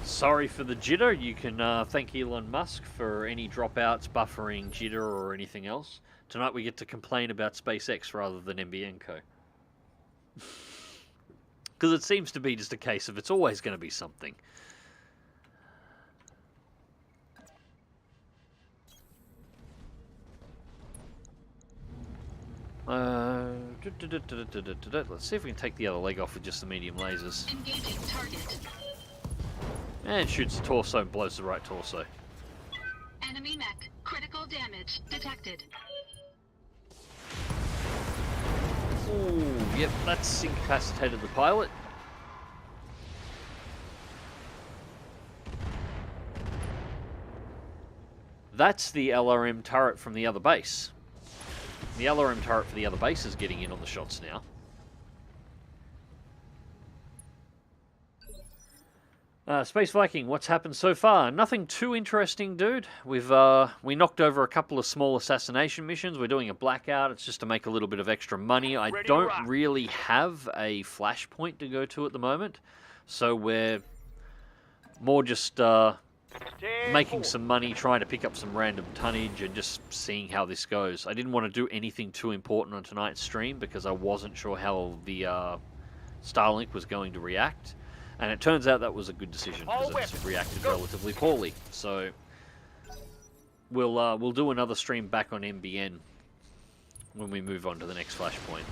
Sorry for the jitter. You can thank Elon Musk for any dropouts, buffering, jitter, or anything else. Tonight we get to complain about SpaceX rather than NBN Co. Because it seems to be just a case of it's always going to be something. Let's see if we can take the other leg off with just the medium lasers. Engaging target. And shoots the torso and blows the right torso. Enemy mech. Critical damage detected. Ooh, yep, that's incapacitated the pilot. That's the LRM turret from the other base. The LRM turret for the other base is getting in on the shots now. Space Viking, what's happened so far? Nothing too interesting, dude. We knocked over a couple of small assassination missions. We're doing a blackout. It's just to make a little bit of extra money. I don't really have a flashpoint to go to at the moment, so we're more just making some money, trying to pick up some random tonnage, and just seeing how this goes. I didn't want to do anything too important on tonight's stream because I wasn't sure how the Starlink was going to react. And it turns out that was a good decision because it's reacted relatively poorly. So we'll do another stream back on MBN when we move on to the next flashpoint.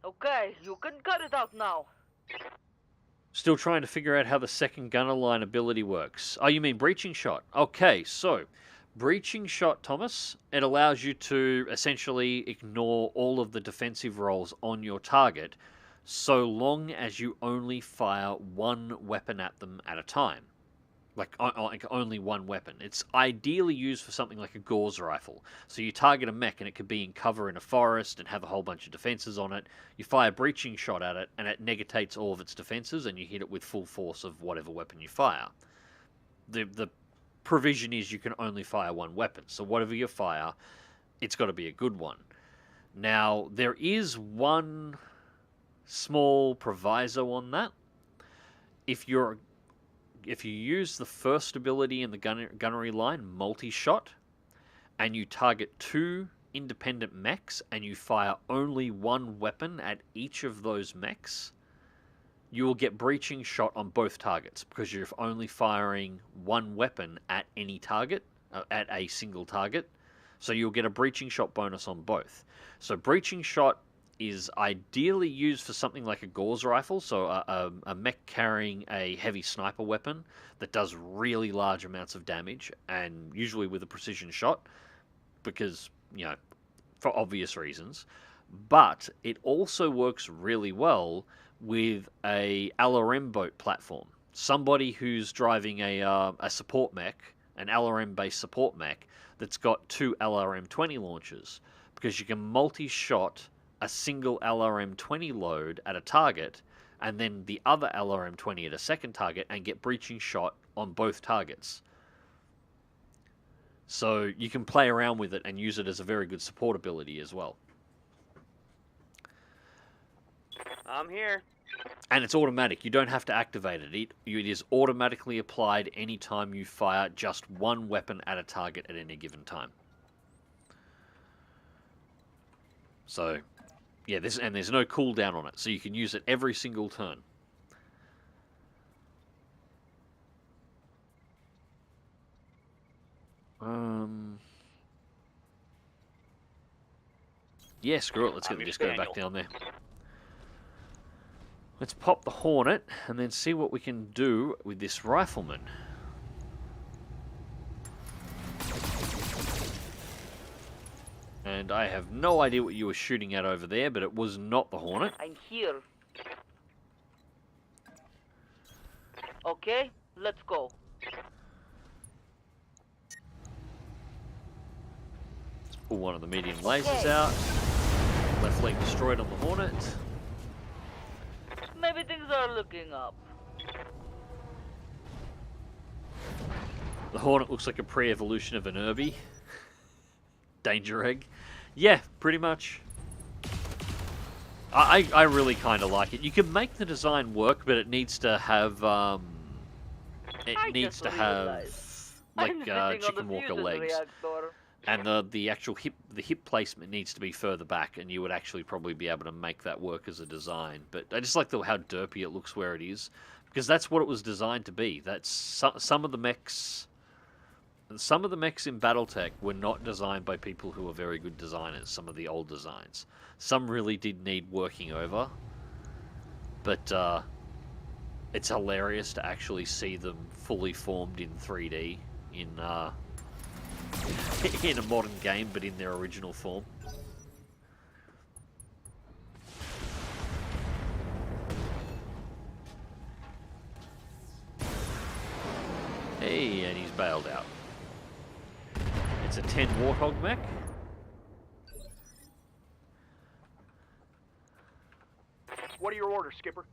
Okay, you can cut it out now. Still trying to figure out how the second gunner line ability works. Oh, you mean breaching shot? Okay, so breaching shot, Thomas, it allows you to essentially ignore all of the defensive rolls on your target so long as you only fire one weapon at them at a time. Like only one weapon. It's ideally used for something like a Gauss rifle. So you target a mech and it could be in cover in a forest and have a whole bunch of defenses on it. You fire a breaching shot at it and it negates all of its defenses and you hit it with full force of whatever weapon you fire. the provision is you can only fire one weapon. So whatever you fire, it's got to be a good one. Now, there is one small proviso on that. If you use the first ability in the gunnery line, multi-shot, and you target 2 independent mechs and you fire only one weapon at each of those mechs, you will get breaching shot on both targets because you're only firing one weapon at any target, at a single target. So you'll get a breaching shot bonus on both. So breaching shot is ideally used for something like a Gauss rifle, so a mech carrying a heavy sniper weapon that does really large amounts of damage, and usually with a precision shot, because, you know, for obvious reasons. But it also works really well with a LRM boat platform. Somebody who's driving a support mech, an LRM-based support mech, that's got 2 LRM-20 launchers, because you can multi-shot a single LRM-20 load at a target, and then the other LRM-20 at a second target, and get breaching shot on both targets. So you can play around with it and use it as a very good support ability as well. I'm here. And it's automatic. You don't have to activate it. It is automatically applied anytime you fire just one weapon at a target at any given time. So, yeah, there's no cooldown on it, so you can use it every single turn. Yeah, screw it. Let's get the disco back down there. Let's pop the Hornet and then see what we can do with this rifleman. And I have no idea what you were shooting at over there, but it was not the Hornet. I'm here. Okay, let's go. Let's pull one of the medium lasers out. Left leg destroyed on the Hornet. Maybe things are looking up. The Hornet looks like a pre-evolution of an Irby. Danger Egg. Yeah, pretty much. I really kind of like it. You can make the design work, but it needs to have like chicken walker legs, and the actual hip placement needs to be further back, and you would actually probably be able to make that work as a design. But I just like how derpy it looks where it is, because that's what it was designed to be. That's some of the mechs. Some of the mechs in BattleTech were not designed by people who are very good designers, some of the old designs. Some really did need working over, but it's hilarious to actually see them fully formed in 3D in a modern game, but in their original form. Hey, and he's bailed out. It's a 10 Warthog mech. What are your orders, Skipper?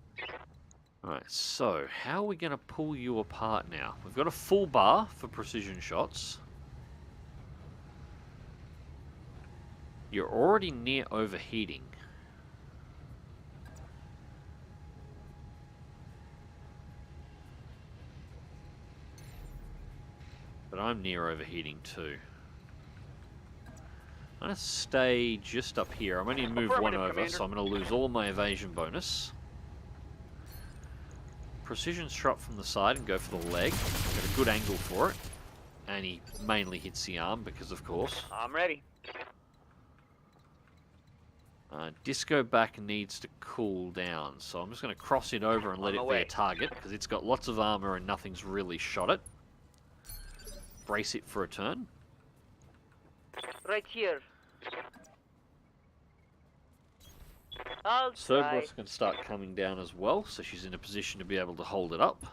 Alright, so how are we going to pull you apart now? We've got a full bar for precision shots. You're already near overheating. But I'm near overheating too. I'm going to stay just up here. I'm only going to move one over, Commander. So I'm going to lose all my evasion bonus. Precision shot from the side and go for the leg. Got a good angle for it. And he mainly hits the arm because, of course. I'm ready. Disco back needs to cool down, so I'm just going to cross it over and let it be a target, because it's got lots of armor and nothing's really shot it. Brace it for a turn. Right here. Cerberus can start coming down as well, so she's in a position to be able to hold it up.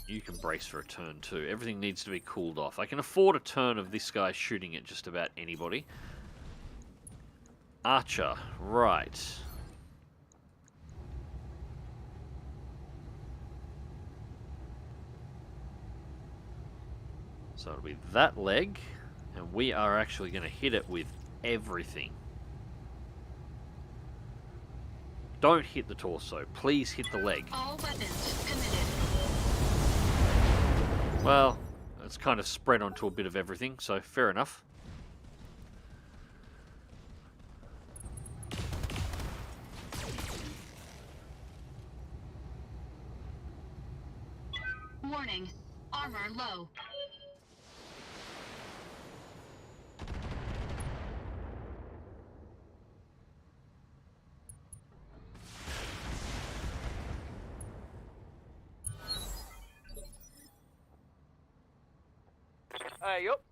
You can brace for a turn too. Everything needs to be cooled off. I can afford a turn of this guy shooting at just about anybody. Archer, right. So it'll be that leg, and we are actually going to hit it with everything. Don't hit the torso. Please hit the leg. All weapons committed. Well, it's kind of spread onto a bit of everything, so fair enough. Warning. Armor low. Yup.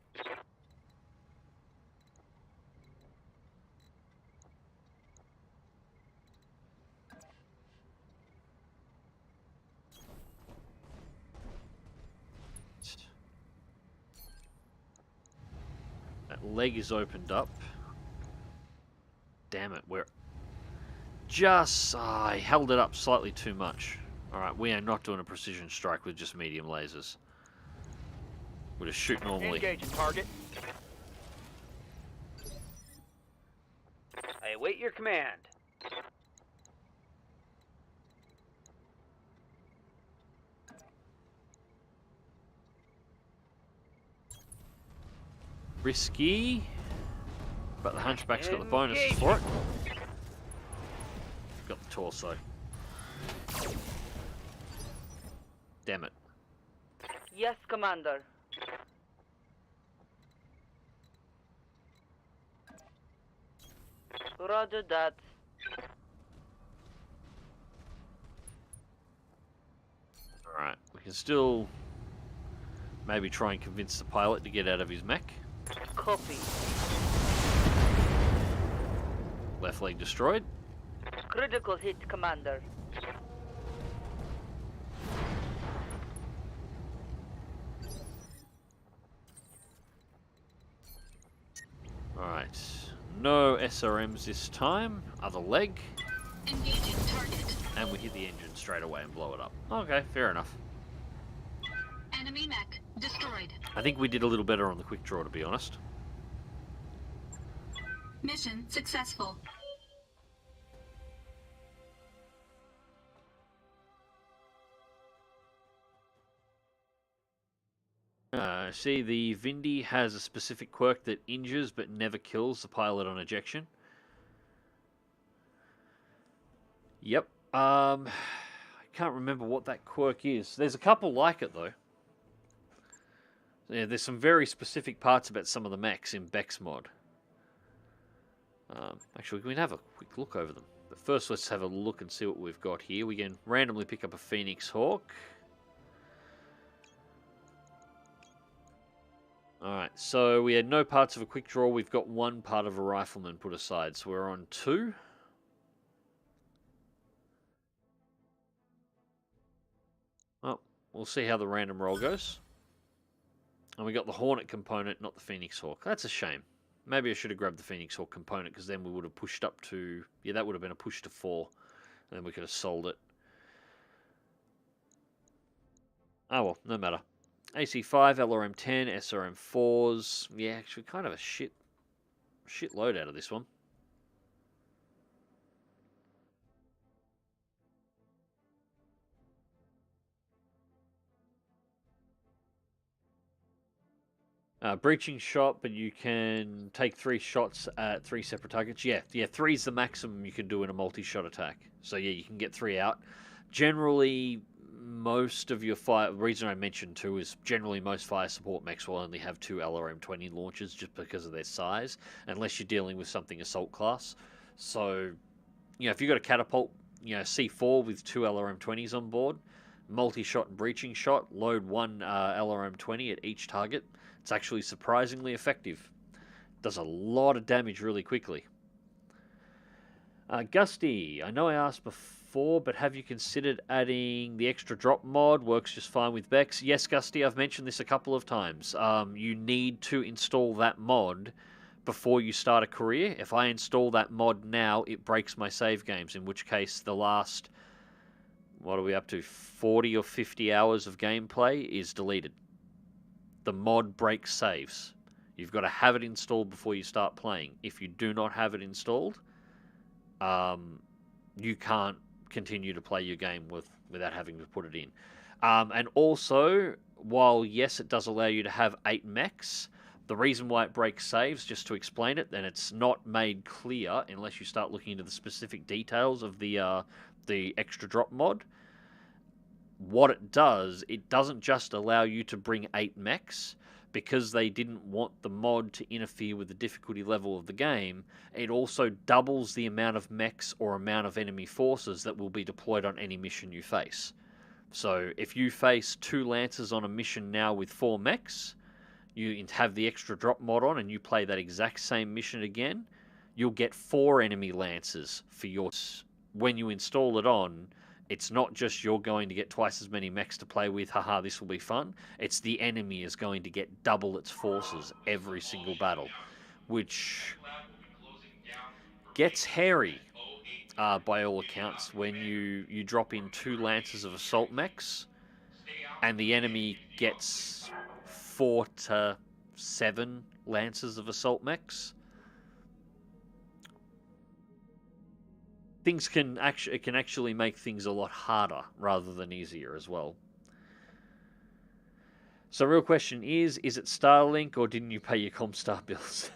That leg is opened up. Damn it, we're just... I held it up slightly too much. Alright, we are not doing a precision strike with just medium lasers. We'll just shoot normally. Engaging target. I await your command. Risky, but the Hunchback's got the bonuses for it. Got the torso. Damn it. Yes, Commander. Roger that. Alright, we can still maybe try and convince the pilot to get out of his mech. Copy. Left leg destroyed. Critical hit, Commander. Alright, no SRMs this time. Other leg. Engaging target. And we hit the engine straight away and blow it up. Okay, fair enough. Enemy mech destroyed. I think we did a little better on the quick draw, to be honest. Mission successful. See, the Vindy has a specific quirk that injures but never kills the pilot on ejection. Yep. I can't remember what that quirk is. There's a couple like it, though. Yeah, there's some very specific parts about some of the mechs in BEX mod. Actually, we can have a quick look over them. But first, let's have a look and see what we've got here. We can randomly pick up a Phoenix Hawk. Alright, so we had no parts of a quick draw. We've got one part of a rifleman put aside. So we're on 2. Well, we'll see how the random roll goes. And we got the Hornet component, not the Phoenix Hawk. That's a shame. Maybe I should have grabbed the Phoenix Hawk component, because then we would have pushed up to... Yeah, that would have been a push to 4. And then we could have sold it. Oh well, no matter. AC5, LRM10, SRM4s. Yeah, actually kind of a shit load out of this one. Breaching shot, but you can take 3 shots at 3 separate targets. Yeah, 3 is the maximum you can do in a multi-shot attack. So yeah, you can get 3 out. Generally, most of your fire... The reason I mentioned 2 is generally most fire support mechs will only have 2 LRM-20 launchers just because of their size, unless you're dealing with something assault class. So, you know, if you've got a catapult, you know, C4 with 2 LRM-20s on board, multi-shot and breaching shot, load 1 LRM-20 at each target. It's actually surprisingly effective. Does a lot of damage really quickly. Gusty, I know I asked before, but have you considered adding the extra drop mod? Works just fine with BEX. Yes, Gusty, I've mentioned this a couple of times. You need to install that mod before you start a career. If I install that mod now, it breaks my save games, in which case the last, what are we up to, 40 or 50 hours of gameplay is deleted. the mod breaks saves. You've got to have it installed before you start playing. If you do not have it installed, you can't continue to play your game without having to put it in. And also, while yes, it does allow you to have 8 mechs, the reason why it breaks saves, just to explain it, then it's not made clear unless you start looking into the specific details of the extra drop mod. What it does, it doesn't just allow you to bring 8 mechs, because they didn't want the mod to interfere with the difficulty level of the game. It also doubles the amount of mechs or amount of enemy forces that will be deployed on any mission you face. So if you face 2 Lancers on a mission now with 4 mechs, you have the extra drop mod on and you play that exact same mission again, you'll get 4 enemy Lancers for yours. When you install it on, it's not just you're going to get twice as many mechs to play with, haha, this will be fun. It's the enemy is going to get double its forces every single battle, which gets hairy by all accounts when you drop in 2 Lancers of assault mechs and the enemy gets 4 to 7 Lancers of assault mechs. Things can actually make things a lot harder rather than easier as well. So real question is it Starlink or didn't you pay your Comstar bills?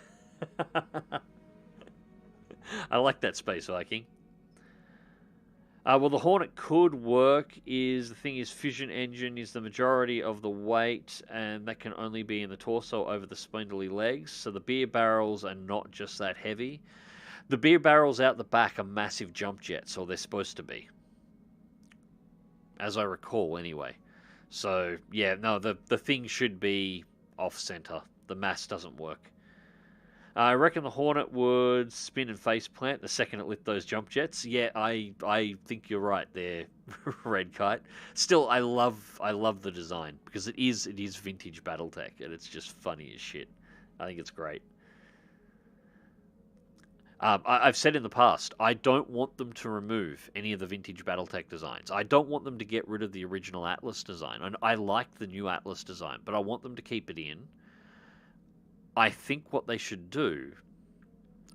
I like that Space Viking. Well, the Hornet could work. The thing is, fission engine is the majority of the weight, and that can only be in the torso over the spindly legs. So the beer barrels are not just that heavy. The beer barrels out the back are massive jump jets, or they're supposed to be. As I recall, anyway. So, yeah, no, the thing should be off-center. The mass doesn't work. I reckon the Hornet would spin and faceplant the second it lit those jump jets. Yeah, I think you're right there, Red Kite. Still, I love the design, because it is vintage BattleTech, and it's just funny as shit. I think it's great. I've said in the past, I don't want them to remove any of the vintage BattleTech designs. I don't want them to get rid of the original Atlas design. And I like the new Atlas design, but I want them to keep it in. I think what they should do,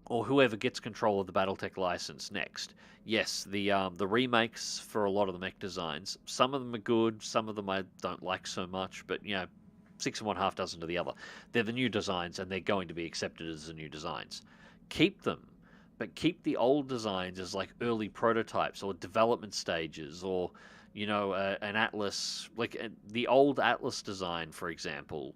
or whoever gets control of the BattleTech license next, yes, the remakes for a lot of the mech designs, some of them are good, some of them I don't like so much, but, 6 and 1/2 dozen to the other. They're the new designs, and they're going to be accepted as the new designs. Keep them, but keep the old designs as like early prototypes or development stages, or an Atlas, like the old Atlas design, for example.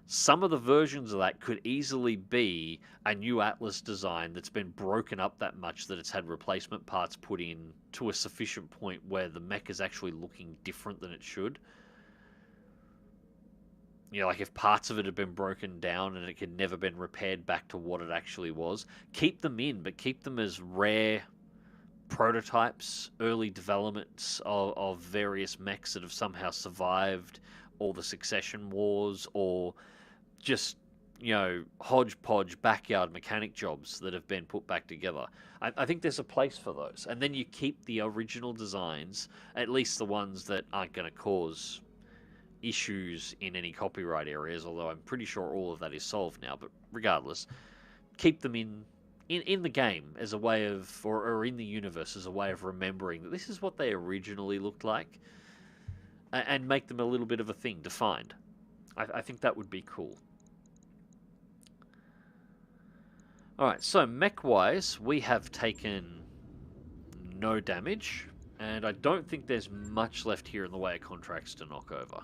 Some of the versions of that could easily be a new Atlas design that's been broken up that much that it's had replacement parts put in to a sufficient point where the mech is actually looking different than it should. Like if parts of it have been broken down and it had never been repaired back to what it actually was, keep them in, but keep them as rare prototypes, early developments of various mechs that have somehow survived all the succession wars, or just, hodgepodge backyard mechanic jobs that have been put back together. I think there's a place for those. And then you keep the original designs, at least the ones that aren't going to cause issues in any copyright areas, although I'm pretty sure all of that is solved now. But regardless, keep them in the game as a way of, or in the universe as a way of remembering that this is what they originally looked like, and make them a little bit of a thing to find. I think that would be cool. Alright, so mech-wise, we have taken no damage, and I don't think there's much left here in the way of contracts to knock over.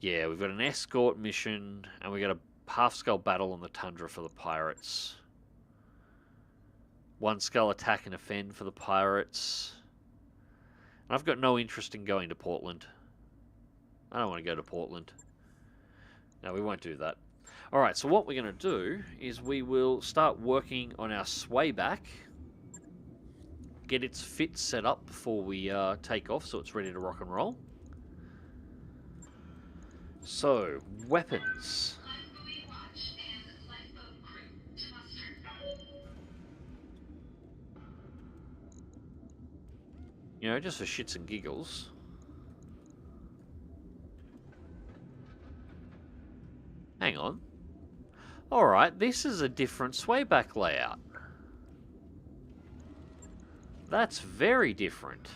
Yeah, we've got an escort mission, and we got a half-scale battle on the Tundra for the pirates. 1-scale attack and offend for the pirates. And I've got no interest in going to Portland. I don't want to go to Portland. No, we won't do that. Alright, so what we're going to do is we will start working on our sway back. Get its fit set up before we take off so it's ready to rock and roll. So, weapons. Just for shits and giggles. Alright, this is a different swayback layout. That's very different.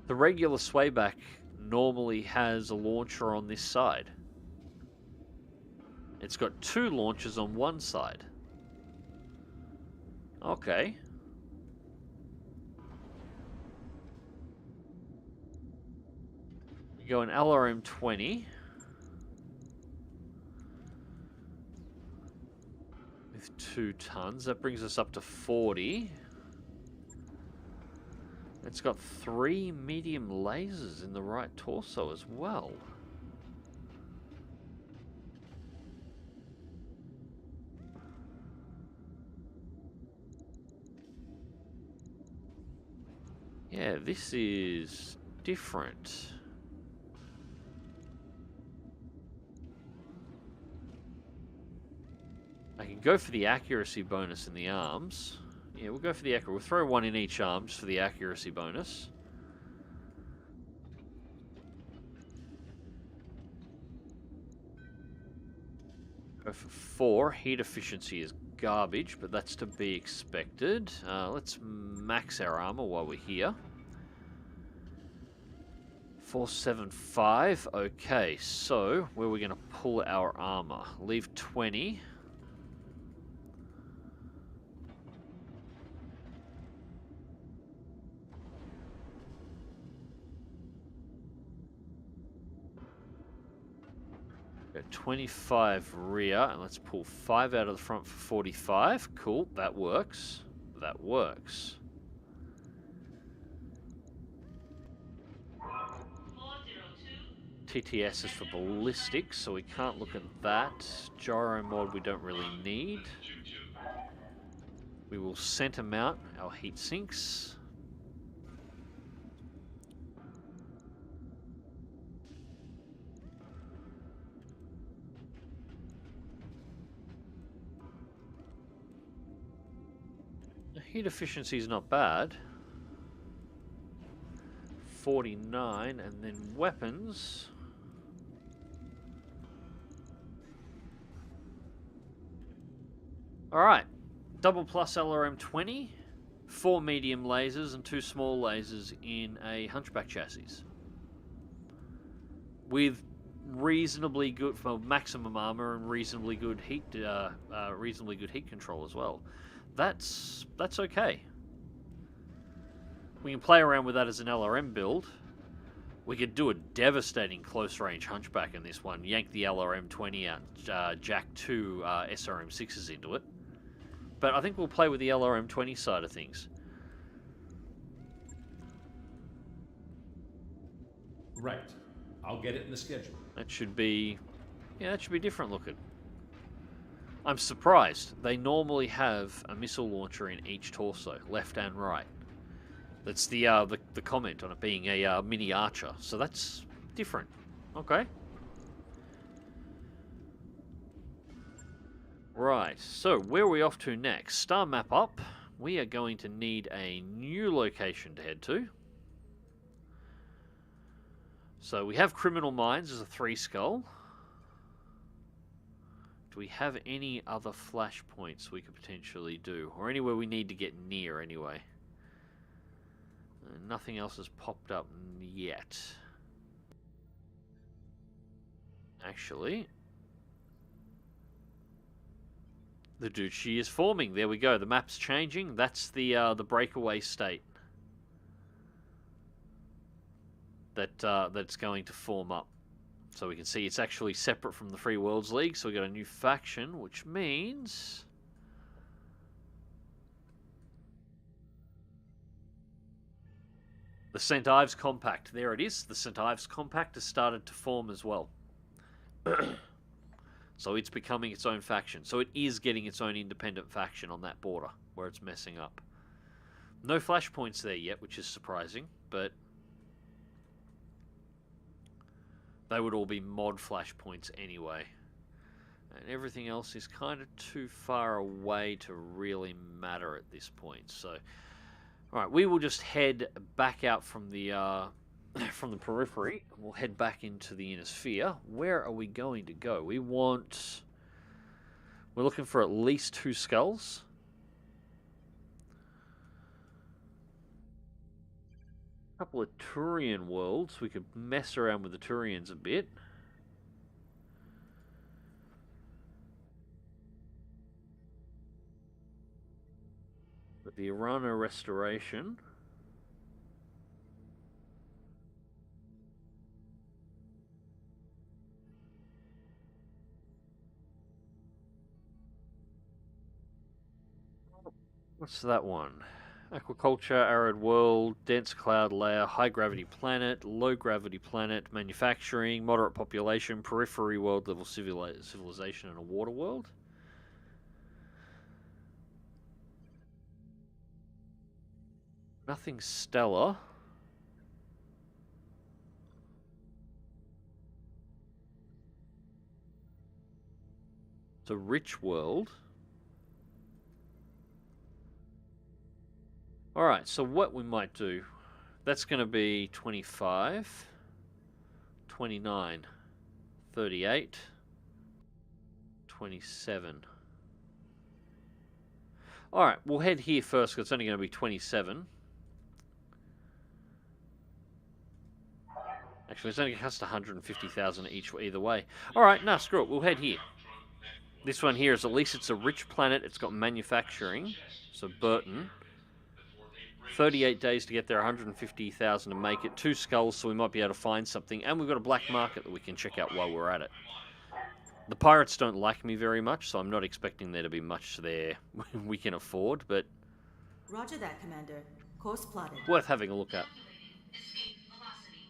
The regular swayback normally has a launcher on this side. It's got two launchers on one side. Okay. You go an LRM-20 with 2 tons. That brings us up to 40. It's got 3 medium lasers in the right torso as well. Yeah, this is different. I can go for the accuracy bonus in the arms. Yeah, we'll go for the accuracy. We'll throw 1 in each arm just for the accuracy bonus. Go for 4. Heat efficiency is garbage, but that's to be expected. Let's max our armor while we're here. 475. Okay, so where are we going to pull our armor? Leave 20. Go 25 rear, and let's pull 5 out of the front for 45. Cool, that works. That works. TTS is for ballistics, so we can't look at that. Gyro mod we don't really need. We will center mount our heat sinks. The heat efficiency is not bad. 49, and then weapons. Alright, double plus LRM-20, 4 medium lasers and 2 small lasers in a Hunchback chassis. With reasonably good, for maximum armor and reasonably good heat control as well. That's okay. We can play around with that as an LRM build. We could do a devastating close-range Hunchback in this one. Yank the LRM-20 out, jack 2 SRM-6s into it. But I think we'll play with the LRM-20 side of things. Right. I'll get it in the schedule. That should be... yeah, that should be different looking. I'm surprised. They normally have a missile launcher in each torso, left and right. That's the comment on it being a mini Archer. So that's different. Okay. Right, so where are we off to next? Star map up. We are going to need a new location to head to. So we have Criminal Minds as a 3 skull. Do we have any other flashpoints we could potentially do? Or anywhere we need to get near anyway? Nothing else has popped up yet. Actually... the Duchy is forming. There we go. The map's changing. That's the breakaway state that's going to form up. So we can see it's actually separate from the Free Worlds League. So we got a new faction, which means the St. Ives Compact. There it is. The St. Ives Compact has started to form as well. So it's becoming its own faction. So it is getting its own independent faction on that border where it's messing up. No flashpoints there yet, which is surprising, but they would all be mod flashpoints anyway. And everything else is kind of too far away to really matter at this point. So, alright, we will just head back out from the from the periphery. We'll head back into the inner sphere. Where are we going to go? We're looking for at least 2 skulls. A couple of Turian worlds. We could mess around with the Turians a bit. But the Arana Restoration. What's that one? Aquaculture, arid world, dense cloud layer, high gravity planet, low gravity planet, manufacturing, moderate population, periphery world level civilization, and a water world. Nothing stellar. It's a rich world. Alright, so what we might do, that's going to be 25, 29, 38, 27. Alright, we'll head here first because it's only going to be 27. Actually, it's only going to cost 150,000 each either way. Alright, no, screw it, we'll head here. This one here is, at least it's a rich planet, it's got manufacturing, so Burton. 38 days to get there, 150,000 to make it, 2 skulls, so we might be able to find something, and we've got a black market that we can check out while we're at it. The pirates don't like me very much, so I'm not expecting there to be much there we can afford, but Roger that, Commander. Course plotted. worth having a look at. Escape velocity.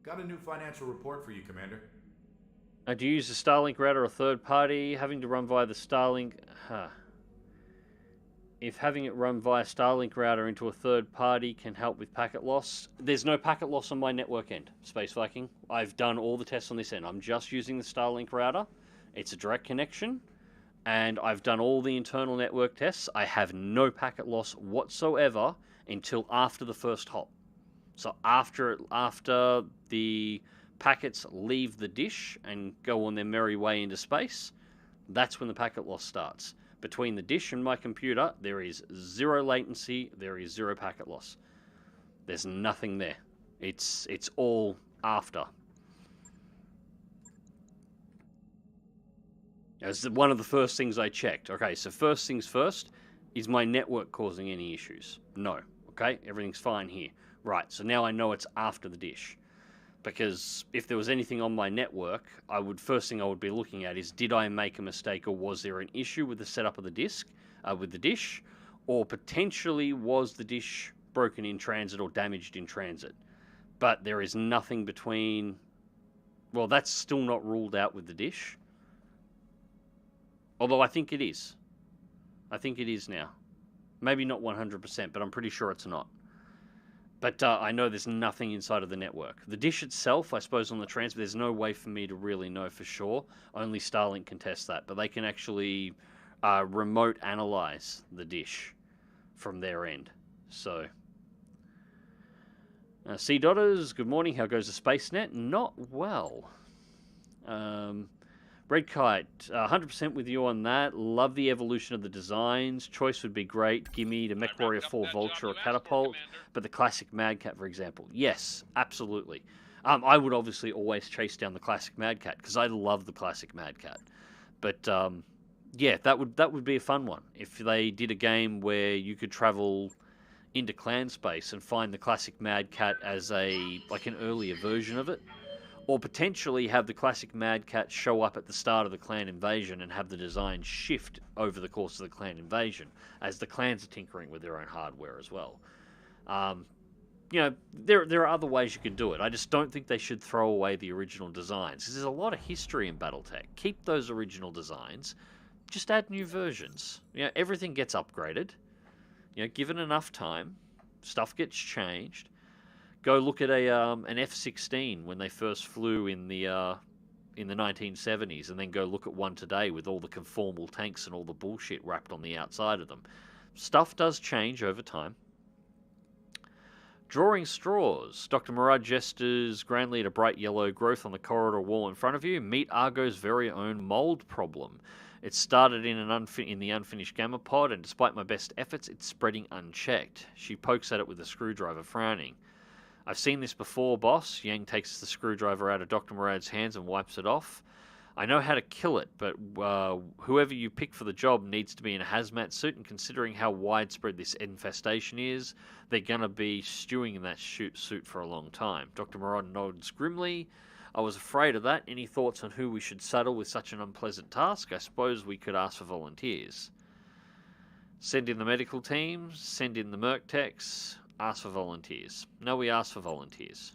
Got a new financial report for you, Commander. Do you use a Starlink router or a third party? Having to run via the Starlink... If having it run via Starlink router into a third party can help with packet loss... There's no packet loss on my network end, Space Viking. I've done all the tests on this end. I'm just using the Starlink router. It's a direct connection. And I've done all the internal network tests. I have no packet loss whatsoever until after the first hop. So after the packets leave the dish and go on their merry way into space, that's when the packet loss starts. Between the dish and my computer, there is 0 latency, there is 0 packet loss. There's nothing there. It's all after. As one of the first things I checked. Okay, so first things first, is my network causing any issues? No. Okay, everything's fine here. Right, so now I know it's after the dish. Because if there was anything on my network, first thing I would be looking at is, did I make a mistake, or was there an issue with the setup of the disk, with the dish, or potentially was the dish broken in transit or damaged in transit? But there is nothing between. Well, that's still not ruled out with the dish. Although I think it is. I think it is now. Maybe not 100%, but I'm pretty sure it's not. But I know there's nothing inside of the network. The dish itself, I suppose, on the transfer, there's no way for me to really know for sure. Only Starlink can test that. But they can actually remote analyze the dish from their end. So, Sea Dotters, good morning. How goes the SpaceNet? Not well. Red Kite, 100% with you on that. Love the evolution of the designs. Choice would be great. Gimme the Mech Warrior 4 Vulture or Catapult, but the classic Mad Cat, for example. Yes, absolutely. I would obviously always chase down the classic Mad Cat because I love the classic Mad Cat. But yeah, that would be a fun one if they did a game where you could travel into clan space and find the classic Mad Cat as an earlier version of it. Or potentially have the classic Mad Cat show up at the start of the clan invasion and have the design shift over the course of the clan invasion, as the clans are tinkering with their own hardware as well. There are other ways you could do it. I just don't think they should throw away the original designs, because there's a lot of history in BattleTech. Keep those original designs, just add new versions. Everything gets upgraded. Given enough time, stuff gets changed. Go look at an F-16 when they first flew in the 1970s, and then go look at one today with all the conformal tanks and all the bullshit wrapped on the outside of them. stuff does change over time. Drawing straws. Dr. Murad gestures grandly at a bright yellow growth on the corridor wall in front of you. Meet Argo's very own mold problem. It started in the unfinished gamma pod, and despite my best efforts, it's spreading unchecked. She pokes at it with a screwdriver, frowning. I've seen this before, boss. Yang takes the screwdriver out of Dr. Murad's hands and wipes it off. I know how to kill it, but whoever you pick for the job needs to be in a hazmat suit, and considering how widespread this infestation is, they're going to be stewing in that suit for a long time. Dr. Murad nods grimly. I was afraid of that. Any thoughts on who we should saddle with such an unpleasant task? I suppose we could ask for volunteers. Send in the medical teams, send in the merc techs, ask for volunteers. No, we ask for volunteers.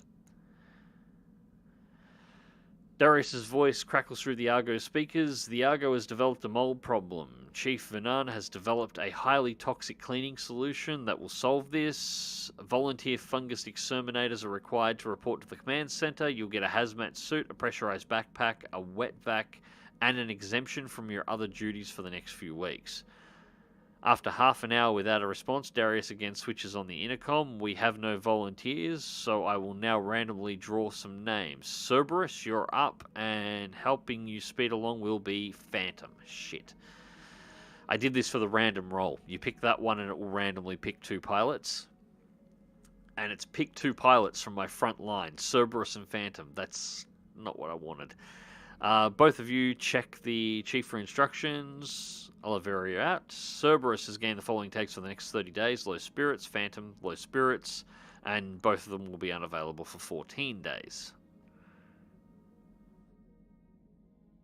Darius's voice crackles through the Argo speakers. The Argo has developed a mold problem. Chief Vernon has developed a highly toxic cleaning solution that will solve this. Volunteer fungus exterminators are required to report to the command center. You'll get a hazmat suit, a pressurized backpack, a wet vac, and an exemption from your other duties for the next few weeks. After half an hour without a response, Darius again switches on the intercom. We have no volunteers, so I will now randomly draw some names. Cerberus, you're up, and helping you speed along will be Phantom. Shit. I did this for the random roll. You pick that one and it will randomly pick 2 pilots. And it's picked 2 pilots from my front line, Cerberus and Phantom. That's not what I wanted. Both of you check the chief for instructions. Oliveria out. Cerberus has gained the following takes for the next 30 days. Low spirits. Phantom, low spirits. And both of them will be unavailable for 14 days.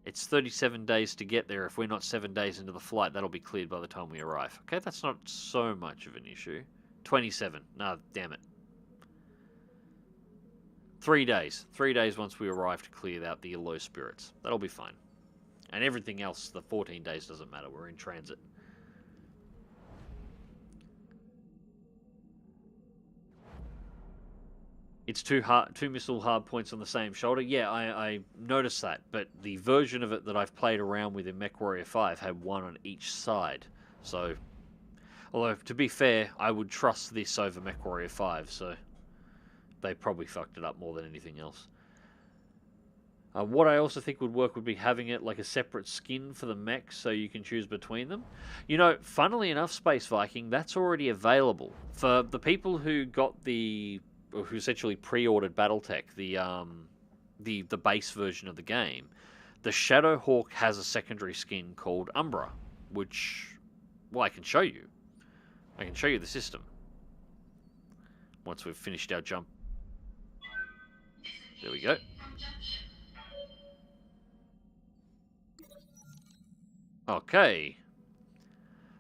It's 37 days to get there. If we're not 7 days into the flight, that'll be cleared by the time we arrive. Okay, that's not so much of an issue. 27. No, damn it. 3 days. 3 days once we arrive to clear out the low spirits. That'll be fine. And everything else, the 14 days doesn't matter. We're in transit. It's 2 missile hard points on the same shoulder. Yeah, I noticed that. But the version of it that I've played around with in MechWarrior 5 had 1 on each side. So, although, to be fair, I would trust this over MechWarrior 5. So, they probably fucked it up more than anything else. What I also think would work would be having it like a separate skin for the mech so you can choose between them. You know, funnily enough, Space Viking, that's already available. For the people who got who essentially pre-ordered BattleTech, the base version of the game, the Shadowhawk has a secondary skin called Umbra, which, well, I can show you. I can show you the system. Once we've finished our jump. There we go. Okay.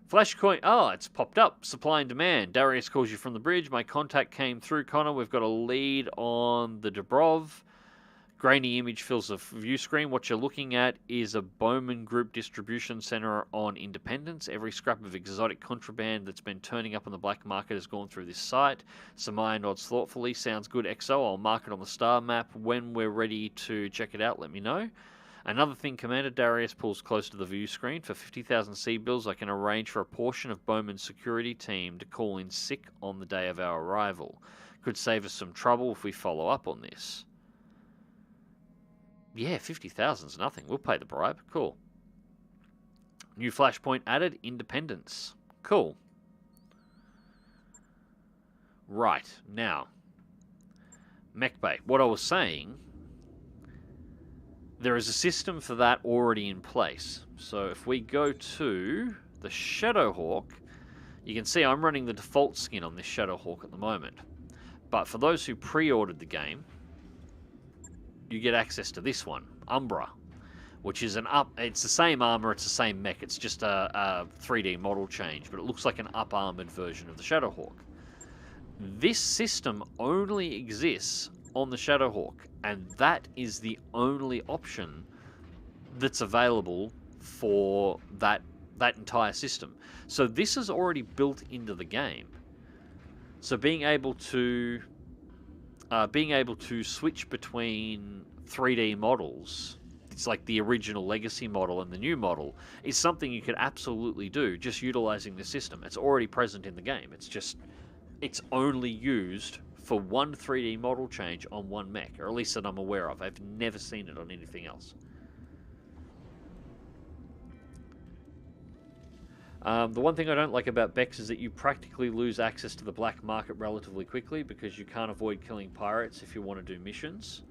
Flashcoin. Oh, it's popped up. Supply and demand. Darius calls you from the bridge. My contact came through, Connor. We've got a lead on the Dubrov. Grainy image fills the view screen. What you're looking at is a Bowman Group distribution center on Independence. Every scrap of exotic contraband that's been turning up on the black market has gone through this site. Samaya nods thoughtfully. Sounds good, XO. I'll mark it on the star map. When we're ready to check it out, let me know. Another thing, Commander. Darius pulls close to the view screen. For 50,000 C-bills, I can arrange for a portion of Bowman's security team to call in sick on the day of our arrival. Could save us some trouble if we follow up on this. Yeah, 50,000's nothing. We'll pay the bribe. Cool. New flashpoint added. Independence. Cool. Right. Now. Mech Bay. What I was saying, there is a system for that already in place. So if we go to the Shadowhawk, you can see I'm running the default skin on this Shadowhawk at the moment. But for those who pre-ordered the game, you get access to this one, Umbra, which is it's the same armor, it's the same mech, it's just a 3D model change, but it looks like an up-armored version of the Shadowhawk. This system only exists on the Shadowhawk, and that is the only option that's available for that entire system. So this is already built into the game. So being able to switch between 3D models, it's like the original legacy model and the new model, is something you could absolutely do just utilizing the system. It's already present in the game. It's only used for one 3D model change on one mech, or at least that I'm aware of. I've never seen it on anything else. The one thing I don't like about BEX is that you practically lose access to the black market relatively quickly because you can't avoid killing pirates if you want to do missions.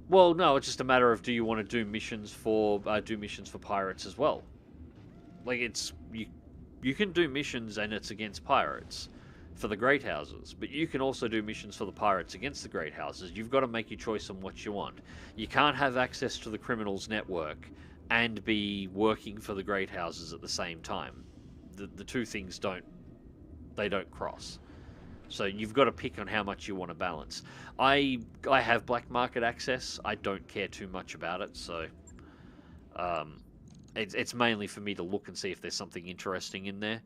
Well, no, it's just a matter of do you want to do missions for pirates as well. Like you can do missions and it's against pirates for the Great Houses, but you can also do missions for the pirates against the Great Houses. You've got to make your choice on what you want. You can't have access to the criminals network and be working for the Great Houses at the same time. The two things don't cross. So you've got to pick on how much you want to balance. I have black market access. I don't care too much about it, so it's mainly for me to look and see if there's something interesting in there.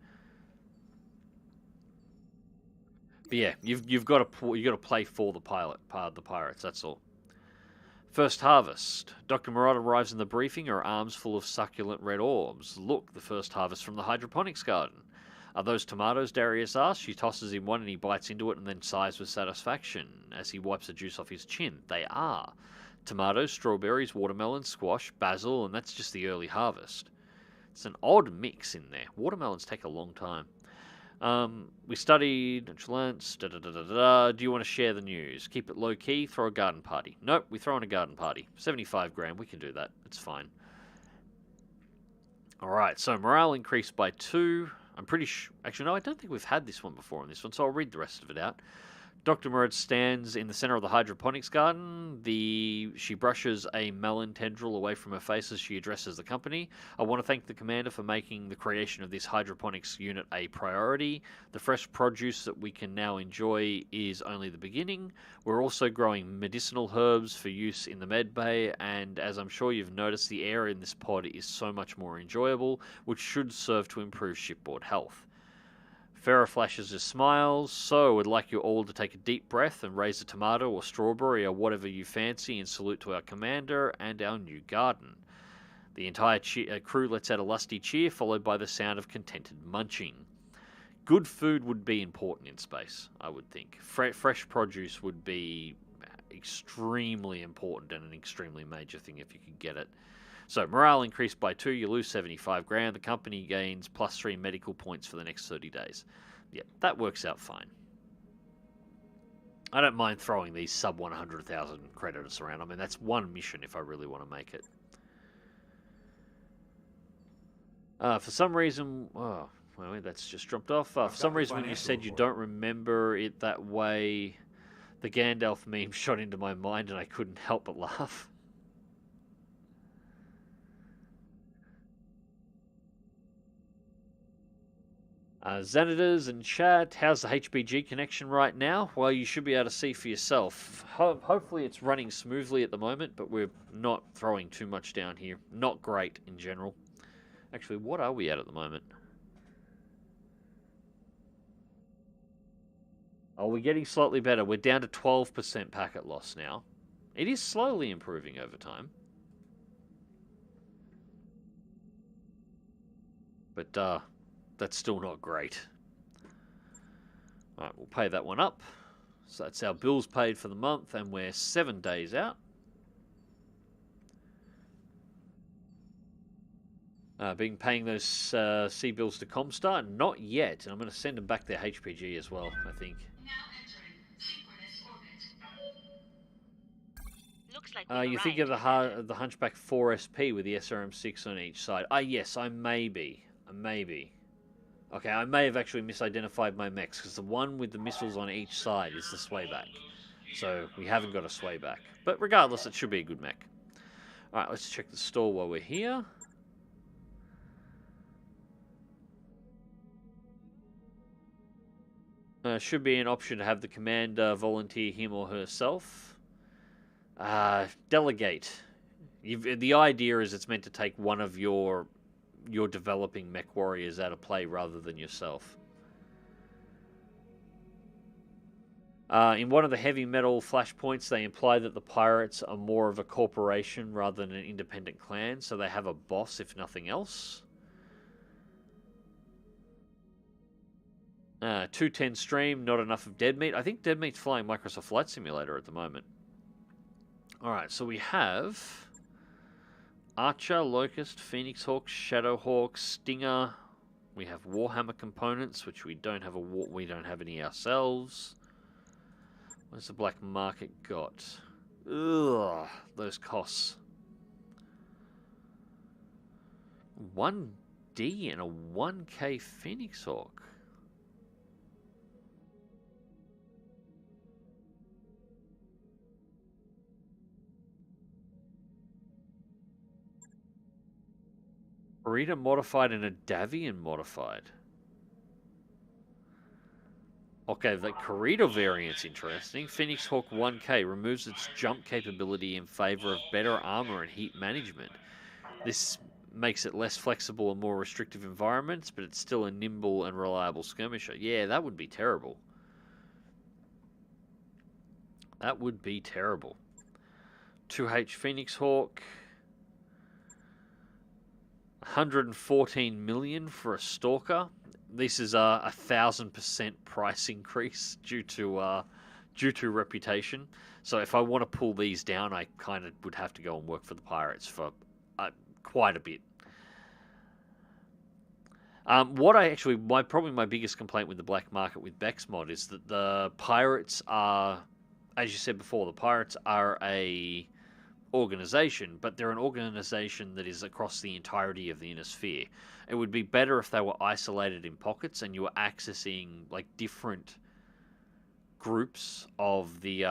But yeah, you've got to play for the pirates. That's all. First harvest. Dr. Murad arrives in the briefing, her arms full of succulent red orbs. Look, the first harvest from the hydroponics garden. Are those tomatoes? Darius asks. She tosses him one and he bites into it and then sighs with satisfaction as he wipes the juice off his chin. They are. Tomatoes, strawberries, watermelon, squash, basil, and that's just the early harvest. It's an odd mix in there. Watermelons take a long time. We studied, nonchalance, Do you want to share the news? Keep it low key, throw a garden party. Nope, we throw in a garden party. 75 grand, we can do that. It's fine. Alright, so morale increased by 2. I'm pretty sure... Actually, no, I don't think we've had this one before on this one, so I'll read the rest of it out. Dr. Murad stands in the center of the hydroponics garden. She brushes a melon tendril away from her face as she addresses the company. I want to thank the commander for making the creation of this hydroponics unit a priority. The fresh produce that we can now enjoy is only the beginning. We're also growing medicinal herbs for use in the med bay, and as I'm sure you've noticed, the air in this pod is so much more enjoyable, which should serve to improve shipboard health. Farah flashes her smiles. So, I would like you all to take a deep breath and raise a tomato or strawberry or whatever you fancy in salute to our commander and our new garden. The entire crew lets out a lusty cheer, followed by the sound of contented munching. Good food would be important in space, I would think. Fresh produce would be extremely important and an extremely major thing if you could get it. So, morale increased by 2, you lose 75 grand, the company gains +3 medical points for the next 30 days. Yep, that works out fine. I don't mind throwing these sub 100,000 credits around. I mean, that's one mission if I really want to make it. For some reason... Oh, well, that's just dropped off. For some reason, when you said you don't remember it that way, the Gandalf meme shot into my mind and I couldn't help but laugh. Xanaders and chat, how's the HBG connection right now? Well, you should be able to see for yourself. Hopefully it's running smoothly at the moment, but we're not throwing too much down here. Not great in general. Actually, what are we at the moment? Oh, we're getting slightly better. We're down to 12% packet loss now. It is slowly improving over time. But, that's still not great. Alright, we'll pay that one up. So that's our bills paid for the month, and we're 7 days out. Been paying those C bills to Comstar? Not yet, and I'm going to send them back their HPG as well, I think. Now entering synchronous orbit. Looks like You think of the Hunchback 4SP with the SRM6 on each side? Yes, I may be. Okay, I may have actually misidentified my mechs, because the one with the missiles on each side is the swayback. So, we haven't got a swayback. But regardless, it should be a good mech. Alright, let's check the store while we're here. Should be an option to have the commander volunteer him or herself. Delegate. The idea is it's meant to take one of your developing mech warriors out of play rather than yourself. In one of the heavy metal flashpoints, they imply that the pirates are more of a corporation rather than an independent clan, so they have a boss, if nothing else. 210 stream, not enough of Dead Meat. I think Dead Meat's flying Microsoft Flight Simulator at the moment. Alright, so we have Archer, Locust, Phoenix Hawk, Shadowhawk, Stinger. We have Warhammer components, which we don't have any ourselves. What's the black market got? Ugh, those costs. 1D and a 1K Phoenix Hawk. Burrito modified and a Davian modified. Okay, the Corridor variant's interesting. Phoenix Hawk 1K removes its jump capability in favor of better armor and heat management. This makes it less flexible in more restrictive environments, but it's still a nimble and reliable skirmisher. Yeah, that would be terrible. That would be terrible. 2H Phoenix Hawk. 114 million for a Stalker. This is a 1,000% price increase due to reputation. So if I want to pull these down, I kind of would have to go and work for the Pirates for quite a bit. Probably my biggest complaint with the black market with BEX mod is that the Pirates are, as you said before, the Pirates are a organization, but they're an organization that is across the entirety of the inner sphere. It would be better if they were isolated in pockets and you were accessing like different groups of the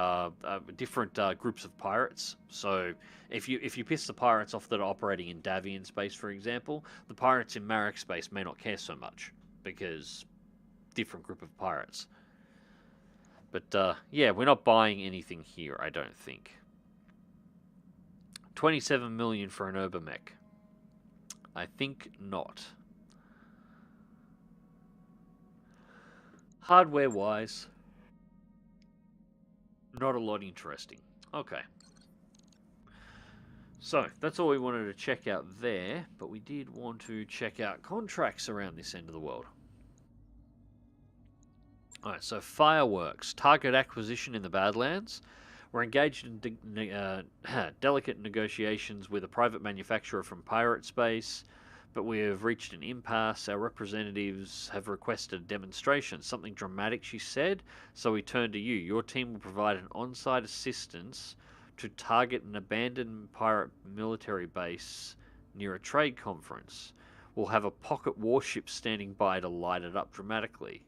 groups of pirates. So if you piss the pirates off that are operating in Davian space, for example, the pirates in Marek space may not care so much because different group of pirates. But yeah, we're not buying anything here, I don't think. 27 million for an Urbamech. I think not. Hardware-wise, not a lot interesting. Okay. So, that's all we wanted to check out there, but we did want to check out contracts around this end of the world. Alright, so fireworks. Target acquisition in the Badlands. We're engaged in delicate negotiations with a private manufacturer from Pirate Space, but we have reached an impasse. Our representatives have requested a demonstration, something dramatic, she said, so we turn to you. Your team will provide an on-site assistance to target an abandoned pirate military base near a trade conference. We'll have a pocket warship standing by to light it up dramatically.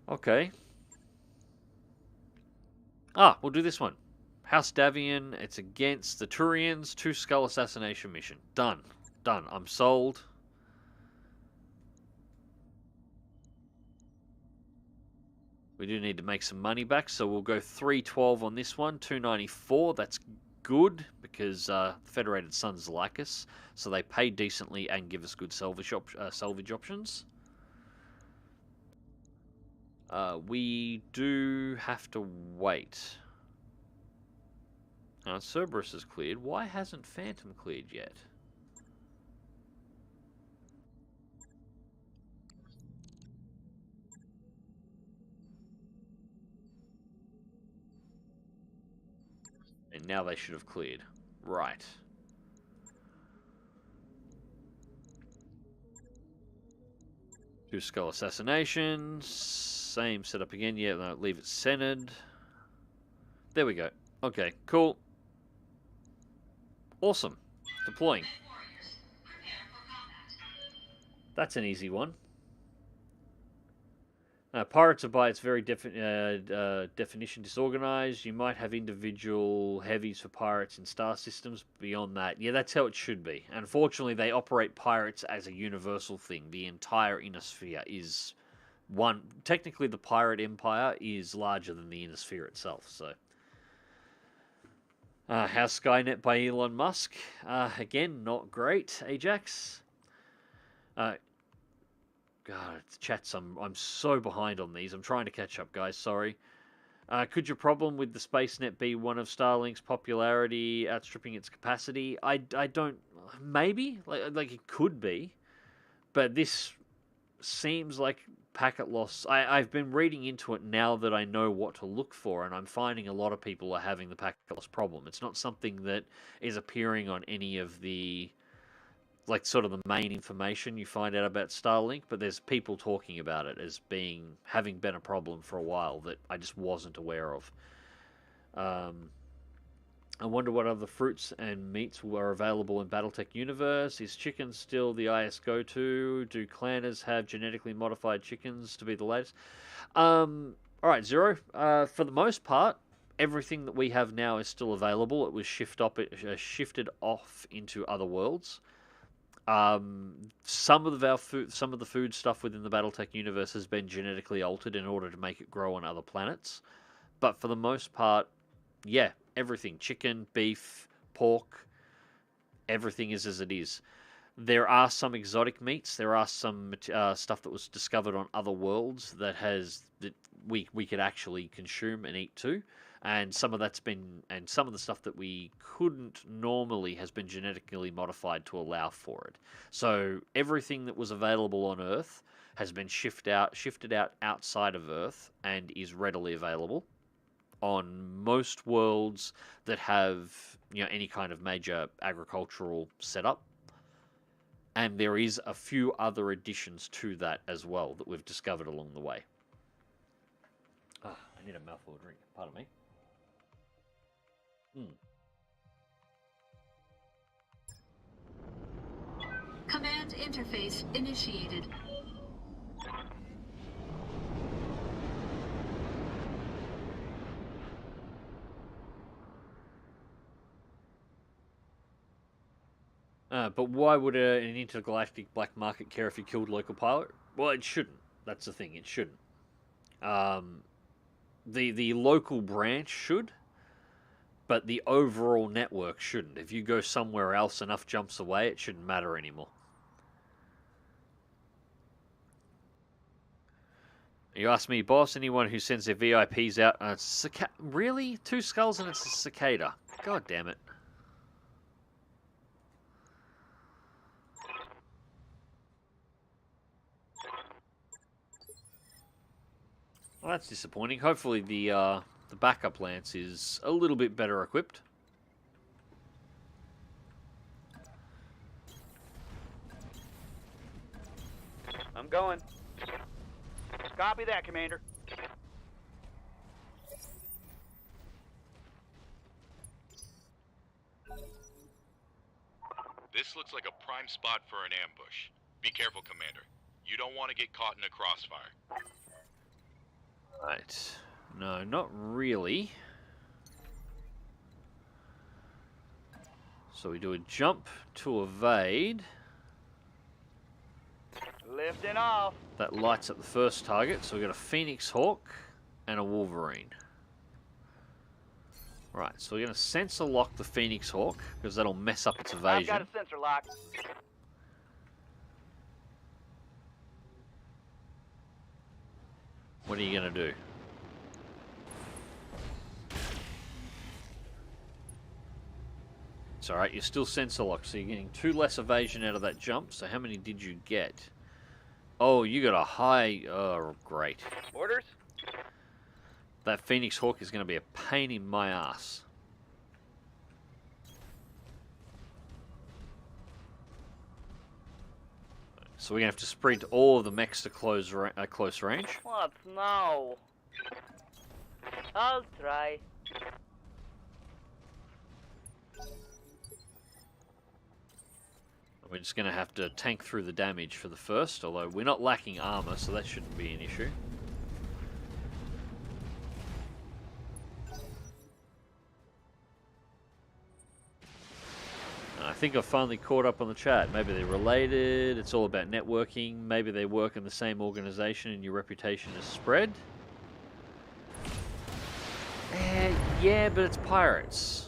Okay. We'll do this one. House Davian, it's against the Turians, 2 Skull Assassination Mission. Done. Done. I'm sold. We do need to make some money back, so we'll go 312 on this one, 294. That's good, because Federated Sons like us, so they pay decently and give us good salvage options. We do have to wait. Cerberus is cleared. Why hasn't Phantom cleared yet? And now they should have cleared. Right. Two Skull Assassinations. Same setup again. Yeah, no, leave it centered. There we go. Okay, cool. Awesome. Deploying. That's an easy one. Pirates are by its very definition disorganized. You might have individual heavies for pirates in star systems. Beyond that, yeah, that's how it should be. Unfortunately, they operate pirates as a universal thing. The entire inner sphere is one. Technically, the pirate empire is larger than the inner sphere itself. So, how's Skynet by Elon Musk? Again, not great. Ajax. God, chats, I'm so behind on these. I'm trying to catch up, guys. Sorry. Could your problem with the SpaceNet be one of Starlink's popularity outstripping its capacity? I don't... Maybe? Like it could be. But this seems like packet loss. I've been reading into it now that I know what to look for, and I'm finding a lot of people are having the packet loss problem. It's not something that is appearing on any of the, like, sort of the main information you find out about Starlink, but there's people talking about it as having been a problem for a while that I just wasn't aware of. I wonder what other fruits and meats were available in BattleTech universe. Is chicken still the IS go-to? Do clanners have genetically modified chickens to be the latest? Alright, Zero. For the most part, everything that we have now is still available. It was shifted off into other worlds. Some of the food stuff within the BattleTech universe has been genetically altered in order to make it grow on other planets. But for the most part, yeah, everything. Chicken, beef, pork, everything is as it is. There are some exotic meats. There are some stuff that was discovered on other worlds that we could actually consume and eat too. And some of some of the stuff that we couldn't normally has been genetically modified to allow for it. So everything that was available on Earth has been shifted out outside of Earth and is readily available on most worlds that have, any kind of major agricultural setup. And there is a few other additions to that as well that we've discovered along the way. I need a mouthful of drink. Pardon me. Command interface initiated. But why would an intergalactic black market care if you killed local pilot? Well, it shouldn't. That's the thing. It shouldn't. The local branch should, but the overall network shouldn't. If you go somewhere else enough jumps away, it shouldn't matter anymore. You ask me, boss, anyone who sends their VIPs out, really? 2 skulls and it's a cicada. God damn it. Well, that's disappointing. Hopefully the backup lance is a little bit better equipped. I'm going. Copy that, Commander. This looks like a prime spot for an ambush. Be careful, Commander. You don't want to get caught in a crossfire. Right. No, not really. So we do a jump to evade. Lifting off. That lights up the first target. So we got a Phoenix Hawk and a Wolverine. Right, so we're going to sensor lock the Phoenix Hawk because that'll mess up its evasion. I've got a sensor lock. What are you going to do? It's alright, you're still sensor locked, so you're getting 2 less evasion out of that jump. So how many did you get? Oh, you got a high... Oh, great. Orders? That Phoenix Hawk is going to be a pain in my ass. So we're going to have to sprint all of the mechs to close range. What now? I'll try. We're just going to have to tank through the damage for the first, although we're not lacking armor, so that shouldn't be an issue. I think I've finally caught up on the chat. Maybe they're related, it's all about networking, maybe they work in the same organization and your reputation is spread. Yeah, but it's pirates.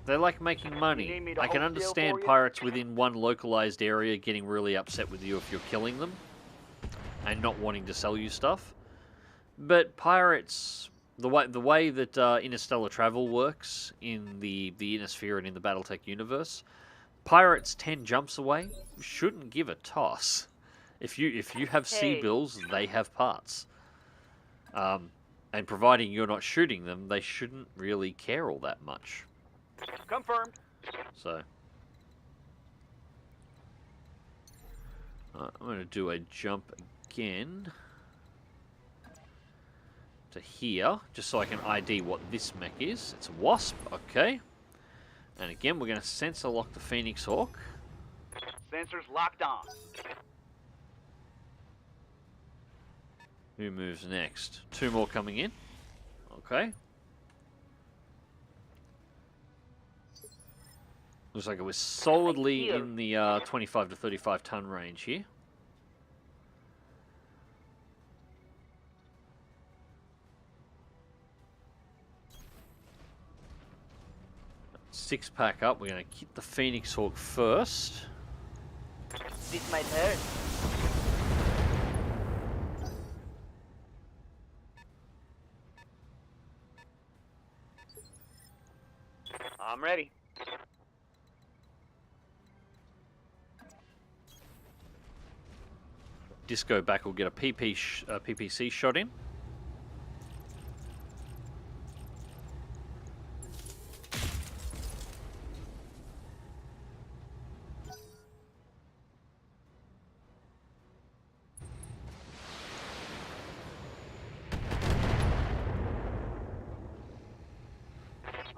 They like making money. I can understand pirates within one localized area getting really upset with you if you're killing them. and not wanting to sell you stuff. But pirates, the way that interstellar travel works in the Innosphere and in the BattleTech universe, pirates 10 jumps away shouldn't give a toss. If you have sea bills, they have parts. And providing you're not shooting them, they shouldn't really care all that much. Confirmed. So, I'm going to do a jump again to here, just so I can ID what this mech is. It's a Wasp, okay. And again, we're going to sensor lock the Phoenix Hawk. Sensors locked on. Who moves next? 2 more coming in. Okay. Looks like it was solidly in the 25 to 35 ton range here. Six pack up. We're going to keep the Phoenix Hawk first. This might hurt. I'm ready. Disco back will get a PPC shot in.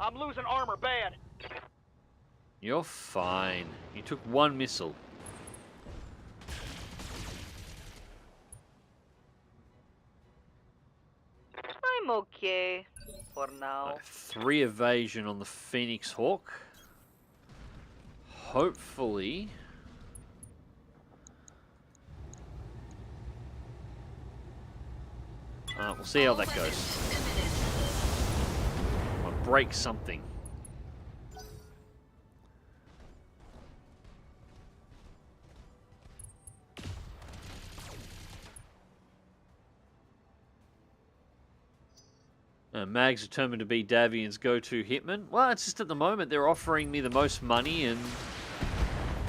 I'm losing armor bad. You're fine. You took 1 missile. I'm okay for now. 3 evasion on the Phoenix Hawk. Hopefully. We'll see how that goes. I'll break something. Mag's determined to be Davian's go-to hitman. Well, it's just at the moment they're offering me the most money and,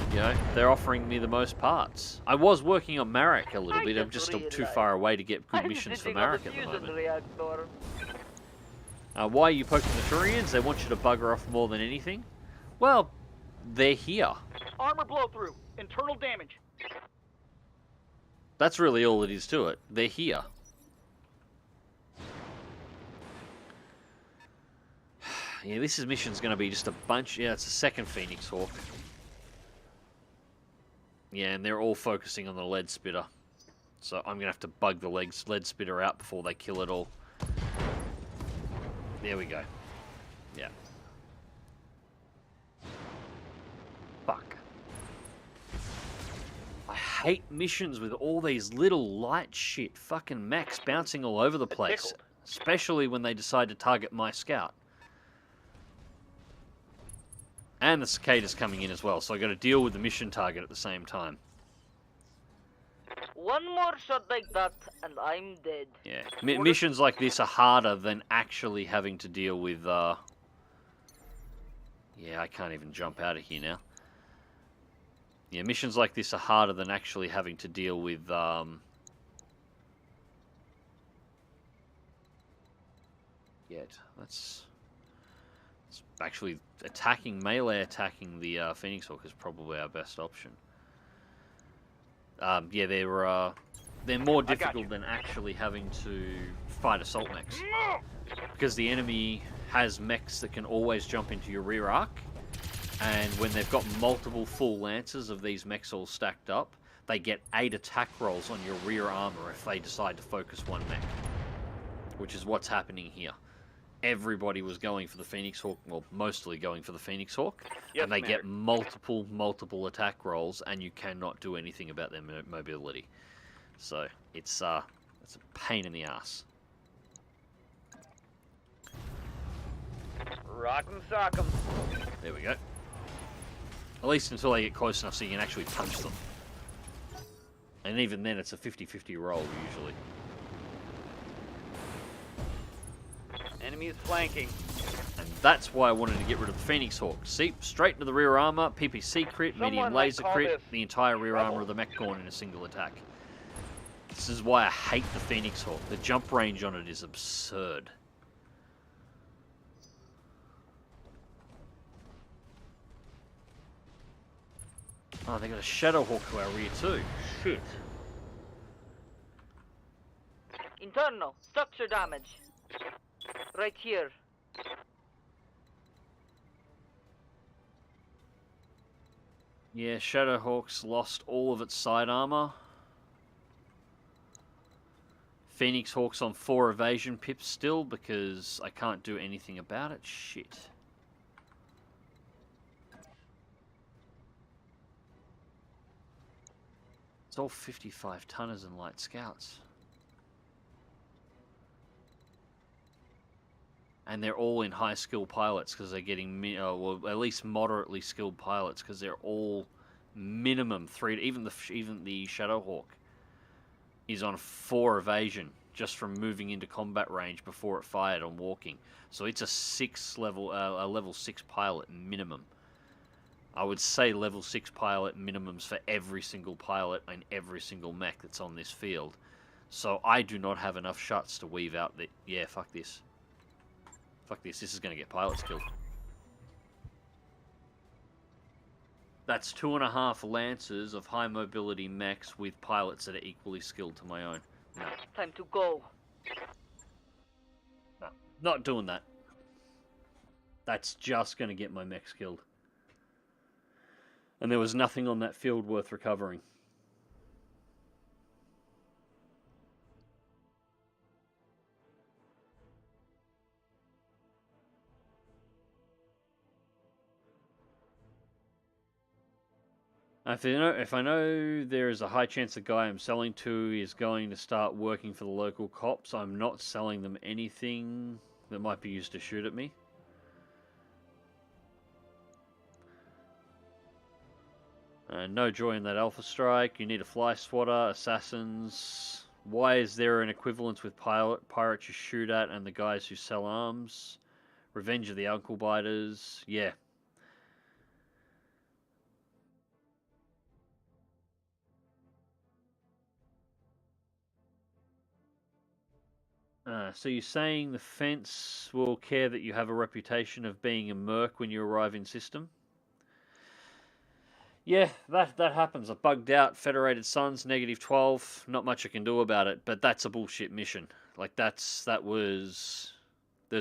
you know, they're offering me the most parts. I was working on Marek a little bit. I'm just too far away to get good missions for Marek at the moment. Why are you poking the Turians? They want you to bugger off more than anything. Well, they're here. Armor blow through. Internal damage. That's really all it is to it. They're here. Yeah, this mission's going to be just a bunch. Yeah, it's the second Phoenix Hawk. Yeah, and they're all focusing on the lead spitter. So I'm going to have to bug the lead spitter out before they kill it all. There we go. Yeah. Fuck. I hate missions with all these little light shit fucking mechs bouncing all over the place. Especially when they decide to target my scout. And the cicada's coming in as well, so I got to deal with the mission target at the same time. One more shot like that, and I'm dead. Yeah, missions like this are harder than actually having to deal with. Yeah, I can't even jump out of here now. Yeah, missions like this are harder than actually having to deal with. That's actually melee attacking the Phoenix Hawk is probably our best option. Yeah, they're more difficult than actually having to fight assault mechs. Because the enemy has mechs that can always jump into your rear arc, and when they've got multiple full lances of these mechs all stacked up, they get 8 attack rolls on your rear armor if they decide to focus one mech. Which is what's happening here. Everybody was going for the Phoenix Hawk, well, mostly going for the Phoenix Hawk, and they get multiple attack rolls, and you cannot do anything about their mobility. So it's a pain in the ass. Rock'em sock'em. There we go. At least until they get close enough so you can actually punch them. And even then, it's a 50-50 roll, usually. Enemy is flanking. And that's why I wanted to get rid of the Phoenix Hawk. See, straight into the rear armor, PPC crit, medium Someone might laser call crit, this the entire rear trouble. armor of the mech corn in a single attack. This is why I hate the Phoenix Hawk. The jump range on it is absurd. Oh, they got a Shadow Hawk to our rear too. Shit. Internal structure damage. Right here. Yeah, Shadow Hawk's lost all of its side armor. Phoenix Hawk's on 4 evasion pips still because I can't do anything about it. Shit. It's all 55 tonners and light scouts. And they're all in high skill pilots because they're getting, well, at least moderately skilled pilots because they're all minimum 3. Even the Shadow Hawk is on 4 evasion just from moving into combat range before it fired on walking. So it's a level 6 pilot minimum. I would say level 6 pilot minimums for every single pilot and every single mech that's on this field. So I do not have enough shots to weave out the... Yeah, fuck this. Fuck this. This is going to get pilots killed. That's 2.5 lances of high mobility mechs with pilots that are equally skilled to my own. No. Time to go. No. Not doing that. That's just going to get my mechs killed. And there was nothing on that field worth recovering. If I know there is a high chance the guy I'm selling to is going to start working for the local cops, I'm not selling them anything that might be used to shoot at me. No joy in that Alpha Strike. You need a Fly Swatter, Assassins. Why is there an equivalence with pirates you shoot at and the guys who sell arms? Revenge of the Ankle Biters. Yeah. So you're saying the fence will care that you have a reputation of being a merc when you arrive in system? Yeah, that happens. I bugged out Federated Suns, -12. Not much I can do about it, but that's a bullshit mission. Like, there's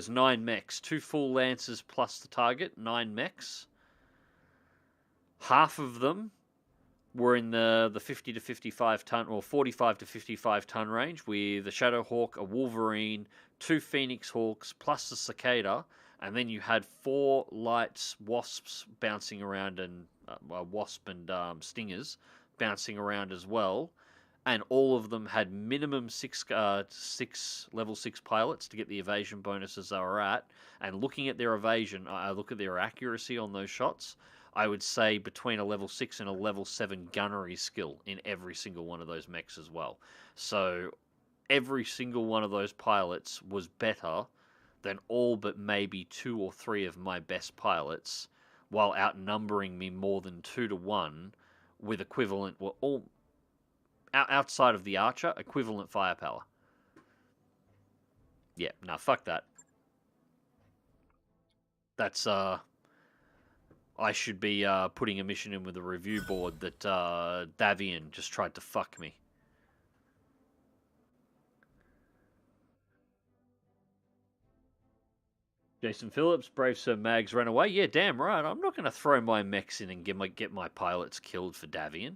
9 mechs. 2 full Lancers plus the target, 9 mechs. Half of them were in the 50 to 55 ton, or 45 to 55 ton range, with a Shadow Hawk, a Wolverine, 2 Phoenix Hawks, plus the Cicada, and then you had 4 lights, Wasps bouncing around, and Wasp and Stingers bouncing around as well, and all of them had minimum 6 level 6 pilots to get the evasion bonuses they were at. And looking at their evasion, I look at their accuracy on those shots. I would say between a level 6 and a level 7 gunnery skill in every single one of those mechs as well. So every single one of those pilots was better than all but maybe 2 or 3 of my best pilots, while outnumbering me more than 2 to 1 with equivalent, well, all outside of the Archer, equivalent firepower. Yeah, no, fuck that. That's, I should be putting a mission in with a review board that Davian just tried to fuck me. Jason Phillips, Brave Sir Mags ran away. Yeah, damn right. I'm not going to throw my mechs in and get my pilots killed for Davian.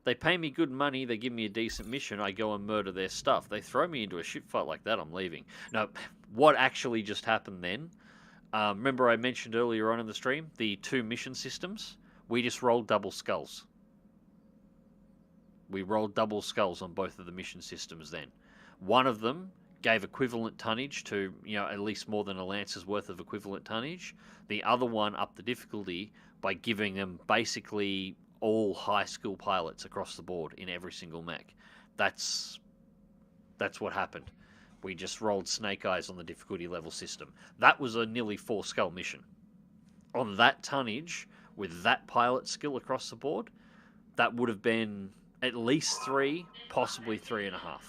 They pay me good money. They give me a decent mission. I go and murder their stuff. They throw me into a shit fight like that, I'm leaving. No, what actually just happened then? Remember I mentioned earlier on in the stream, the 2 mission systems? We just rolled double skulls. We rolled double skulls on both of the mission systems then. One of them gave equivalent tonnage to, at least more than a Lancer's worth of equivalent tonnage. The other one upped the difficulty by giving them basically all high skill pilots across the board in every single mech. That's what happened. We just rolled snake eyes on the difficulty level system. That was a nearly 4-skull mission. On that tonnage, with that pilot skill across the board, that would have been at least 3, possibly 3.5.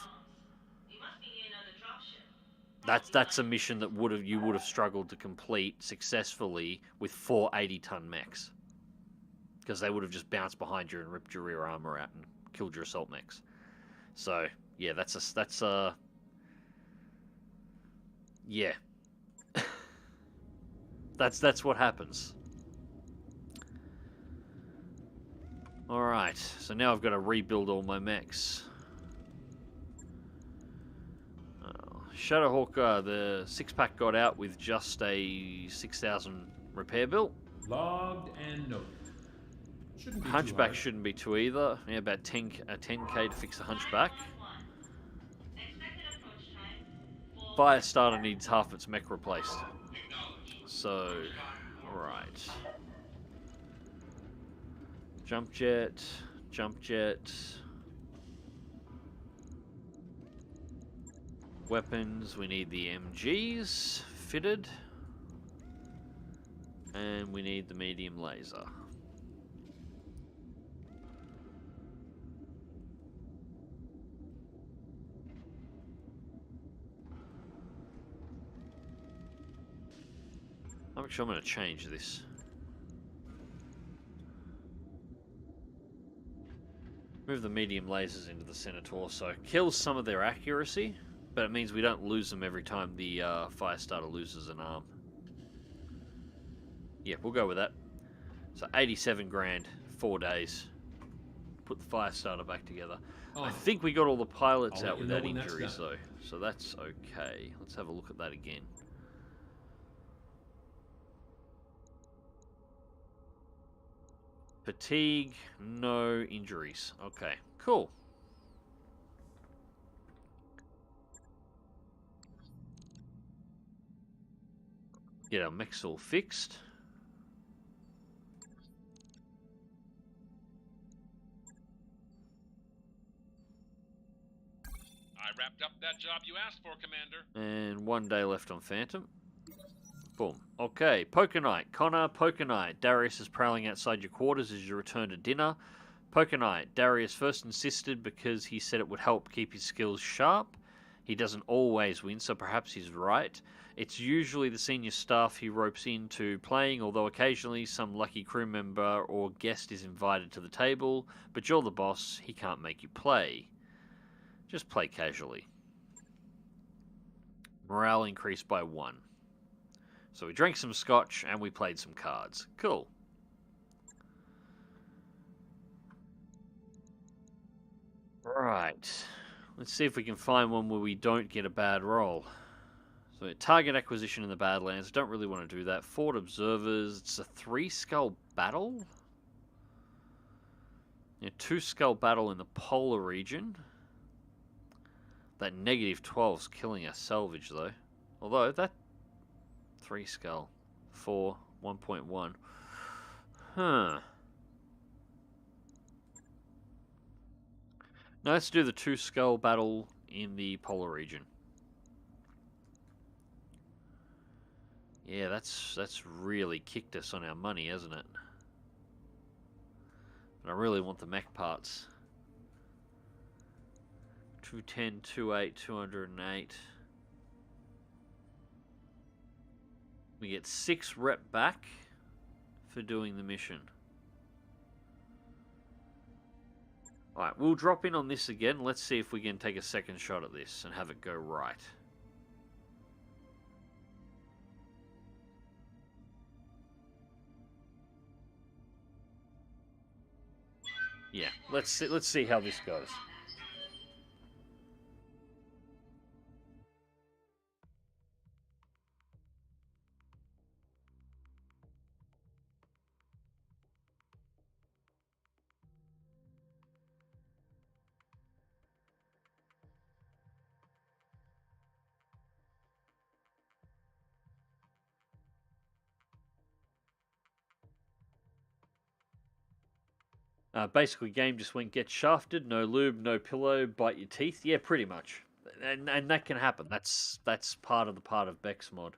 That's a mission that you would have struggled to complete successfully with 4 80-ton mechs, because they would have just bounced behind you and ripped your rear armor out and killed your assault mechs. So yeah, yeah, that's what happens. All right, so now I've got to rebuild all my mechs. Shadowhawk, the 6-pack got out with just a 6,000 repair bill. Logged and noted. Shouldn't be Hunchback too shouldn't be too either. Yeah, about 10k to fix the Hunchback. Firestarter needs half its mech replaced. So, alright. Jump jet. Weapons, we need the MGs fitted. And we need the medium laser. I'm actually going to change this. Move the medium lasers into the center torso. Kills some of their accuracy, but it means we don't lose them every time the Firestarter loses an arm. Yeah, we'll go with that. So 87 grand, 4 days. Put the Firestarter back together. I think we got all the pilots out without injuries though, so that's okay. Let's have a look at that again. Fatigue, no injuries. Okay, cool. Get our mechs all fixed. I wrapped up that job you asked for, Commander. And 1 day left on Phantom. Boom. Okay, Poker Night. Connor, Poker Night. Darius is prowling outside your quarters as you return to dinner. Poker Night. Darius first insisted because he said it would help keep his skills sharp. He doesn't always win, so perhaps he's right. It's usually the senior staff he ropes into playing, although occasionally some lucky crew member or guest is invited to the table. But you're the boss, he can't make you play. Just play casually. Morale increased by 1. So we drank some scotch and we played some cards. Cool. Right. Let's see if we can find one where we don't get a bad roll. So target acquisition in the Badlands. Don't really want to do that. Fort Observers. It's a 3-skull battle. Yeah, 2-skull battle in the polar region. That -12's killing our salvage though. Although that 3-skull. 4, 1.1. Huh. Now let's do the 2-skull battle in the polar region. Yeah, that's really kicked us on our money, hasn't it? But I really want the mech parts. 210, 28, 208. We get 6 rep back for doing the mission. Alright, we'll drop in on this again. Let's see if we can take a second shot at this and have it go right. Yeah, let's see how this goes. Basically, game just went get shafted, no lube, no pillow, bite your teeth. Yeah, pretty much. And that can happen. That's part of BEX mod.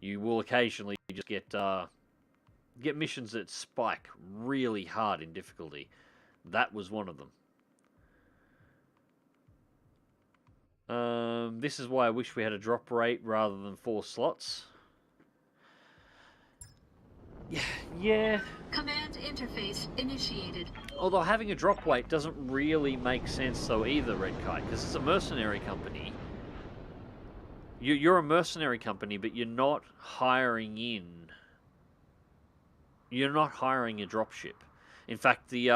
You will occasionally just get missions that spike really hard in difficulty. That was one of them. This is why I wish we had a drop rate rather than 4 slots. Yeah. Command interface initiated. Although having a drop weight doesn't really make sense though either, Red Kite, because it's a mercenary company. You're a mercenary company, but you're not hiring in. You're not hiring a dropship. In fact, the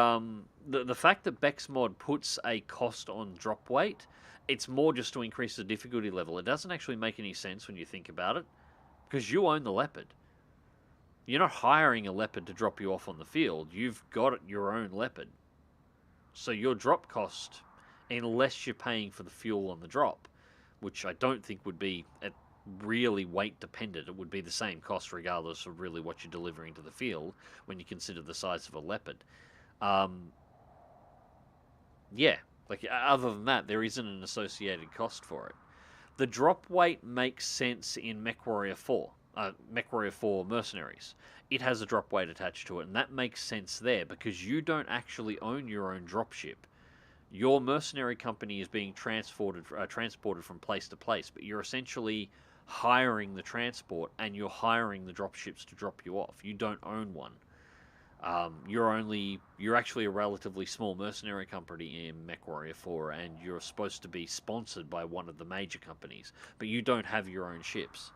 fact that BEX mod puts a cost on drop weight, it's more just to increase the difficulty level. It doesn't actually make any sense when you think about it, because you own the Leopard. You're not hiring a Leopard to drop you off on the field. You've got your own Leopard. So your drop cost, unless you're paying for the fuel on the drop, which I don't think would be really weight dependent, it would be the same cost regardless of really what you're delivering to the field when you consider the size of a Leopard. Yeah, like other than that, there isn't an associated cost for it. The drop weight makes sense in MechWarrior 4. MechWarrior 4 Mercenaries. It has a drop weight attached to it, and that makes sense there because you don't actually own your own dropship. Your mercenary company is being transported from place to place, but you're essentially hiring the transport and you're hiring the dropships to drop you off. You don't own one. You're actually a relatively small mercenary company in MechWarrior 4, and you're supposed to be sponsored by one of the major companies, but you don't have your own ships.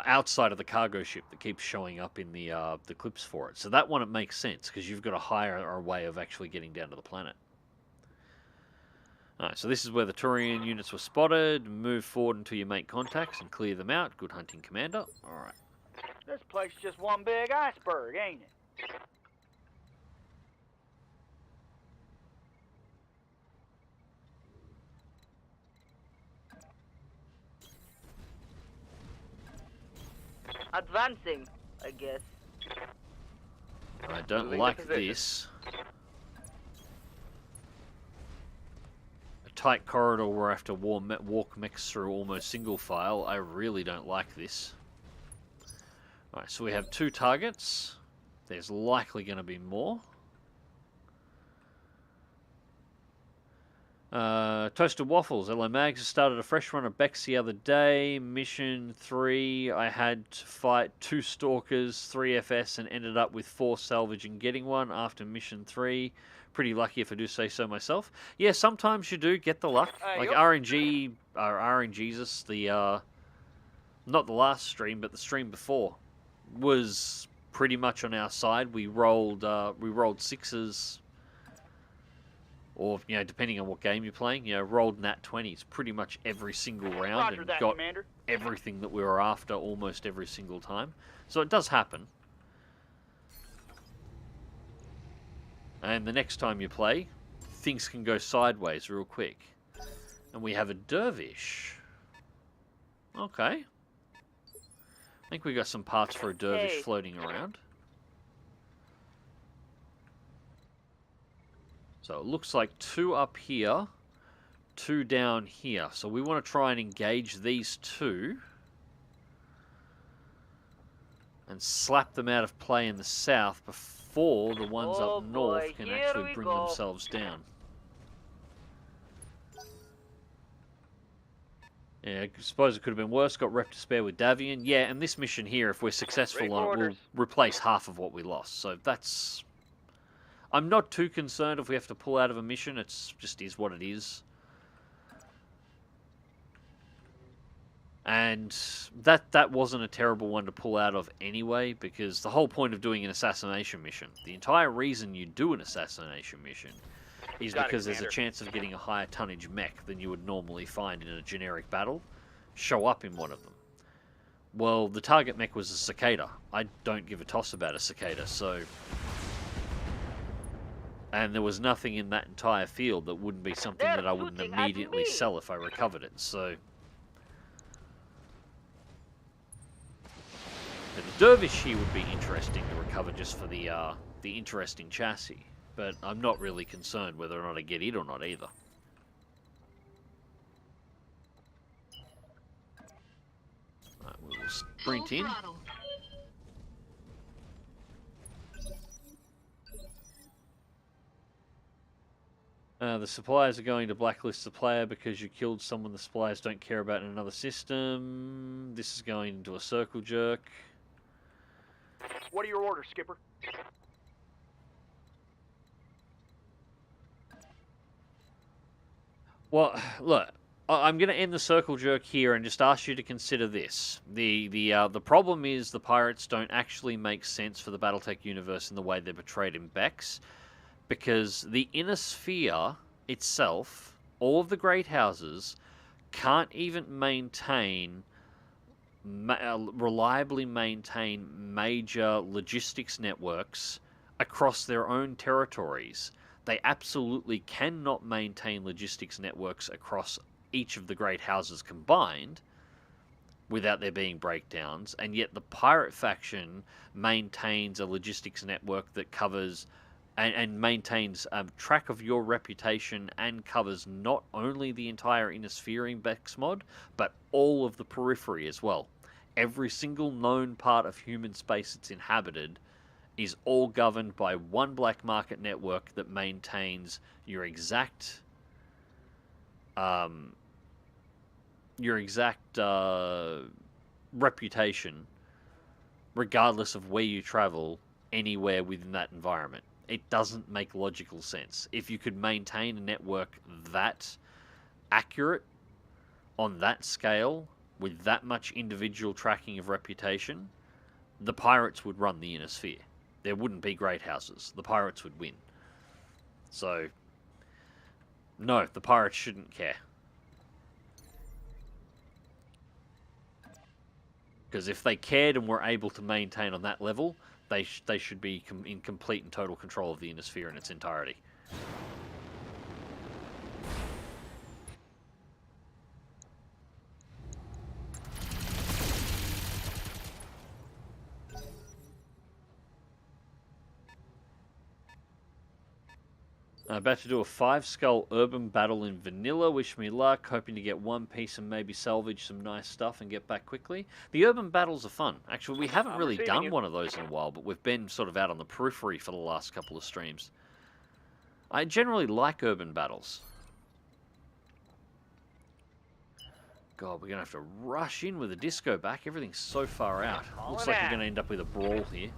Outside of the cargo ship that keeps showing up in the clips for it. So that one, it makes sense, because you've got to hire a way of actually getting down to the planet. Alright, so this is where the Turian units were spotted. Move forward until you make contacts and clear them out. Good hunting, Commander. Alright. This place is just one big iceberg, ain't it? Advancing, I guess. I don't like this. A tight corridor where I have to walk mechs through almost single file. I really don't like this. Alright, so we have 2 targets. There's likely going to be more. Toasted Waffles, hello Mags. I started a fresh run of BEX the other day. Mission 3, I had to fight 2 Stalkers, 3 FS, and ended up with 4 salvage and getting one after Mission 3. Pretty lucky if I do say so myself. Yeah, sometimes you do get the luck. Like RNG, RNGesus, not the last stream, but the stream before, was pretty much on our side. We rolled 6s. Or, you know, depending on what game you're playing, you know, rolled nat 20s pretty much every single round and got everything that we were after almost every single time. So it does happen. And the next time you play, things can go sideways real quick. And we have a dervish. Okay. I think we got some parts for a dervish floating around. So it looks like 2 up here, 2 down here. So we want to try and engage these 2 and slap them out of play in the south before the ones up north can actually bring themselves down. Yeah, I suppose it could have been worse. Got rep to spare with Davian. Yeah, and this mission here, if we're successful on it, will replace half of what we lost. So that's... I'm not too concerned if we have to pull out of a mission. It's just is what it is. And that wasn't a terrible one to pull out of anyway, because the whole point of doing an assassination mission, the entire reason you do an assassination mission, is because there's a chance of getting a higher tonnage mech than you would normally find in a generic battle show up in one of them. Well, the target mech was a cicada. I don't give a toss about a cicada, so... And there was nothing in that entire field that wouldn't be something that I wouldn't immediately sell if I recovered it, so... Now, the Dervish here would be interesting to recover just for the interesting chassis, but I'm not really concerned whether or not I get it or not either. Right, we will sprint in. The suppliers are going to blacklist the player because you killed someone the suppliers don't care about in another system. This is going into a circle jerk. What are your orders, Skipper? Well, look, I'm going to end the circle jerk here and just ask you to consider this. The problem is the pirates don't actually make sense for the BattleTech universe in the way they're portrayed in BEX, because the inner sphere itself, all of the great houses, can't even reliably maintain major logistics networks across their own territories. They absolutely cannot maintain logistics networks across each of the great houses combined without there being breakdowns, and yet the pirate faction maintains a logistics network that covers and maintains track of your reputation and covers not only the entire inner sphere in BEX mod, but all of the periphery as well. Every single known part of human space that's inhabited is all governed by one black market network that maintains your exact reputation, regardless of where you travel, anywhere within that environment. It doesn't make logical sense. If you could maintain a network that accurate on that scale, with that much individual tracking of reputation, the pirates would run the inner sphere. There wouldn't be great houses. The pirates would win. So, no, the pirates shouldn't care. Because if they cared and were able to maintain on that level, they should be in complete and total control of the inner sphere in its entirety. About to do a 5-skull urban battle in vanilla. Wish me luck. Hoping to get one piece and maybe salvage some nice stuff and get back quickly. The urban battles are fun. Actually, we haven't really done one of those in a while, but we've been sort of out on the periphery for the last couple of streams. I generally like urban battles. God, we're going to have to rush in with the disco back. Everything's so far out. Looks like we're going to end up with a brawl here.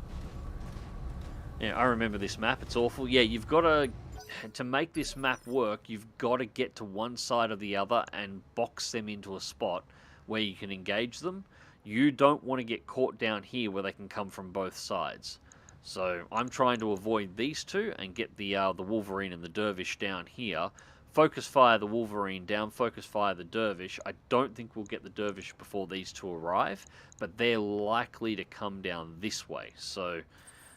Yeah, I remember this map. It's awful. Yeah, you've got to make this map work, you've got to get to one side or the other and box them into a spot where you can engage them. You don't want to get caught down here where they can come from both sides. So I'm trying to avoid these two and get the Wolverine and the Dervish down here. Focus fire the Wolverine down, focus fire the Dervish. I don't think we'll get the Dervish before these two arrive, but they're likely to come down this way.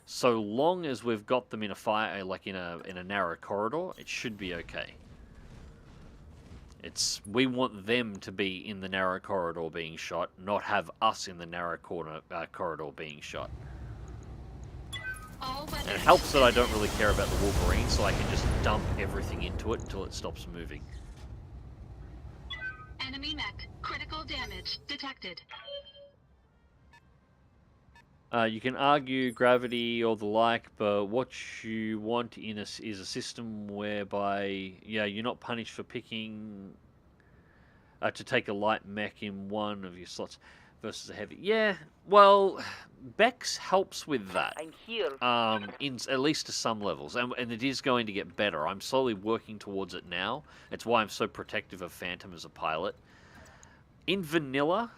So long as we've got them in a fire, like in a narrow corridor, it should be okay. We want them to be in the narrow corridor being shot, not have us in the narrow corridor being shot. And it helps that I don't really care about the Wolverine, so I can just dump everything into it until it stops moving. Enemy mech. Critical damage detected. You can argue gravity or the like, but what you want is a system whereby, yeah, you're not punished for picking to take a light mech in one of your slots versus a heavy. Yeah, well, BEX helps with that. I'm here. At least to some levels, and it is going to get better. I'm slowly working towards it now. It's why I'm so protective of Phantom as a pilot. In vanilla,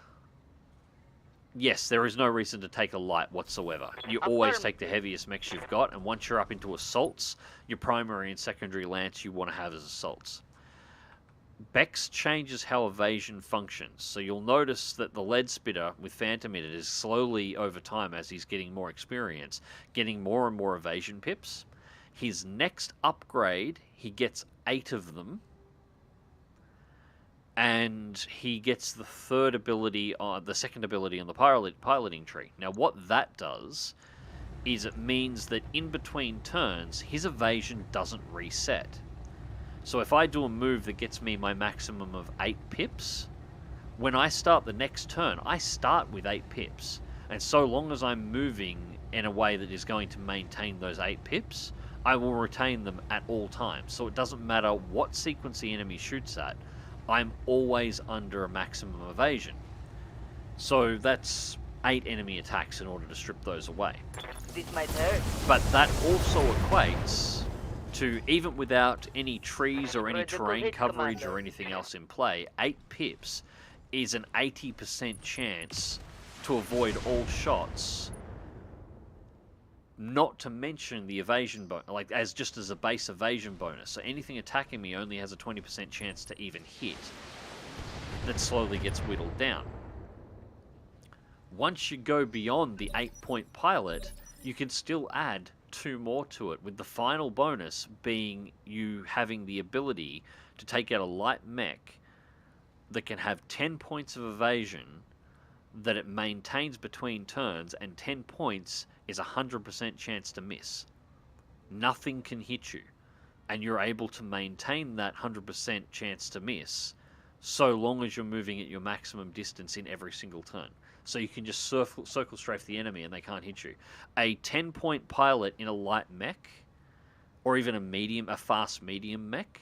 yes, there is no reason to take a light whatsoever. You always take the heaviest mechs you've got, and once you're up into assaults, your primary and secondary lance you want to have as assaults. BEX changes how evasion functions, so you'll notice that the lead spitter with Phantom in it is slowly, over time, as he's getting more experience, getting more and more evasion pips. His next upgrade, he gets 8 of them, and he gets the third ability, the second ability on the piloting tree. Now, what that does is it means that in between turns, his evasion doesn't reset. So if I do a move that gets me my maximum of 8 pips, when I start the next turn, I start with 8 pips. And so long as I'm moving in a way that is going to maintain those 8 pips, I will retain them at all times. So it doesn't matter what sequence the enemy shoots at, I'm always under a maximum evasion. So that's 8 enemy attacks in order to strip those away. This might hurt. But that also equates to, even without any trees or any Critical terrain hit, coverage Commander. or anything else in play, 8 pips is an 80% chance to avoid all shots. Not to mention the evasion bonus, like just as a base evasion bonus. So anything attacking me only has a 20% chance to even hit. That slowly gets whittled down. Once you go beyond the 8-point pilot, you can still add 2 more to it, with the final bonus being you having the ability to take out a light mech that can have 10 points of evasion that it maintains between turns, and 10 points is a 100% chance to miss. Nothing can hit you, and you're able to maintain that 100% chance to miss so long as you're moving at your maximum distance in every single turn. So you can just circle strafe the enemy and they can't hit you. A 10-point pilot in a light mech, or even a fast medium mech,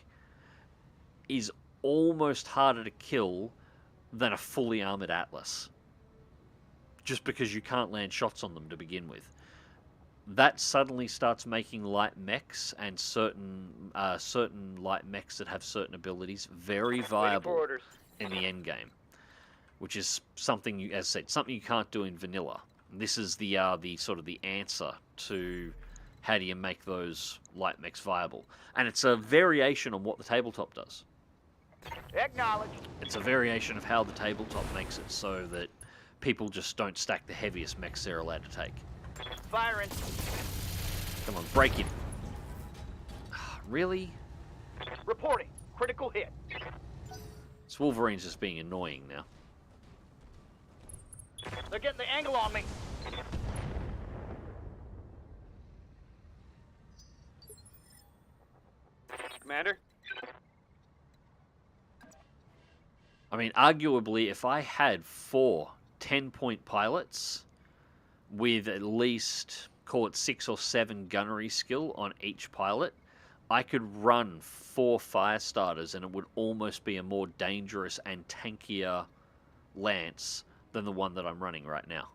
is almost harder to kill than a fully armored Atlas. Just because you can't land shots on them to begin with. That suddenly starts making light mechs and certain light mechs that have certain abilities very viable in the end game, which is something, as I said, something you can't do in vanilla. This is the sort of the answer to how do you make those light mechs viable, and it's a variation on what the tabletop does. Acknowledged. It's a variation of how the tabletop makes it so that people just don't stack the heaviest mechs they're allowed to take. Firing. Come on, break it. Really? Reporting. Critical hit. This Wolverine's just being annoying now. They're getting the angle on me. Commander? I mean, arguably, if I had 4 10-point pilots with at least, call it 6 or 7 gunnery skill on each pilot, I could run 4 fire starters and it would almost be a more dangerous and tankier lance than the one that I'm running right now.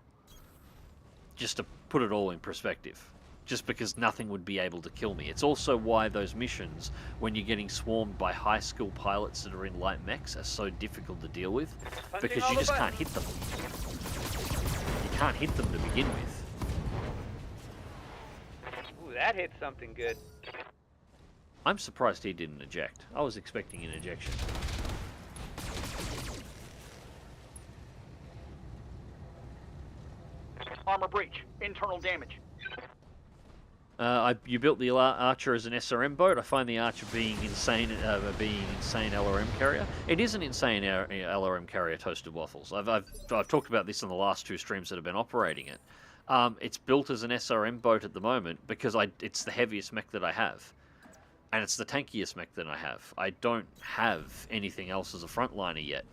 Just to put it all in perspective. Just because nothing would be able to kill me. It's also why those missions, when you're getting swarmed by high-skill pilots that are in light mechs, are so difficult to deal with. Because you just can't hit them. You can't hit them to begin with. Ooh, that hit something good. I'm surprised he didn't eject. I was expecting an ejection. Armor breach. Internal damage. You built the Archer as an SRM boat. I find the Archer being insane LRM carrier. It is an insane LRM carrier, Toasted Waffles. I've talked about this in the last 2 streams that have been operating it. It's built as an SRM boat at the moment because it's the heaviest mech that I have. And it's the tankiest mech that I have. I don't have anything else as a frontliner yet.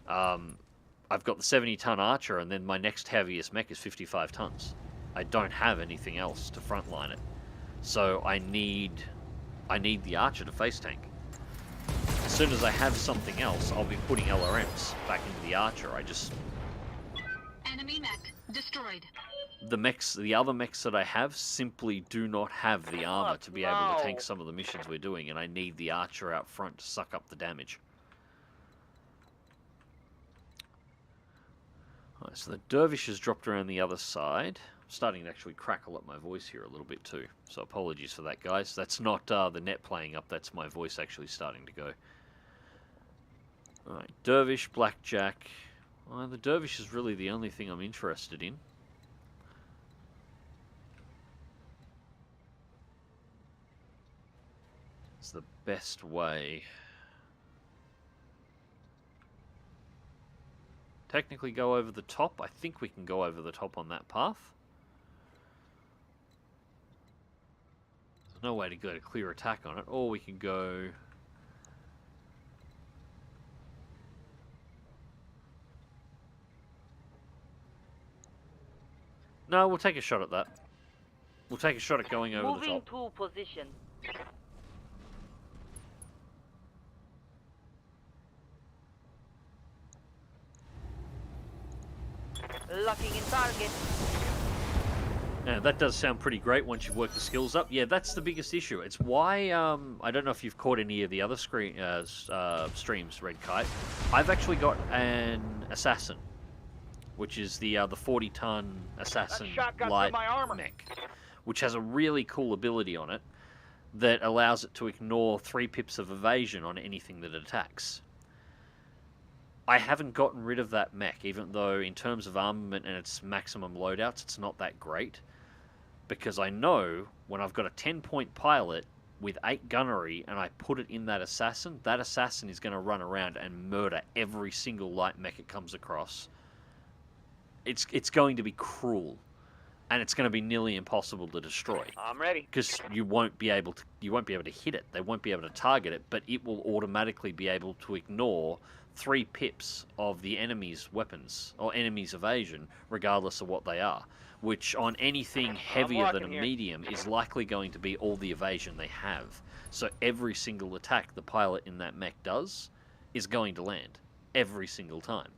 I've got the 70-ton Archer, and then my next heaviest mech is 55 tons. I don't have anything else to frontline it. So I need the Archer to face tank. As soon as I have something else, I'll be putting LRMs back into the Archer. Enemy mech destroyed. The other mechs that I have simply do not have the armor to be able to tank some of the missions we're doing, and I need the Archer out front to suck up the damage. Alright, so the Dervish has dropped around the other side. I'm starting to actually crackle up my voice here a little bit too, so apologies for that, guys. That's not the net playing up, that's my voice actually starting to go. Alright, Dervish, Blackjack. Well, the Dervish is really the only thing I'm interested in. It's the best way. technically go over the top. I think we can go over the top on that path. There's no way to go to clear attack on it. Or we can go... No, we'll take a shot at that. We'll take a shot at going over the top. to position. Locking in target. Yeah, that does sound pretty great once you've worked the skills up. Yeah, that's the biggest issue. It's why, I don't know if you've caught any of the other streams, Red Kite. I've actually got an Assassin, which is the 40-ton Assassin light mech, which has a really cool ability on it that allows it to ignore 3 pips of evasion on anything that it attacks. I haven't gotten rid of that mech, even though in terms of armament and its maximum loadouts, it's not that great. Because I know when I've got a 10-point pilot with 8 gunnery and I put it in that assassin is going to run around and murder every single light mech it comes across. It's going to be cruel, and it's going to be nearly impossible to destroy. I'm ready. Because you won't be able to hit it. They won't be able to target it, but it will automatically be able to ignore 3 pips of the enemy's weapons or enemy's evasion, regardless of what they are. Which on anything heavier than a medium is likely going to be all the evasion they have. So every single attack the pilot in that mech does is going to land every single time.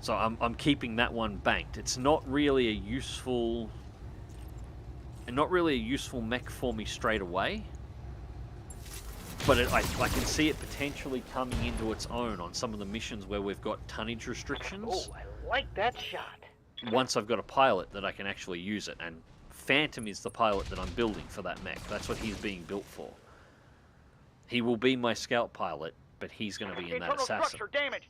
So I'm keeping that one banked. It's not really a useful mech for me straight away. But I can see it potentially coming into its own on some of the missions where we've got tonnage restrictions. Oh, I like that shot. Once I've got a pilot that I can actually use it, and Phantom is the pilot that I'm building for that mech. That's what he's being built for. He will be my scout pilot, but he's going to be in that assassin. Damage.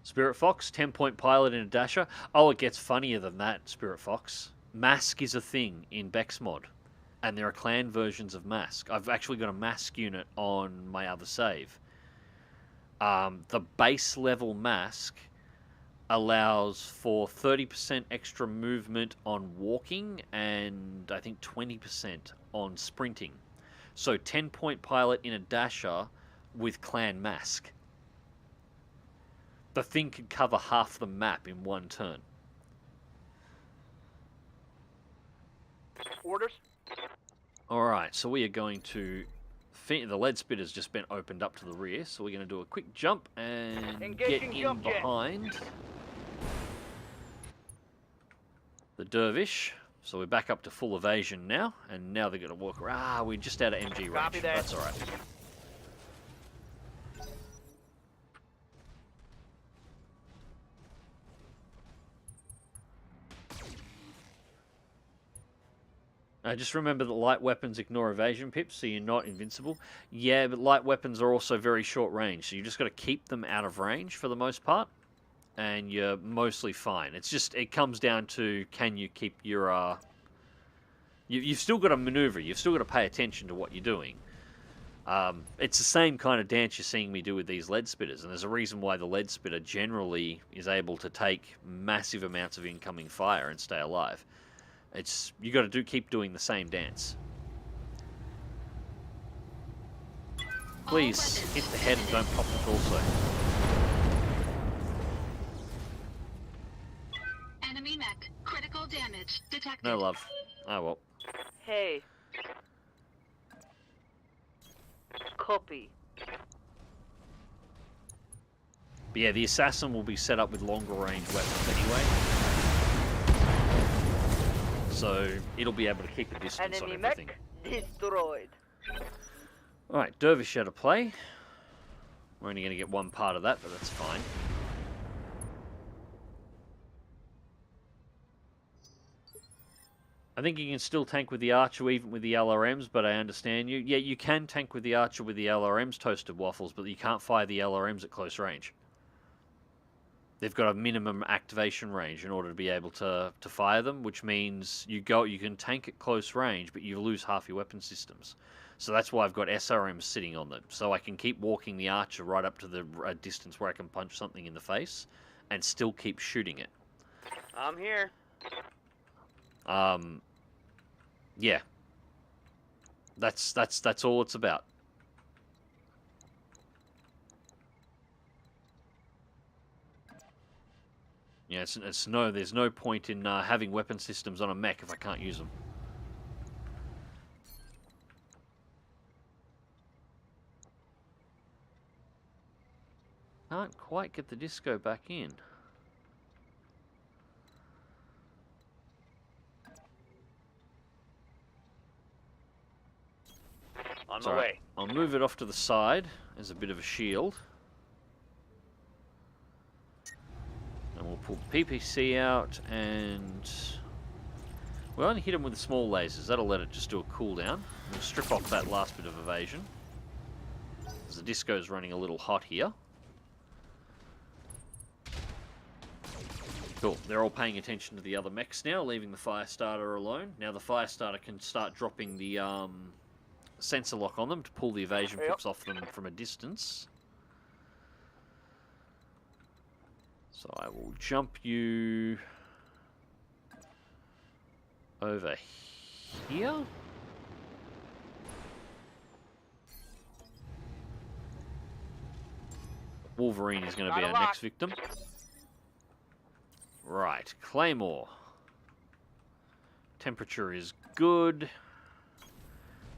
Spirit Fox, 10-point pilot in a dasher. Oh, it gets funnier than that, Spirit Fox. Mask is a thing in BEX mod. And there are clan versions of Mask. I've actually got a Mask unit on my other save. The base level Mask allows for 30% extra movement on walking and I think 20% on sprinting. So 10-point pilot in a dasher with clan Mask. The thing could cover half the map in one turn. Orders. Alright, so we are going to... The lead spit has just been opened up to the rear, so we're going to do a quick jump and get in behind the dervish. So we're back up to full evasion now, and now they're going to walk around. Ah, we're just out of MG range. Copy that. That's alright. Just remember that light weapons ignore evasion pips, so you're not invincible. Yeah, but light weapons are also very short range, so you just got to keep them out of range for the most part, and you're mostly fine. It's just, it comes down to, can you keep your... You've still got to maneuver, you've still got to pay attention to what you're doing. It's the same kind of dance you're seeing me do with these lead spitters, and there's a reason why the lead spitter generally is able to take massive amounts of incoming fire and stay alive. It's, you got to keep doing the same dance. Please hit the head and don't pop the torso. Enemy mech. Critical damage detected. No love. Oh well. Hey. Copy. But yeah, the assassin will be set up with longer range weapons anyway. So it'll be able to keep the distance on everything. Destroyed. Alright, Dervish out of play. We're only going to get one part of that, but that's fine. I think you can still tank with the Archer even with the LRMs, but I understand you. Yeah, you can tank with the Archer with the LRMs, Toasted Waffles, but you can't fire the LRMs at close range. They've got a minimum activation range in order to be able to fire them, which means you can tank at close range, but you lose half your weapon systems. So that's why I've got SRMs sitting on them. So I can keep walking the Archer right up to the distance where I can punch something in the face and still keep shooting it. I'm here. Yeah. That's all it's about. Yeah, there's no point in having weapon systems on a mech if I can't use them. Can't quite get the disco back in. On It's my all right. way. I'll move it off to the side as a bit of a shield. And we'll pull the PPC out, and we'll only hit them with the small lasers. That'll let it just do a cooldown. We'll strip off that last bit of evasion. Because the disco's running a little hot here. Cool. They're all paying attention to the other mechs now, leaving the Firestarter alone. Now the Firestarter can start dropping the sensor lock on them to pull the evasion pips off them from a distance. So I will jump you over here. Wolverine is going to be our next victim. Right, Claymore. Temperature is good.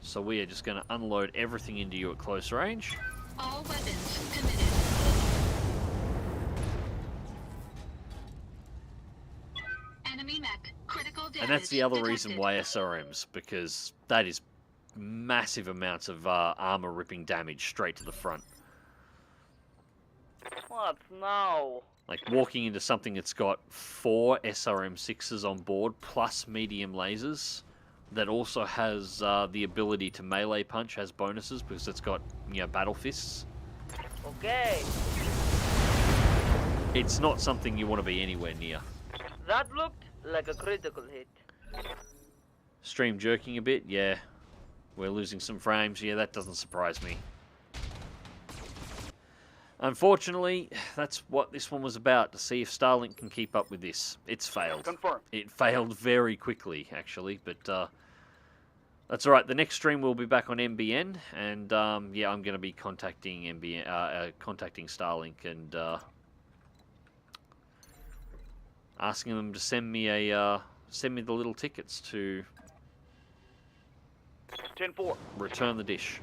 So we are just going to unload everything into you at close range. All weapons committed. Enemy mech. Critical damage And that's the other detected. reason why SRMs, because that is massive amounts of armor ripping damage straight to the front. What? No. Like walking into something that's got 4 SRM6s on board plus medium lasers that also has the ability to melee punch, has bonuses because it's got, you know, battle fists. Okay. It's not something you want to be anywhere near. That looked like a critical hit. Stream jerking a bit, yeah. We're losing some frames, yeah, that doesn't surprise me. Unfortunately, that's what this one was about, to see if Starlink can keep up with this. It's failed. Confirmed. It failed very quickly, actually, but that's alright. The next stream will be back on MBN, and yeah, I'm going to be contacting MBN, contacting Starlink and asking them to send me the little tickets to 10-4. return the dish.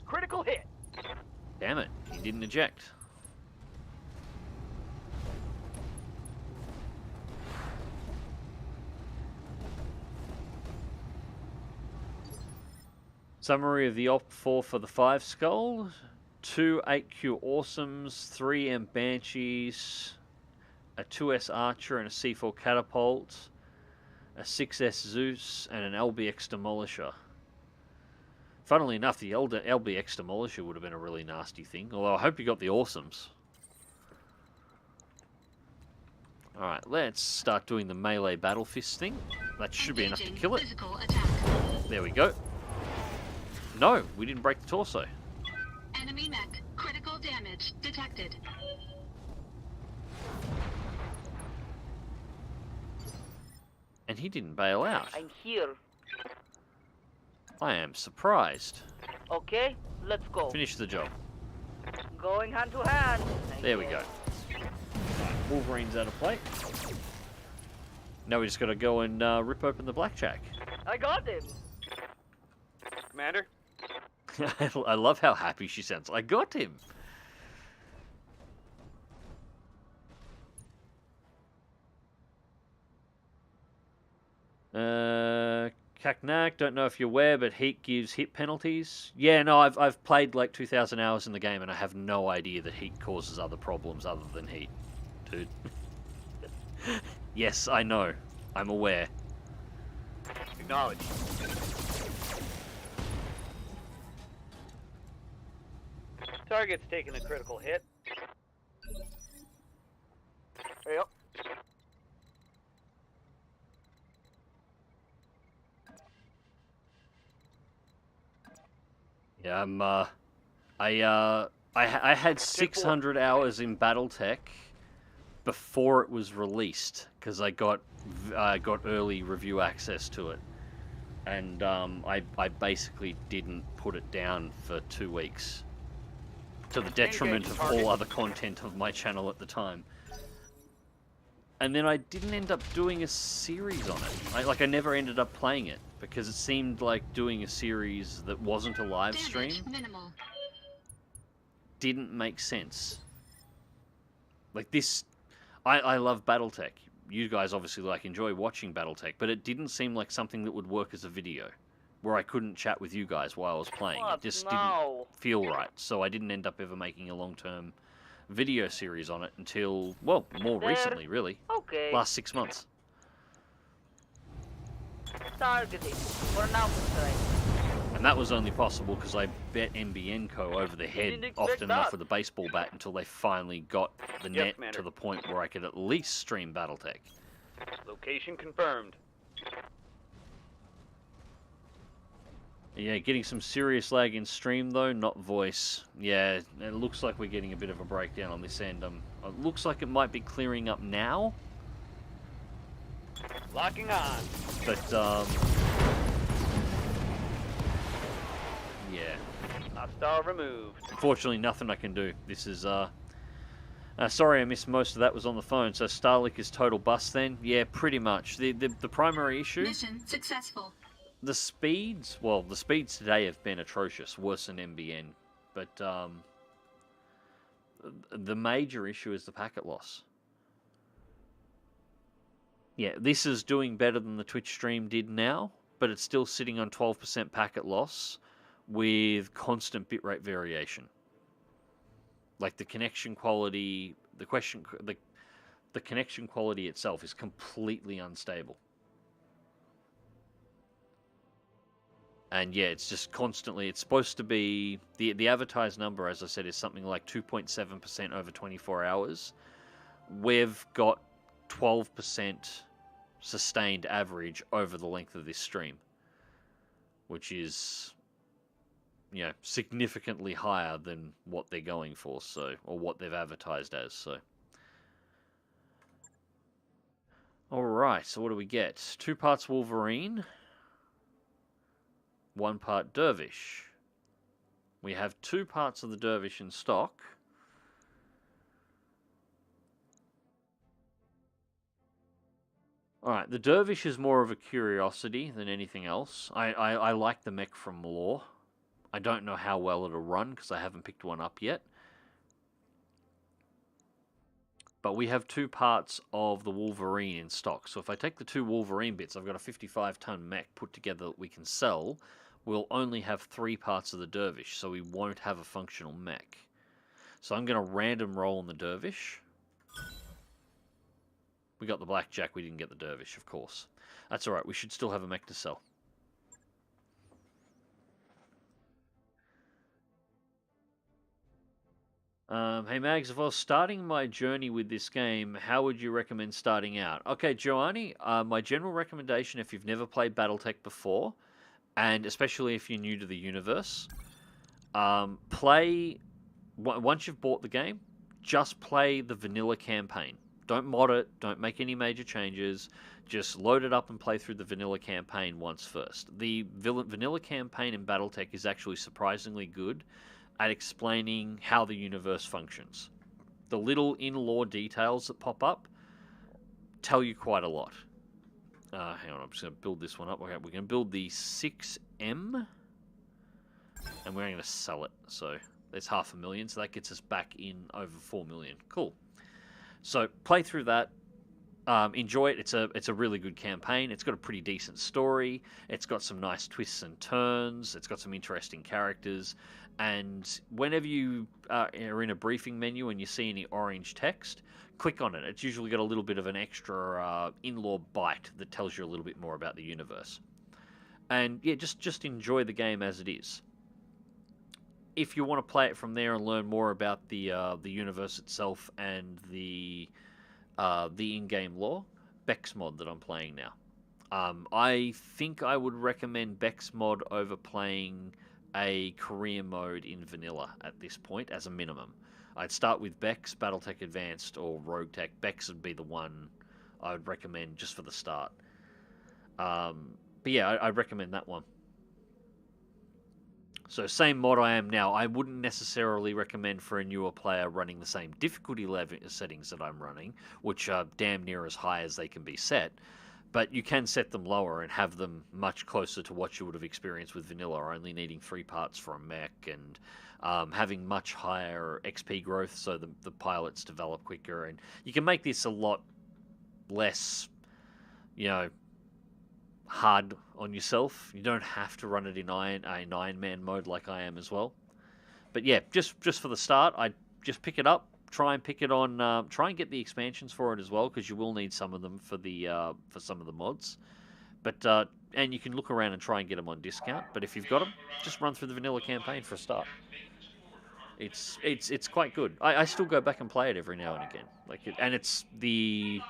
Critical hit. Damn it, he didn't eject. Summary of the Op-4 for the 5 Skull. 2 8Q Awesomes, 3 M Banshees, a 2S Archer and a C4 Catapult, a 6S Zeus, and an LBX Demolisher. Funnily enough, the LBX Demolisher would have been a really nasty thing, although I hope you got the Awesomes. Alright, let's start doing the melee battle fist thing. That should be enough to kill it. Physical attack. There we go. No, we didn't break the torso. Enemy mech. Critical damage detected. And he didn't bail out. I'm here. I am surprised. Okay, let's go. Finish the job. Going hand to hand. There we go. Wolverine's out of play. Now we just got to go and rip open the blackjack. I got him. Commander? I love how happy she sounds. I got him. Kaknak, don't know if you're aware, but heat gives hit penalties. Yeah, no, I've played like 2,000 hours in the game, and I have no idea that heat causes other problems other than heat, dude. Yes, I know. I'm aware. Acknowledged. Target's taking a critical hit. Yep. Yeah, I had 600 hours in BattleTech before it was released because I got early review access to it, and I basically didn't put it down for 2 weeks, to the detriment of all other content of my channel at the time. And then I didn't end up doing a series on it. I never ended up playing it because it seemed like doing a series that wasn't a live stream didn't make sense. Like this, I love BattleTech. You guys obviously enjoy watching BattleTech, but it didn't seem like something that would work as a video, where I couldn't chat with you guys while I was playing. It just didn't feel right, so I didn't end up ever making a long-term video series on it until, well, more recently, really. Okay. Last 6 months. Targeting. For now, And that was only possible because I bet NBN Co over the head often enough with a baseball bat until they finally got the net to the point where I could at least stream BattleTech. Location confirmed. Yeah, getting some serious lag in stream though, not voice. Yeah, it looks like we're getting a bit of a breakdown on this end. It looks like it might be clearing up now. Locking on. But, yeah. Hostile removed. Unfortunately, nothing I can do. This is, sorry I missed most of that, was on the phone. So Starlink is total bust then? Yeah, pretty much. The primary issue... Mission successful. The speeds, well, the speeds today have been atrocious, worse than NBN. But, the major issue is the packet loss. Yeah, this is doing better than the Twitch stream did now, but it's still sitting on 12% packet loss with constant bitrate variation. Like the connection quality, the connection quality itself is completely unstable. And yeah, it's just constantly, it's supposed to be, the advertised number, as I said, is something like 2.7% over 24 hours. We've got 12% sustained average over the length of this stream, which is, you know, significantly higher than what they're going for, so, or what they've advertised as, so. Alright, so what do we get? 2 parts Wolverine, 1 part Dervish. We have 2 parts of the Dervish in stock. Alright, the Dervish is more of a curiosity than anything else. I like the mech from lore. I don't know how well it'll run because I haven't picked one up yet. But we have 2 parts of the Wolverine in stock. So if I take the 2 Wolverine bits, I've got a 55-ton mech put together that we can sell. We'll only have 3 parts of the Dervish, so we won't have a functional mech. So I'm going to random roll on the Dervish. We got the Blackjack, we didn't get the Dervish, of course. That's alright, we should still have a mech to sell. Hey Mags, if I was starting my journey with this game, how would you recommend starting out? Okay, Joanny, my general recommendation, if you've never played BattleTech before, and especially if you're new to the universe, once you've bought the game, just play the vanilla campaign. Don't mod it, don't make any major changes, just load it up and play through the vanilla campaign once first. The vanilla campaign in BattleTech is actually surprisingly good at explaining how the universe functions. The little in-lore details that pop up tell you quite a lot. Hang on, I'm just going to build this one up. Okay, we're going to build the 6M, and we're going to sell it. So there's 500,000, so that gets us back in over 4 million. Cool. So play through that. Enjoy it. It's a really good campaign. It's got a pretty decent story. It's got some nice twists and turns. It's got some interesting characters. And whenever you are in a briefing menu and you see any orange text, click on it. It's usually got a little bit of an extra in-lore bite that tells you a little bit more about the universe. And yeah, just enjoy the game as it is. If you want to play it from there and learn more about the universe itself and the the in-game lore, BEX mod that I'm playing now. I think I would recommend BEX mod over playing a career mode in vanilla at this point as a minimum. I'd start with BEX, BattleTech Advanced, or RogueTech. BEX would be the one I would recommend just for the start. But yeah, I'd recommend that one. So same mod I am now. I wouldn't necessarily recommend for a newer player running the same difficulty settings that I'm running, which are damn near as high as they can be set. But you can set them lower and have them much closer to what you would have experienced with vanilla, only needing 3 parts for a mech and having much higher XP growth so the pilots develop quicker. And you can make this a lot less, hard on yourself. You don't have to run it in Iron Man mode like I am as well. But yeah, just for the start, I just pick it up. Try and pick it on. Try and get the expansions for it as well, because you will need some of them for some of the mods. But and you can look around and try and get them on discount. But if you've got them, just run through the vanilla campaign for a start. It's quite good. I still go back and play it every now and again. And it's the,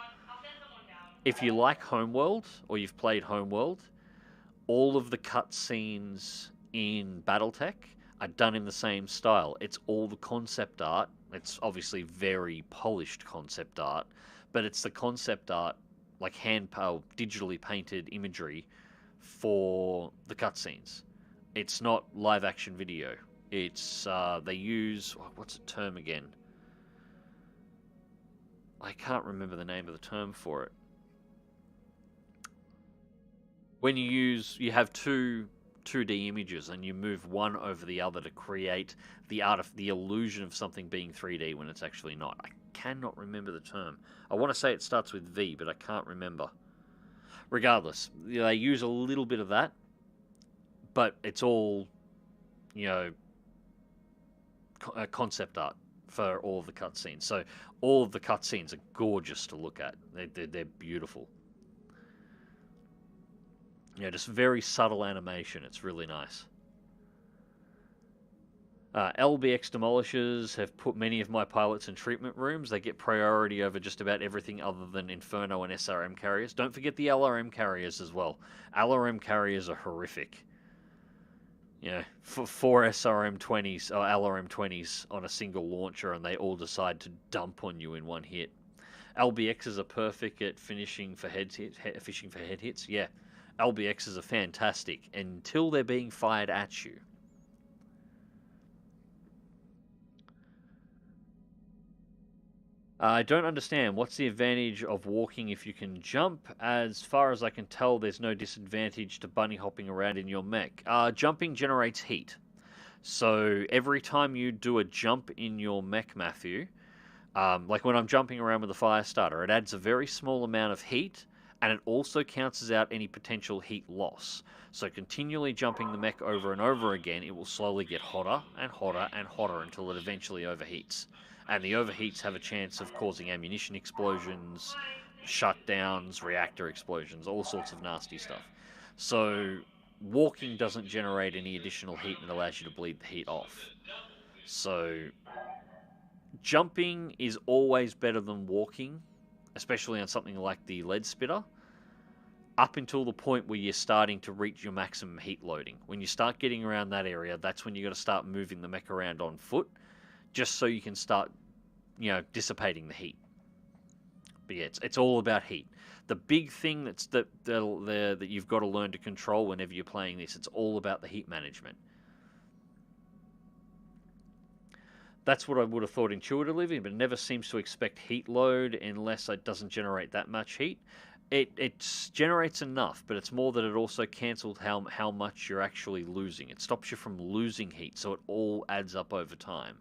if you like Homeworld or you've played Homeworld, all of the cutscenes in BattleTech are done in the same style. It's all the concept art. It's obviously very polished concept art, but it's the concept art, like digitally painted imagery for the cutscenes. It's not live action video. It's they use, what's the term again? I can't remember the name of the term for it. When you have two 2D images and you move one over the other to create the illusion of something being 3D when it's actually not. I cannot remember the term. I want to say it starts with V, but I can't remember. Regardless, they use a little bit of that, but it's all, concept art for all of the cutscenes. So all of the cutscenes are gorgeous to look at. They're beautiful. Just very subtle animation. It's really nice. LBX Demolishers have put many of my pilots in treatment rooms. They get priority over just about everything other than Inferno and SRM carriers. Don't forget the LRM carriers as well. LRM carriers are horrific. Four SRM 20s or LRM 20s on a single launcher, and they all decide to dump on you in one hit. LBXs are perfect at fishing for head hits. Yeah. LBXs are fantastic until they're being fired at you. I don't understand. What's the advantage of walking if you can jump? As far as I can tell, there's no disadvantage to bunny hopping around in your mech. Jumping generates heat. So every time you do a jump in your mech, Matthew, like when I'm jumping around with a fire starter, it adds a very small amount of heat, and it also cancels out any potential heat loss. So continually jumping the mech over and over again, it will slowly get hotter and hotter and hotter until it eventually overheats. And the overheats have a chance of causing ammunition explosions, shutdowns, reactor explosions, all sorts of nasty stuff. So walking doesn't generate any additional heat and allows you to bleed the heat off. So jumping is always better than walking, especially on something like the lead spitter, up until the point where you're starting to reach your maximum heat loading. When you start getting around that area, that's when you got to start moving the mech around on foot, just so you can start, dissipating the heat. But yeah, it's all about heat. The big thing that you've got to learn to control whenever you're playing this, it's all about the heat management. That's what I would have thought intuitively, but it never seems to expect heat load unless it doesn't generate that much heat. It generates enough, but it's more that it also cancels how much you're actually losing. It stops you from losing heat, so it all adds up over time.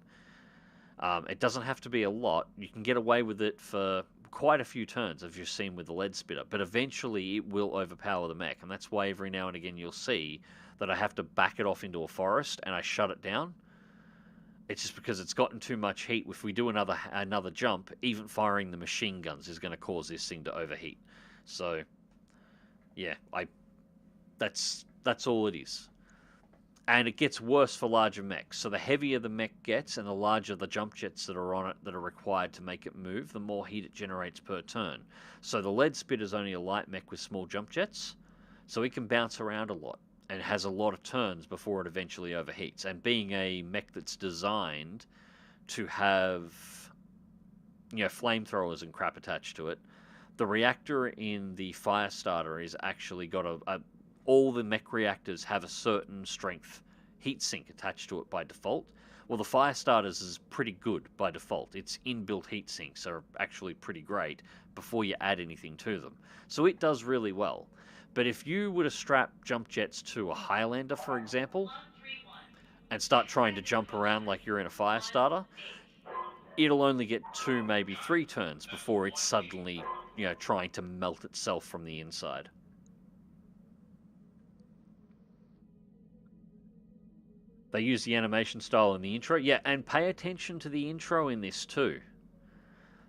It doesn't have to be a lot. You can get away with it for quite a few turns, as you've seen with the lead spitter, but eventually it will overpower the mech, and that's why every now and again you'll see that I have to back it off into a forest and I shut it down. It's just because it's gotten too much heat. If we do another jump, even firing the machine guns is going to cause this thing to overheat. So, yeah, that's all it is. And it gets worse for larger mechs. So the heavier the mech gets and the larger the jump jets that are on it that are required to make it move, the more heat it generates per turn. So the lead spit is only a light mech with small jump jets, so it can bounce around a lot and has a lot of turns before it eventually overheats. And being a mech that's designed to have, flamethrowers and crap attached to it, the reactor in the Firestarter is actually got all the mech reactors have a certain strength heatsink attached to it by default. Well, the Firestarters is pretty good by default. Its inbuilt heatsinks are actually pretty great before you add anything to them. So it does really well. But if you were to strap jump jets to a Highlander, for example, and start trying to jump around like you're in a Firestarter, it'll only get 2, maybe 3 turns before it's suddenly, trying to melt itself from the inside. They use the animation style in the intro. Yeah, and pay attention to the intro in this too.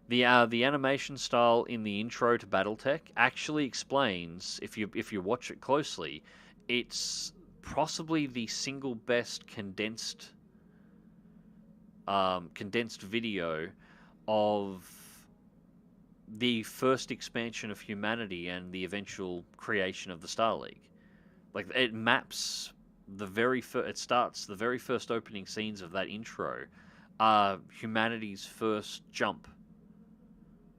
The animation style in the intro to BattleTech actually explains, if you watch it closely, it's possibly the single best condensed video of the first expansion of humanity and the eventual creation of the Starlink. Like, it maps the very first opening scenes of that intro are humanity's first jump.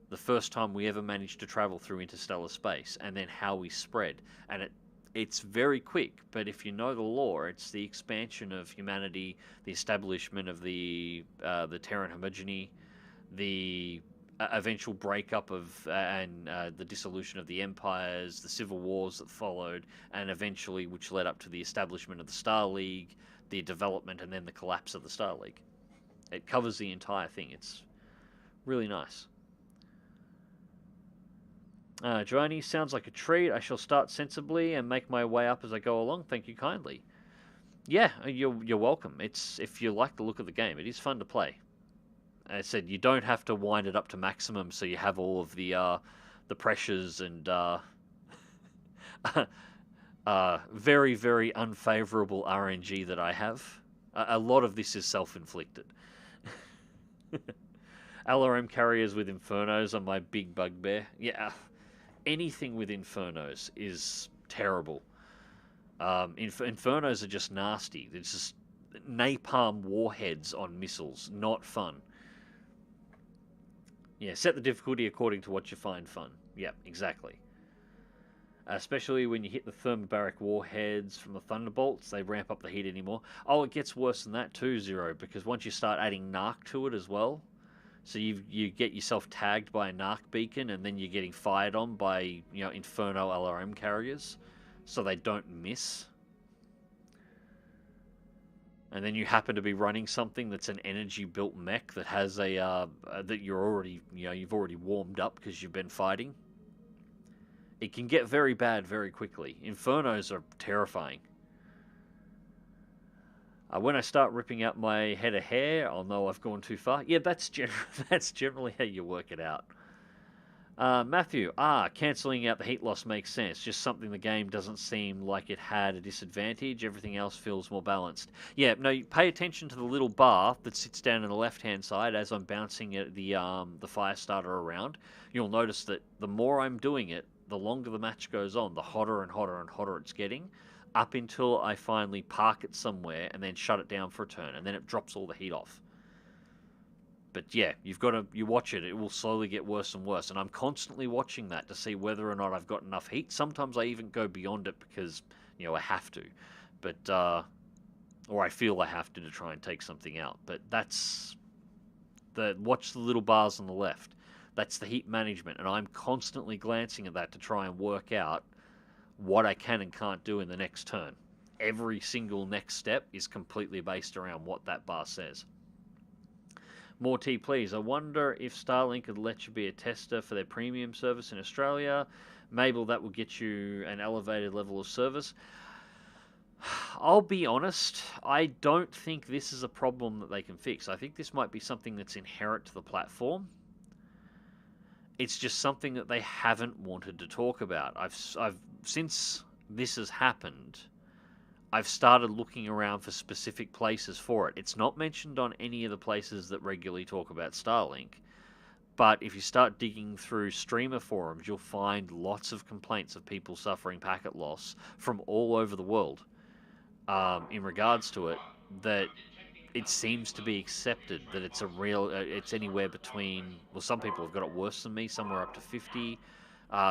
The first time we ever managed to travel through interstellar space, and then how we spread. And it's very quick, but if you know the lore, it's the expansion of humanity, the establishment of the Terran homogeny, the eventual breakup of and the dissolution of the empires, the civil wars that followed, and eventually which led up to the establishment of the Star League, the development, and then the collapse of the Star League. It covers the entire thing. It's really nice. Joanie, sounds like a treat. I shall start sensibly and make my way up as I go along. Thank you kindly. Yeah, you're welcome. It's, if you like the look of the game, it is fun to play. I said you don't have to wind it up to maximum, so you have all of the pressures and very, very unfavorable RNG that I have. A lot of this is self-inflicted. LRM carriers with Infernos are my big bugbear. Yeah, anything with Infernos is terrible. Infernos are just nasty. It's just napalm warheads on missiles. Not fun. Yeah, set the difficulty according to what you find fun. Yep, exactly. Especially when you hit the thermobaric warheads from the Thunderbolts, they ramp up the heat anymore. Oh, it gets worse than that too, Zero, because once you start adding NARC to it as well, so you get yourself tagged by a NARC beacon, and then you're getting fired on by Inferno LRM carriers, so they don't miss. And then you happen to be running something that's an energy-built mech that has a that you're already you've already warmed up because you've been fighting. It can get very bad very quickly. Infernos are terrifying. When I start ripping out my head of hair, I'll know I've gone too far. Yeah, that's generally how you work it out. Matthew, cancelling out the heat loss makes sense. Just something the game doesn't seem like it had a disadvantage. Everything else feels more balanced. Yeah, no, you pay attention to the little bar that sits down on the left-hand side as I'm bouncing the Firestarter around. You'll notice that the more I'm doing it, the longer the match goes on, the hotter and hotter and hotter it's getting, up until I finally park it somewhere and then shut it down for a turn, and then it drops all the heat off. But yeah, you watch it, it will slowly get worse and worse. And I'm constantly watching that to see whether or not I've got enough heat. Sometimes I even go beyond it because, I have to. But, or I feel I have to try and take something out. But watch the little bars on the left. That's the heat management. And I'm constantly glancing at that to try and work out what I can and can't do in the next turn. Every single next step is completely based around what that bar says. More tea, please. I wonder if Starlink could let you be a tester for their premium service in Australia. Maybe that will get you an elevated level of service. I'll be honest, I don't think this is a problem that they can fix. I think this might be something that's inherent to the platform. It's just something that they haven't wanted to talk about. Since this has happened, I've started looking around for specific places for it. It's not mentioned on any of the places that regularly talk about Starlink, but if you start digging through streamer forums, you'll find lots of complaints of people suffering packet loss from all over the world in regards to it, that it seems to be accepted that it's a real, it's anywhere between, well, some people have got it worse than me, somewhere up to 50.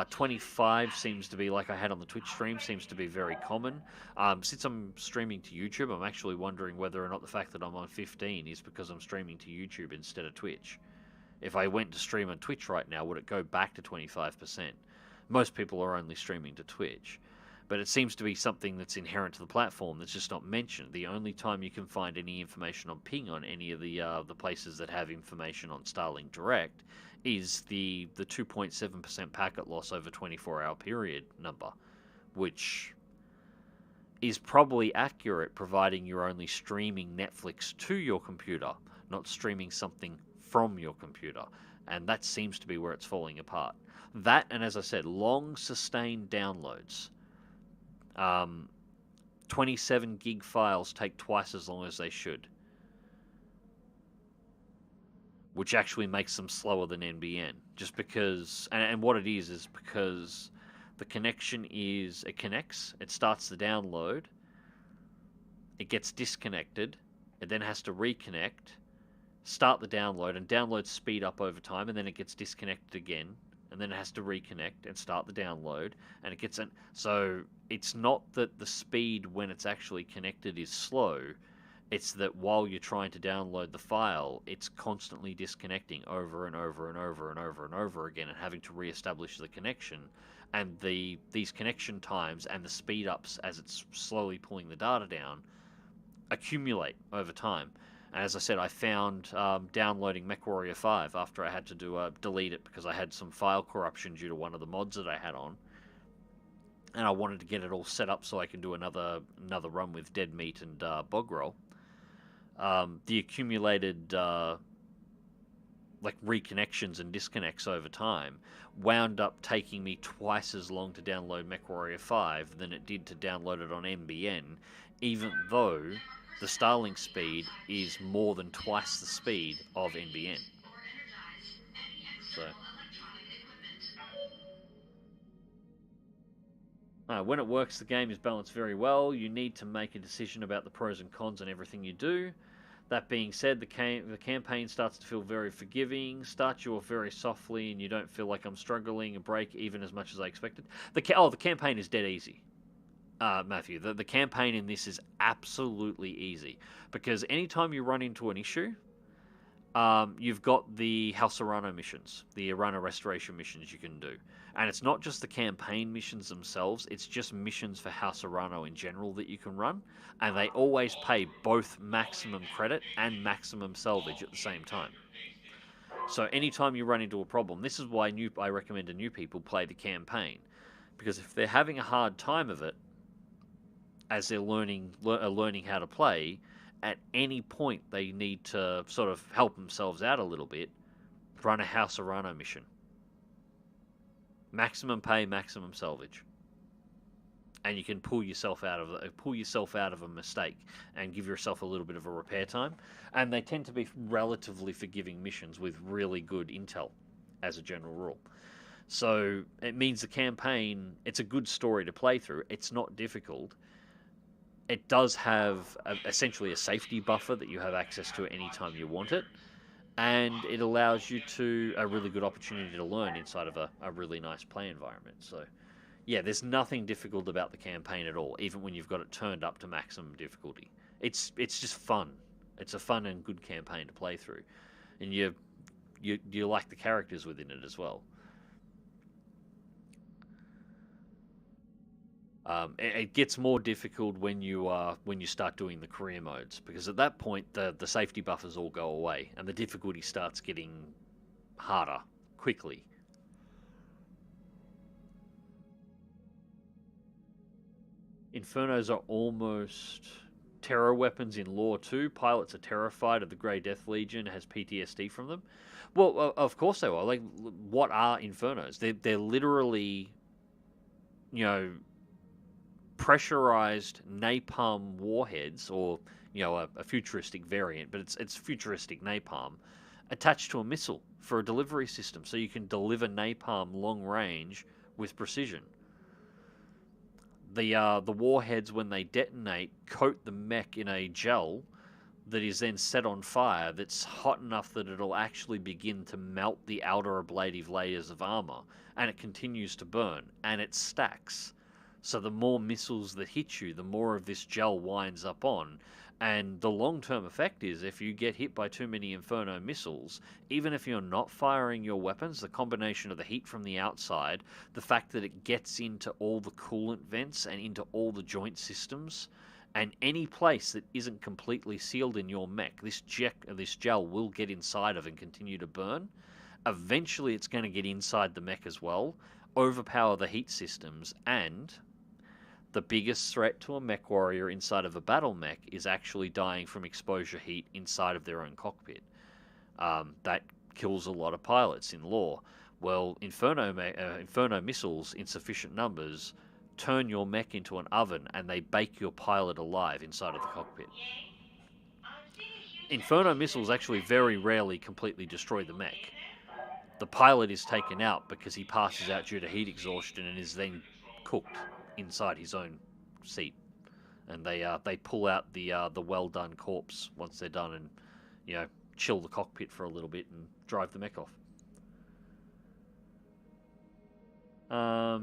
25 seems to be, like I had on the Twitch stream, seems to be very common. Since I'm streaming to YouTube, I'm actually wondering whether or not the fact that I'm on 15 is because I'm streaming to YouTube instead of Twitch. If I went to stream on Twitch right now, would it go back to 25%? Most people are only streaming to Twitch. But it seems to be something that's inherent to the platform that's just not mentioned. The only time you can find any information on ping on any of the places that have information on Starlink Direct is the 2.7% packet loss over 24-hour period number, which is probably accurate providing you're only streaming Netflix to your computer, not streaming something from your computer. And that seems to be where it's falling apart. That, and as I said, long sustained downloads. 27 gig files take twice as long as they should, which actually makes them slower than NBN, just because, and what it is because the connection is, it connects, it starts the download, it gets disconnected, it then has to reconnect, start the download, and downloads speed up over time, and then it gets disconnected again, and then it has to reconnect and start the download, and it gets an, so it's not that the speed when it's actually connected is slow, it's that while you're trying to download the file, it's constantly disconnecting over and over and over and over and over again and having to reestablish the connection. And these connection times and the speed ups as it's slowly pulling the data down accumulate over time. And as I said, I found downloading MechWarrior 5 after I had to delete it because I had some file corruption due to one of the mods that I had on. And I wanted to get it all set up so I can do another run with Dead Meat and Bog Roll. The accumulated like reconnections and disconnects over time wound up taking me twice as long to download MechWarrior 5 than it did to download it on NBN, even though the Starlink speed is more than twice the speed of NBN. So when it works, the game is balanced very well. You need to make a decision about the pros and cons and everything you do. That being said, the campaign starts to feel very forgiving. Starts you off very softly, and you don't feel like I'm struggling a break even as much as I expected. The campaign is dead easy, Matthew. The campaign in this is absolutely easy because anytime you run into an issue, you've got the House Arano missions, the Arano restoration missions you can do. And it's not just the campaign missions themselves, it's just missions for House Arano in general that you can run. And they always pay both maximum credit and maximum salvage at the same time. So anytime you run into a problem, this is why I recommend to new people play the campaign. Because if they're having a hard time of it, as they're learning how to play, at any point they need to sort of help themselves out a little bit, run a House Arano mission. Maximum pay, maximum salvage. And you can pull yourself out of a mistake and give yourself a little bit of a repair time. And they tend to be relatively forgiving missions with really good intel as a general rule. So it means the campaign, it's a good story to play through. It's not difficult. It does have essentially a safety buffer that you have access to anytime you want it. And it allows you to a really good opportunity to learn inside of a really nice play environment. So, yeah, there's nothing difficult about the campaign at all, even when you've got it turned up to maximum difficulty. It's just fun. It's a fun and good campaign to play through, and you like the characters within it as well. It gets more difficult when you start doing the career modes, because at that point the safety buffers all go away and the difficulty starts getting harder quickly. Infernos are almost terror weapons in lore too. Pilots are terrified of the Grey Death Legion, has PTSD from them. Well, of course they are. Like, what are Infernos? They're literally, pressurized napalm warheads, or a futuristic variant, but it's futuristic napalm attached to a missile for a delivery system, so you can deliver napalm long range with precision. The warheads, when they detonate, coat the mech in a gel that is then set on fire that's hot enough that it'll actually begin to melt the outer ablative layers of armor, and it continues to burn, and it stacks. So the more missiles that hit you, the more of this gel winds up on, and the long-term effect is if you get hit by too many Inferno missiles, even if you're not firing your weapons, the combination of the heat from the outside, the fact that it gets into all the coolant vents and into all the joint systems, and any place that isn't completely sealed in your mech, this gel will get inside of and continue to burn. Eventually it's going to get inside the mech as well, overpower the heat systems, and the biggest threat to a mech warrior inside of a battle mech is actually dying from exposure heat inside of their own cockpit. That kills a lot of pilots in lore. Well, Inferno missiles in sufficient numbers turn your mech into an oven, and they bake your pilot alive inside of the cockpit. Inferno missiles actually very rarely completely destroy the mech. The pilot is taken out because he passes out due to heat exhaustion and is then cooked inside his own seat, and they pull out the well done corpse once they're done, and chill the cockpit for a little bit and drive the mech off.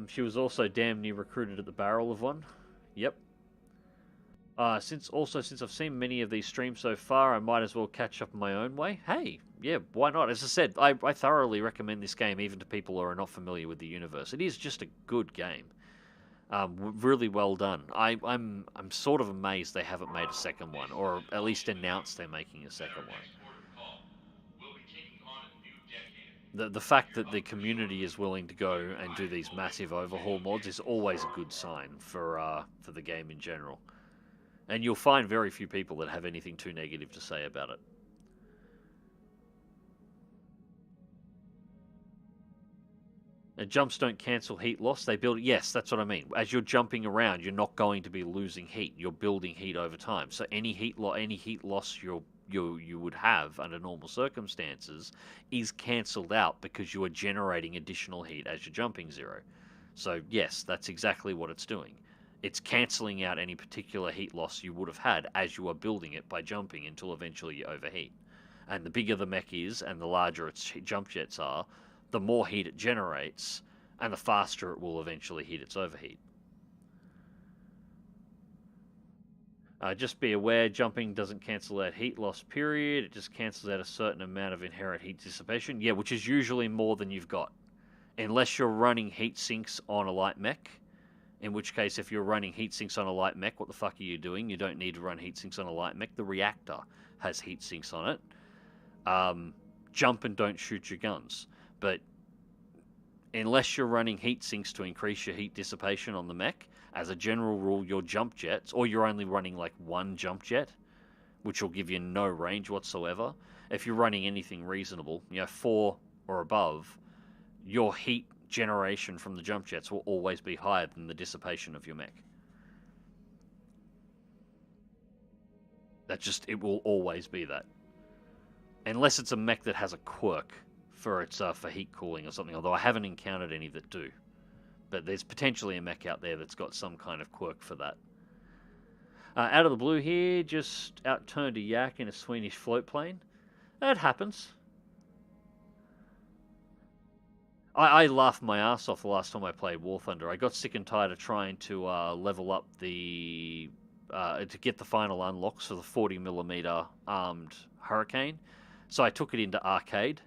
She was also damn near recruited at the barrel of one. Yep. Since I've seen many of these streams so far, I might as well catch up in my own way. Hey, yeah, why not? As I said, I thoroughly recommend this game even to people who are not familiar with the universe. It is just a good game. Really well done. I'm sort of amazed they haven't made a second one, or at least announced they're making a second one. The fact that the community is willing to go and do these massive overhaul mods is always a good sign for the game in general. And you'll find very few people that have anything too negative to say about it. Jumps don't cancel heat loss. They build. Yes, that's what I mean. As you're jumping around, you're not going to be losing heat. You're building heat over time. So any heat loss you would have under normal circumstances is cancelled out because you are generating additional heat as you're jumping zero. So yes, that's exactly what it's doing. It's cancelling out any particular heat loss you would have had as you are building it by jumping until eventually you overheat. And the bigger the mech is and the larger its jump jets are, the more heat it generates, and the faster it will eventually hit its overheat. Just be aware, jumping doesn't cancel out heat loss, period. It just cancels out a certain amount of inherent heat dissipation. Yeah, which is usually more than you've got. Unless you're running heat sinks on a light mech. In which case, if you're running heat sinks on a light mech, what the fuck are you doing? You don't need to run heat sinks on a light mech. The reactor has heat sinks on it. Jump and don't shoot your guns. But unless you're running heat sinks to increase your heat dissipation on the mech, as a general rule, your jump jets, or you're only running like one jump jet, which will give you no range whatsoever. If you're running anything reasonable, 4 or above, your heat generation from the jump jets will always be higher than the dissipation of your mech. It will always be that. Unless it's a mech that has a quirk for its for heat cooling or something, although I haven't encountered any that do. But there's potentially a mech out there that's got some kind of quirk for that. Out of the blue here, just outturned a yak in a Swedish float plane. That happens. I laughed my ass off the last time I played War Thunder. I got sick and tired of trying to level up to get the final unlocks for the 40mm armed Hurricane. So I took it into arcade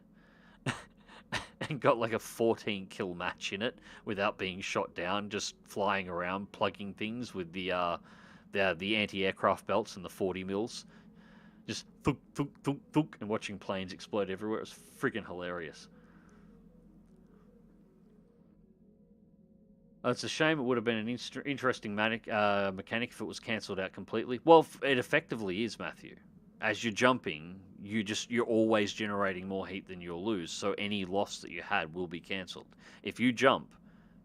and got like a 14 kill match in it without being shot down, just flying around plugging things with the anti-aircraft belts and the 40 mils, just thunk, thunk, thunk, thunk, and watching planes explode everywhere. It was friggin' hilarious. It's a shame. It would have been an interesting mechanic if it was cancelled out completely. Well, it effectively is, Matthew. As you're jumping, you're always generating more heat than you'll lose, so any loss that you had will be cancelled. If you jump,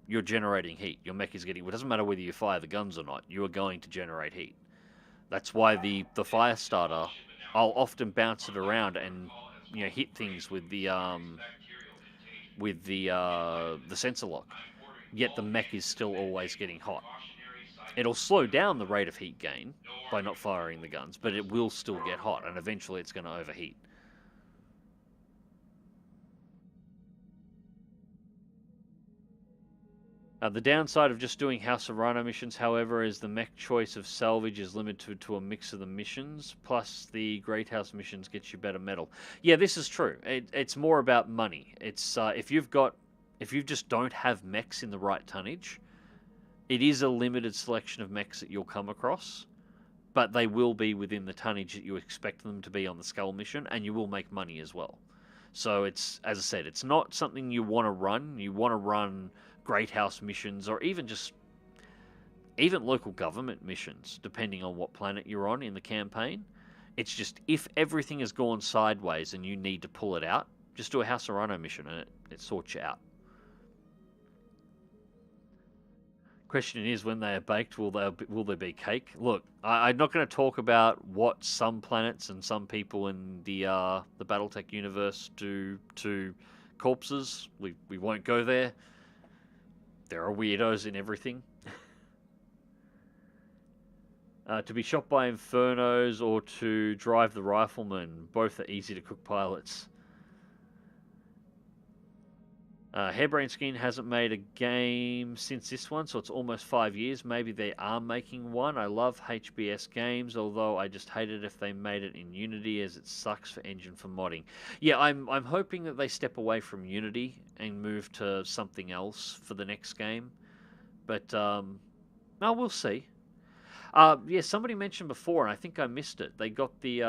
you're generating heat. Your mech is getting... It doesn't matter whether you fire the guns or not. You are going to generate heat. That's why the fire starter, I'll often bounce it around and hit things with the sensor lock. Yet the mech is still always getting hot. It'll slow down the rate of heat gain by not firing the guns, but it will still get hot, and eventually it's going to overheat. The downside of just doing House of Rhino missions, however, is the mech choice of salvage is limited to a mix of the missions, plus the Great House missions gets you better metal. Yeah, this is true. It's more about money. It's if you just don't have mechs in the right tonnage, it is a limited selection of mechs that you'll come across, but they will be within the tonnage that you expect them to be on the Skull mission, and you will make money as well. So it's, as I said, it's not something you want to run. You want to run Great House missions, or even local government missions, depending on what planet you're on in the campaign. It's just, if everything has gone sideways and you need to pull it out, just do a House of Rhino mission and it sorts you out. Question is, when they are baked, will there be cake? Look, I'm not going to talk about what some planets and some people in the BattleTech universe do to corpses. We won't go there. There are weirdos in everything. To be shot by infernos or to drive the rifleman, both are easy to cook pilots. Harebrained Skin hasn't made a game since this one, so it's almost 5 years. Maybe they are making one. I love HBS games, although I just hate it if they made it in Unity, as it sucks for engine for modding. Yeah, I'm hoping that they step away from Unity and move to something else for the next game. But, no, we'll see. Yeah, somebody mentioned before, and I think I missed it. They got the,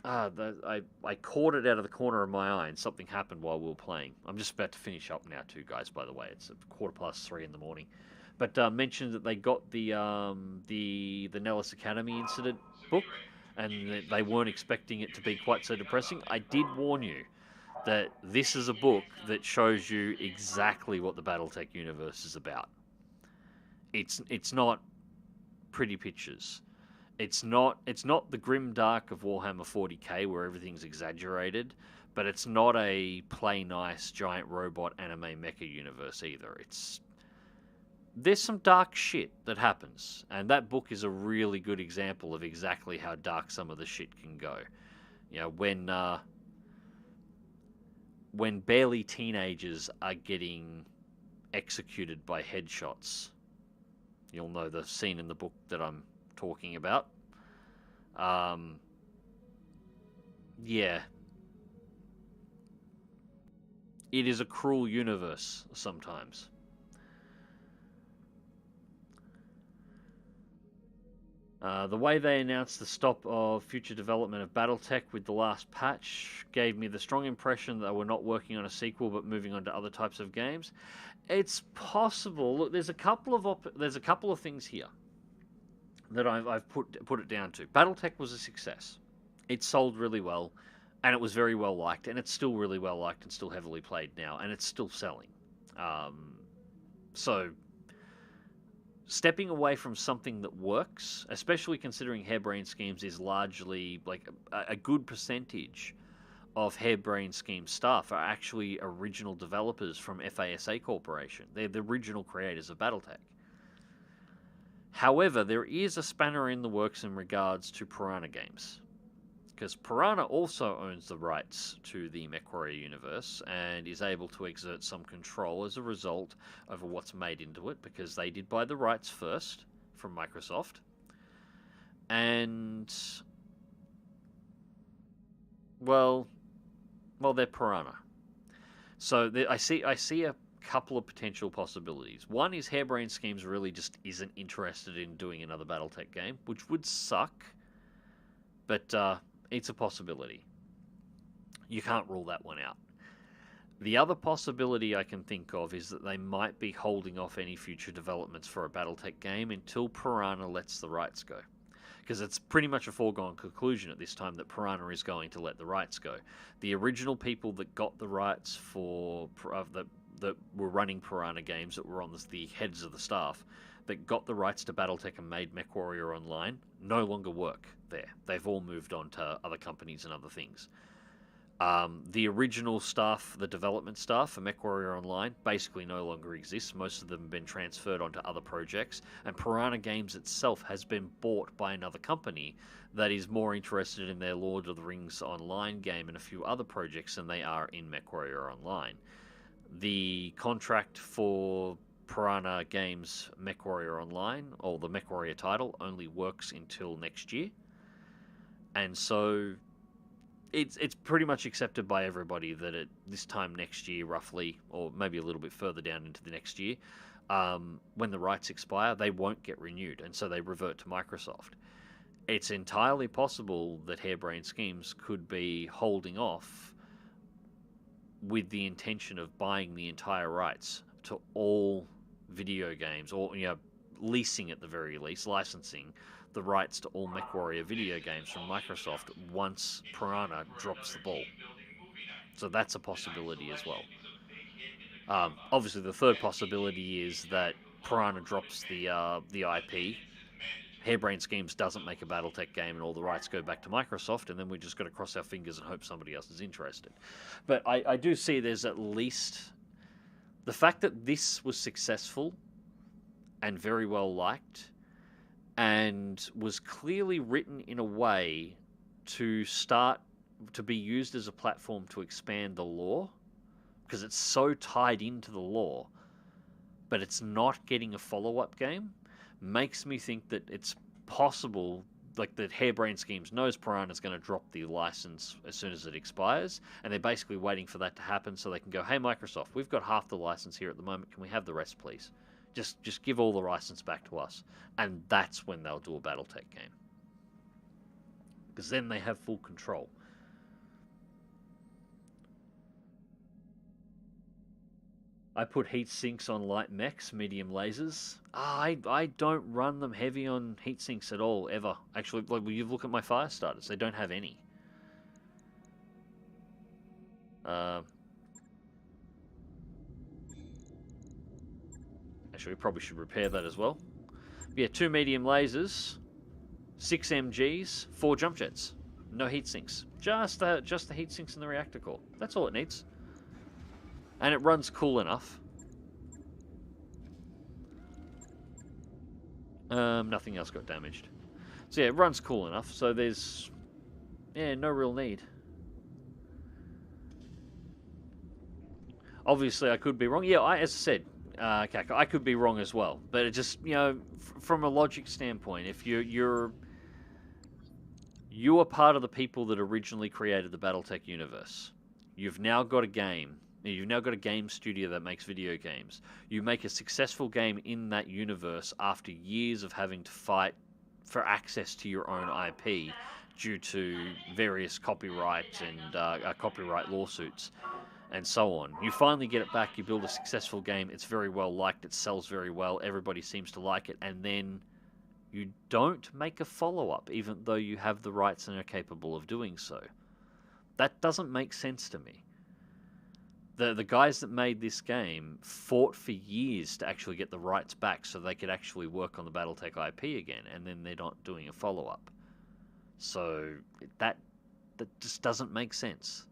I caught it out of the corner of my eye, and something happened while we were playing. I'm just about to finish up now too, guys, by the way. It's 3:15 in the morning. But mentioned that they got the Nellis Academy incident book, and they weren't expecting it to be quite so depressing. I did warn you that this is a book that shows you exactly what the BattleTech universe is about. It's not pretty pictures. It's not the grim dark of Warhammer 40k where everything's exaggerated, but it's not a play nice giant robot anime mecha universe either. There's some dark shit that happens, and that book is a really good example of exactly how dark some of the shit can go. You know, when barely teenagers are getting executed by headshots. You'll know the scene in the book that I'm talking about. Yeah. It is a cruel universe sometimes. The way they announced the stop of future development of BattleTech with the last patch gave me the strong impression that they were not working on a sequel but moving on to other types of games. It's possible. Look, there's a couple of things here that I've put it down to. BattleTech was a success. It sold really well, and it was very well liked, and it's still really well liked and still heavily played now, and it's still selling. So stepping away from something that works, especially considering Harebrained Schemes is largely, like, a good percentage of Harebrained Scheme staff are actually original developers from FASA Corporation. They're the original creators of BattleTech. However, there is a spanner in the works in regards to Piranha Games, because Piranha also owns the rights to the MechWarrior universe and is able to exert some control as a result over what's made into it, because they did buy the rights first from Microsoft. And, well, they're Piranha. So I see a couple of potential possibilities. One is Harebrained Schemes really just isn't interested in doing another BattleTech game, which would suck, but it's a possibility. You can't rule that one out. The other possibility I can think of is that they might be holding off any future developments for a BattleTech game until Piranha lets the rights go. Because it's pretty much a foregone conclusion at this time that Piranha is going to let the rights go. The original people that got the rights for that were running Piranha Games, that were on the heads of the staff, that got the rights to BattleTech and made MechWarrior Online, no longer work there. They've all moved on to other companies and other things. The original staff, the development staff for MechWarrior Online, basically no longer exists. Most of them have been transferred onto other projects, and Piranha Games itself has been bought by another company that is more interested in their Lord of the Rings Online game and a few other projects than they are in MechWarrior Online. The contract for Piranha Games MechWarrior Online, or the MechWarrior title, only works until next year. And so it's pretty much accepted by everybody that at this time next year, roughly, or maybe a little bit further down into the next year, when the rights expire, they won't get renewed, and so they revert to Microsoft. It's entirely possible that Harebrained Schemes could be holding off with the intention of buying the entire rights to all video games, or leasing at the very least, licensing the rights to all MechWarrior video games from Microsoft once Piranha drops the ball. So that's a possibility as well. Obviously, the third possibility is that Piranha drops the IP, Harebrained Schemes doesn't make a BattleTech game, and all the rights go back to Microsoft, and then we just got to cross our fingers and hope somebody else is interested. But I do see there's at least the fact that this was successful and very well liked, and was clearly written in a way to be used as a platform to expand the lore, because it's so tied into the lore, but it's not getting a follow-up game, makes me think that it's possible, like that Harebrained Schemes knows Piranha's going to drop the license as soon as it expires, and they're basically waiting for that to happen so they can go, hey Microsoft, we've got half the license here at the moment, can we have the rest please? Just give all the license back to us. And that's when they'll do a BattleTech game. Because then they have full control. I put heat sinks on light mechs, medium lasers. I don't run them heavy on heat sinks at all, ever. Actually, like, when you look at my fire starters, they don't have any. Actually, we probably should repair that as well. Yeah, 2 medium lasers, 6 MGs, 4 jump jets. No heat sinks. Just the heat sinks in the reactor core. That's all it needs. And it runs cool enough. Nothing else got damaged. So yeah, it runs cool enough. So there's, no real need. Obviously, I could be wrong. Yeah, as I said, I could be wrong as well. But it just, from a logic standpoint, if you are part of the people that originally created the BattleTech universe, you've now got a game. You've now got a game studio that makes video games. You make a successful game in that universe after years of having to fight for access to your own IP due to various copyright and copyright lawsuits and so on. You finally get it back, you build a successful game, it's very well liked, it sells very well, everybody seems to like it, and then you don't make a follow-up, even though you have the rights and are capable of doing so. That doesn't make sense to me. The guys that made this game fought for years to actually get the rights back so they could actually work on the BattleTech IP again, and then they're not doing a follow-up. So that just doesn't make sense.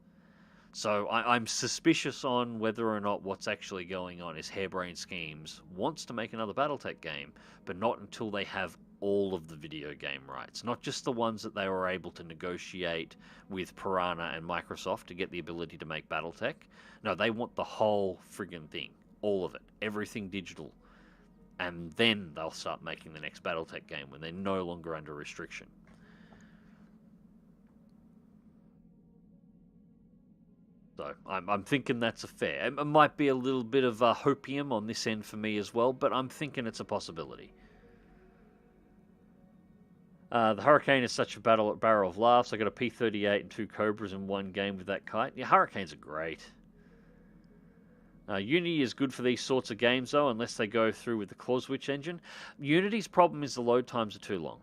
So I'm suspicious on whether or not what's actually going on is Harebrained Schemes wants to make another BattleTech game, but not until they have all of the video game rights, not just the ones that they were able to negotiate with Piranha and Microsoft to get the ability to make BattleTech. No, they want the whole friggin' thing, all of it, everything digital. And then they'll start making the next BattleTech game when they're no longer under restriction. So I'm thinking that's a fair. It might be a little bit of hopium on this end for me as well, but I'm thinking it's a possibility. The Hurricane is such a barrel of laughs. I got a P-38 and 2 Cobras in one game with that kite. Yeah, Hurricanes are great. Unity is good for these sorts of games, though, unless they go through with the Clawswitch engine. Unity's problem is the load times are too long.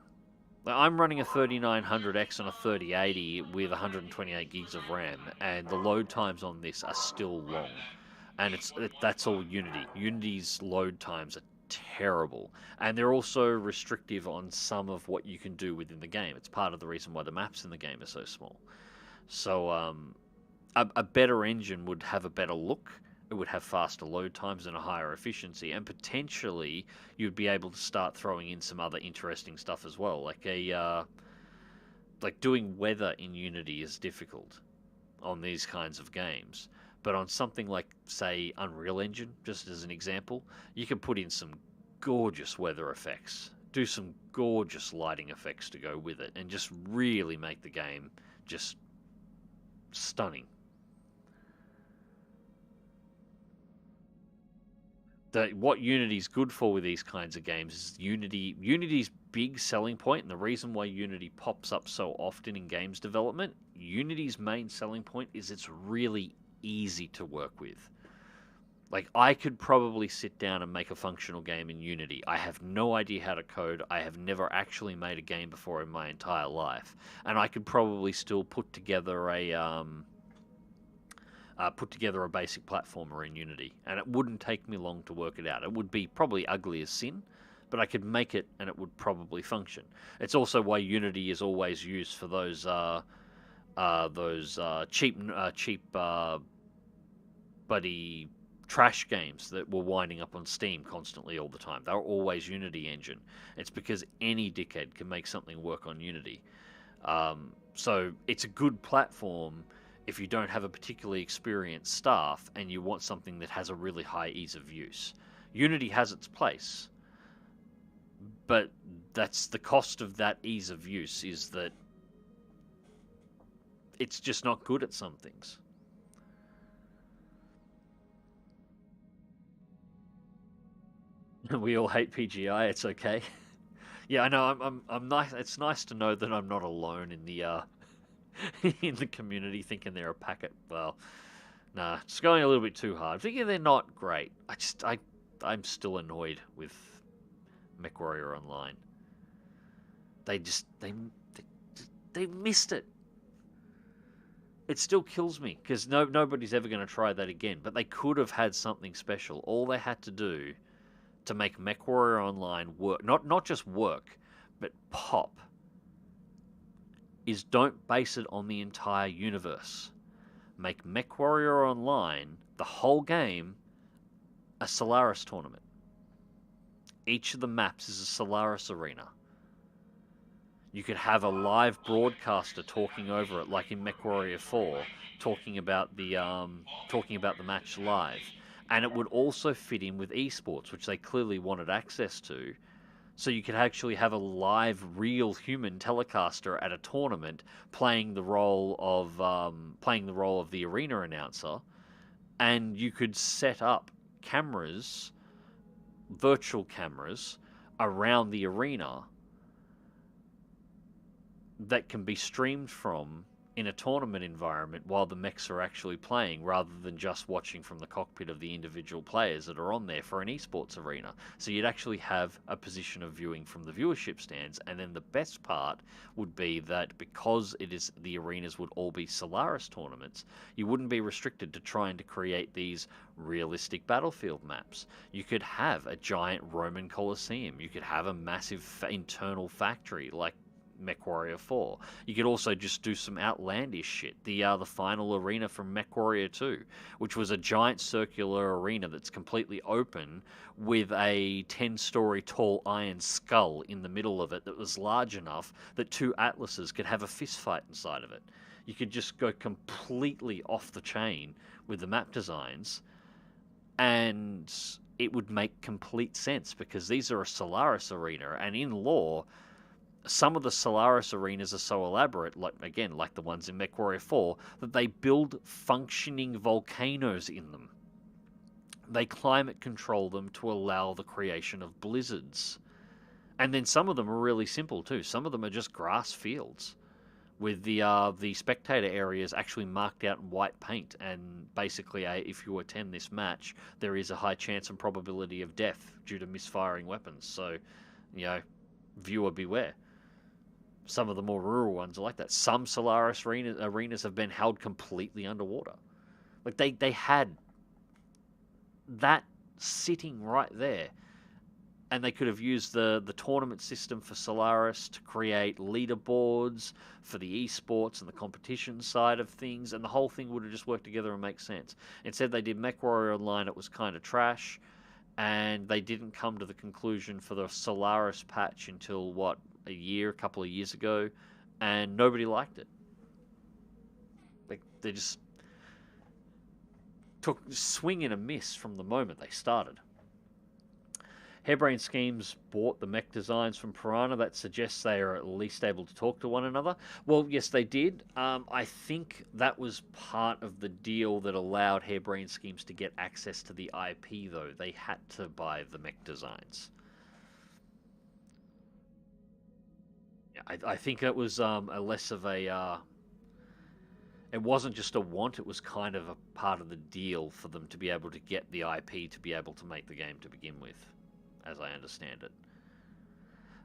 I'm running a 3900X on a 3080 with 128 gigs of RAM, and the load times on this are still long. and that's all Unity. Unity's load times are terrible, and they're also restrictive on some of what you can do within the game. It's part of the reason why the maps in the game are so small. So a better engine would have a better look. It would have faster load times and a higher efficiency, and potentially you'd be able to start throwing in some other interesting stuff as well. Like doing weather in Unity is difficult on these kinds of games, but on something like, say, Unreal Engine, just as an example, you can put in some gorgeous weather effects, do some gorgeous lighting effects to go with it, and just really make the game just stunning. What Unity's good for with these kinds of games is Unity's big selling point, and the reason why Unity pops up so often in games development, Unity's main selling point is it's really easy to work with. Like, I could probably sit down and make a functional game in Unity. I have no idea how to code. I have never actually made a game before in my entire life, and I could probably still put together a basic platformer in Unity, and it wouldn't take me long to work it out. It would be probably ugly as sin, but I could make it, and it would probably function. It's also why Unity is always used for those cheap buddy trash games that were winding up on Steam constantly all the time. They were always Unity engine. It's because any dickhead can make something work on Unity. So it's a good platform if you don't have a particularly experienced staff and you want something that has a really high ease of use. Unity has its place, but that's the cost of that ease of use, is that it's just not good at some things. We all hate PGI. It's okay. Yeah, I know. I'm nice. It's nice to know that I'm not alone in the in the community thinking they're a packet. Well, nah, it's going a little bit too hard. Thinking they're not great. I'm still annoyed with MechWarrior Online. They missed it. It still kills me because nobody's ever going to try that again. But they could have had something special. All they had to do to make MechWarrior Online work, not just work, but pop, is don't base it on the entire universe. Make MechWarrior Online, the whole game, a Solaris tournament. Each of the maps is a Solaris arena. You could have a live broadcaster talking over it, like in MechWarrior 4, talking about the match live. And it would also fit in with esports, which they clearly wanted access to. So you could actually have a live, real human telecaster at a tournament playing the role of the arena announcer, and you could set up cameras, virtual cameras, around the arena that can be streamed from in a tournament environment while the mechs are actually playing, rather than just watching from the cockpit of the individual players that are on there for an esports arena. So you'd actually have a position of viewing from the viewership stands, and then the best part would be that because the arenas would all be Solaris tournaments, you wouldn't be restricted to trying to create these realistic battlefield maps. You could have a giant Roman Colosseum. You could have a massive internal factory like MechWarrior 4. You could also just do some outlandish shit. The final arena from MechWarrior 2, which was a giant circular arena that's completely open with a 10-story tall iron skull in the middle of it that was large enough that two Atlases could have a fist fight inside of it. You could just go completely off the chain with the map designs, and it would make complete sense because these are a Solaris arena, and in lore, some of the Solaris arenas are so elaborate, like the ones in MechWarrior 4, that they build functioning volcanoes in them. They climate control them to allow the creation of blizzards. And then some of them are really simple too. Some of them are just grass fields with the spectator areas actually marked out in white paint. And basically, if you attend this match, there is a high chance and probability of death due to misfiring weapons. So, viewer beware. Some of the more rural ones are like that. Some Solaris arenas have been held completely underwater. Like they had that sitting right there. And they could have used the tournament system for Solaris to create leaderboards for the esports and the competition side of things, and the whole thing would have just worked together and make sense. Instead, they did MechWarrior Online, it was kind of trash, and they didn't come to the conclusion for the Solaris patch until, a couple of years ago, and nobody liked it. They just took swing and a miss from the moment they started. Harebrained Schemes bought the mech designs from Piranha. That suggests they are at least able to talk to one another. Well, yes, they did. I think that was part of the deal that allowed Harebrained Schemes to get access to the IP, though. They had to buy the mech designs. I think it was a less of a... it wasn't just a want, it was kind of a part of the deal for them to be able to get the IP to be able to make the game to begin with, as I understand it.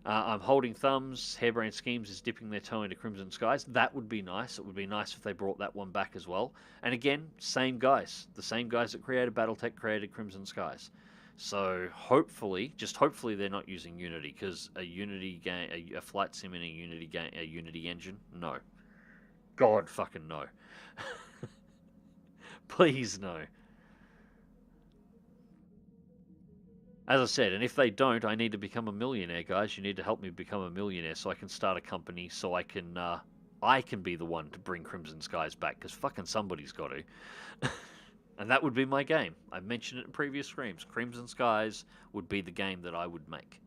I'm holding thumbs. Harebrained Schemes is dipping their toe into Crimson Skies. That would be nice. It would be nice if they brought that one back as well. And again, same guys. The same guys that created BattleTech created Crimson Skies. So hopefully, just hopefully they're not using Unity, because a Unity game, a flight sim in a Unity game, a Unity engine, no. God fucking no. Please no. As I said, and if they don't, I need to become a millionaire, guys. You need to help me become a millionaire so I can start a company, so I can be the one to bring Crimson Skies back, because fucking somebody's got to. And that would be my game. I've mentioned it in previous streams. Crimson Skies would be the game that I would make.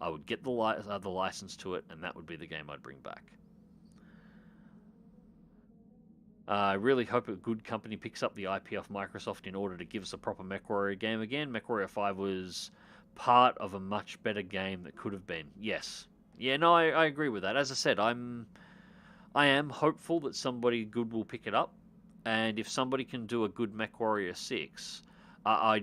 I would get the license to it, and that would be the game I'd bring back. I really hope a good company picks up the IP off Microsoft in order to give us a proper MechWarrior game again. MechWarrior 5 was part of a much better game that could have been. Yes. Yeah, no, I agree with that. As I said, I am hopeful that somebody good will pick it up. And if somebody can do a good MechWarrior 6, I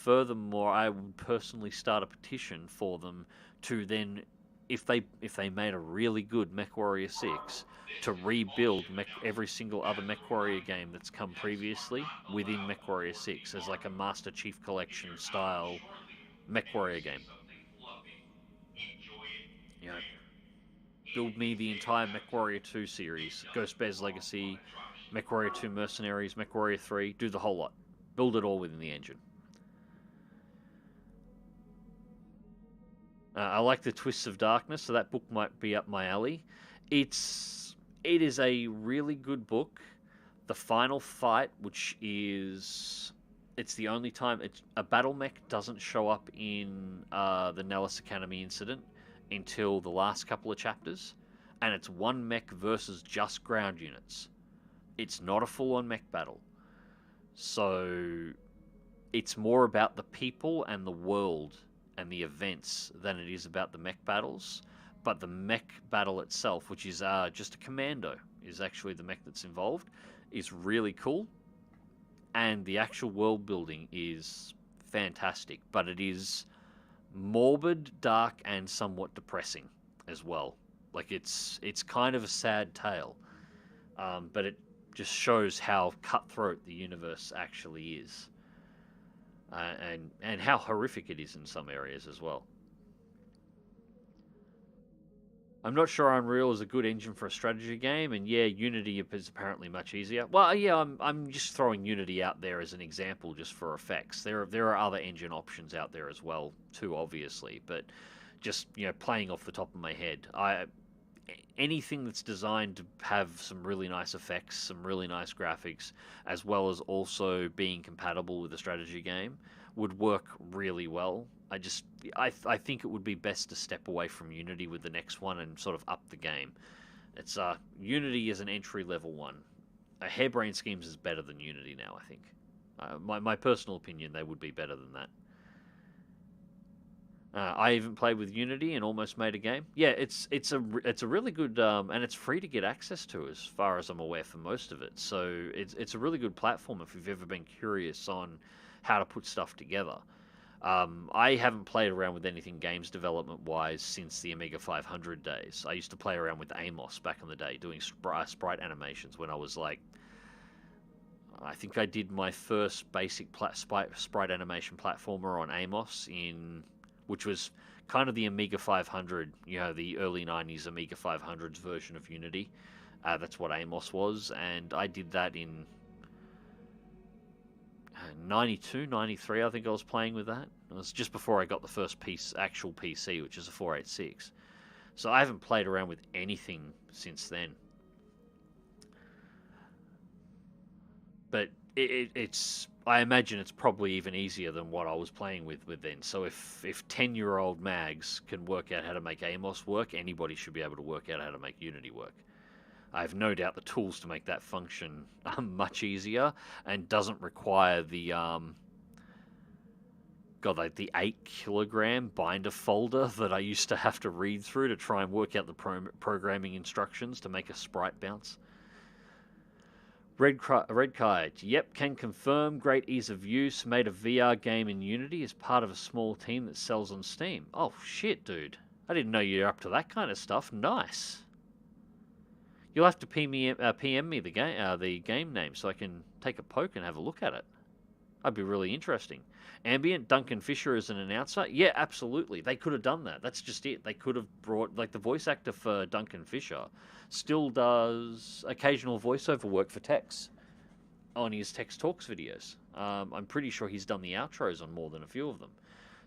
would personally start a petition for them to then, if they made a really good MechWarrior 6, to rebuild every single other MechWarrior game that's come previously within MechWarrior 6 as like a Master Chief Collection style MechWarrior game. You know, build me the entire MechWarrior 2 series, Ghost Bear's Legacy, MechWarrior 2 Mercenaries, MechWarrior 3, do the whole lot. Build it all within the engine. I like the Twists of Darkness, so that book might be up my alley. It is a really good book. The final fight, which is... it's the only time... a battle mech doesn't show up in the Nellis Academy incident until the last couple of chapters. And it's one mech versus just ground units. It's not a full-on mech battle. So it's more about the people and the world and the events than it is about the mech battles. But the mech battle itself, which is just a commando, is actually the mech that's involved, is really cool. And the actual world building is fantastic. But it is morbid, dark, and somewhat depressing as well. Like, it's kind of a sad tale. But it just shows how cutthroat the universe actually is. And how horrific it is in some areas as well. I'm not sure Unreal is a good engine for a strategy game, and yeah, Unity is apparently much easier. Well, yeah, I'm just throwing Unity out there as an example just for effects. There are other engine options out there as well, too, obviously, but just, you know, playing off the top of my head, anything that's designed to have some really nice effects, some really nice graphics, as well as also being compatible with a strategy game, would work really well. I think it would be best to step away from Unity with the next one and sort of up the game. It's Unity is an entry-level one. Harebrained Schemes is better than Unity now, I think. My personal opinion, they would be better than that. I even played with Unity and almost made a game. Yeah, it's a really good and it's free to get access to, as far as I'm aware, for most of it. So it's a really good platform if you've ever been curious on how to put stuff together. I haven't played around with anything games development wise since the Amiga 500 days. I used to play around with Amos back in the day, doing sprite animations when I was like, I think I did my first basic sprite animation platformer on Amos which was kind of the Amiga 500, the early 90s Amiga 500's version of Unity. That's what Amos was, and I did that in 92, 93, I think I was playing with that. It was just before I got the first actual PC, which is a 486. So I haven't played around with anything since then. But I imagine it's probably even easier than what I was playing with then. So if 10-year-old Mags can work out how to make Amos work, anybody should be able to work out how to make Unity work. I have no doubt the tools to make that function are much easier and doesn't require the the 8-kilogram binder folder that I used to have to read through to try and work out the programming instructions to make a sprite bounce. Red Kite, yep, can confirm. Great ease of use. Made a VR game in Unity as part of a small team that sells on Steam. Oh shit, dude! I didn't know you're up to that kind of stuff. Nice. You'll have to PM me the game name so I can take a poke and have a look at it. That'd be really interesting. Ambient, Duncan Fisher as an announcer? Yeah, absolutely. They could have done that. That's just it. They could have brought, the voice actor for Duncan Fisher still does occasional voiceover work for Tex on his Tex Talks videos. I'm pretty sure he's done the outros on more than a few of them.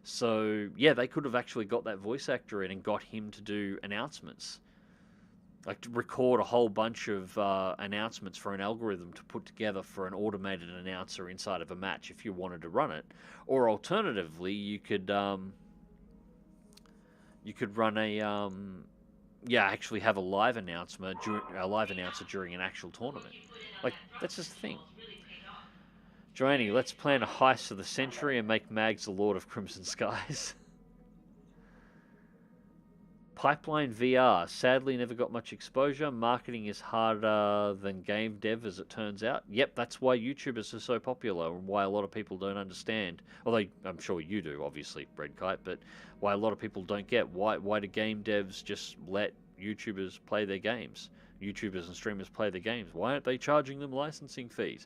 So, yeah, they could have actually got that voice actor in and got him to do announcements. Like to record a whole bunch of announcements for an algorithm to put together for an automated announcer inside of a match if you wanted to run it, or alternatively you could run actually have a live announcer during an actual tournament. Like that's just the thing. Joanny, let's plan a heist of the century and make Mags the Lord of Crimson Skies. Pipeline VR, sadly never got much exposure. Marketing is harder than game dev, as it turns out. Yep, that's why YouTubers are so popular and why a lot of people don't understand. Although I'm sure you do, obviously, Red Kite, but why a lot of people don't get why do game devs just let YouTubers play their games? YouTubers and streamers play their games. Why aren't they charging them licensing fees?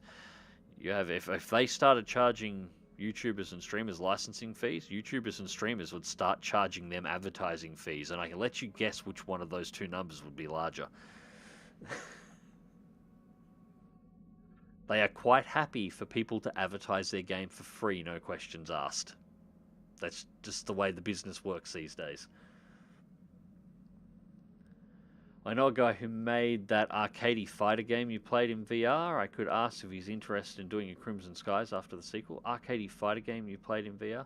If they started charging YouTubers and streamers licensing fees, YouTubers and streamers would start charging them advertising fees, and I can let you guess which one of those two numbers would be larger. They are quite happy for people to advertise their game for free, no questions asked. That's just the way the business works these days. I know a guy who made that arcadey fighter game you played in VR. I could ask if he's interested in doing a Crimson Skies after the sequel. Arcadey fighter game you played in VR?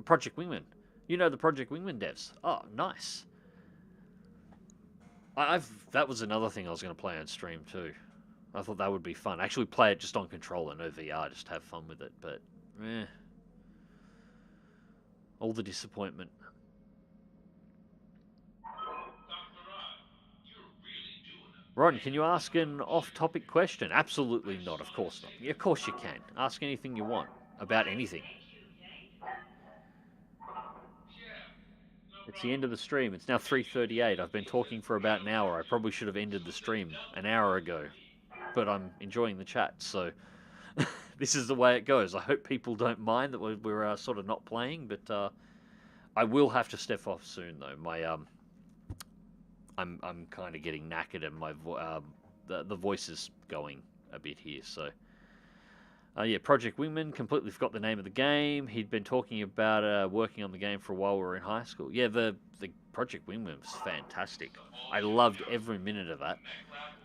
Project Wingman. You know the Project Wingman devs. Oh, nice. That was another thing I was going to play on stream too. I thought that would be fun. Actually play it just on controller, no VR, just have fun with it. But, all the disappointment. Ron, can you ask an off-topic question? Absolutely not, of course not. Yeah, of course you can. Ask anything you want, about anything. It's the end of the stream. It's now 3:38. I've been talking for about an hour. I probably should have ended the stream an hour ago. But I'm enjoying the chat, so this is the way it goes. I hope people don't mind that we're sort of not playing, but I will have to step off soon, though. I'm kind of getting knackered and my the voice is going a bit here. So, yeah, Project Wingman, completely forgot the name of the game. He'd been talking about working on the game for a while we were in high school. Yeah, the Project Wingman was fantastic. I loved every minute of that.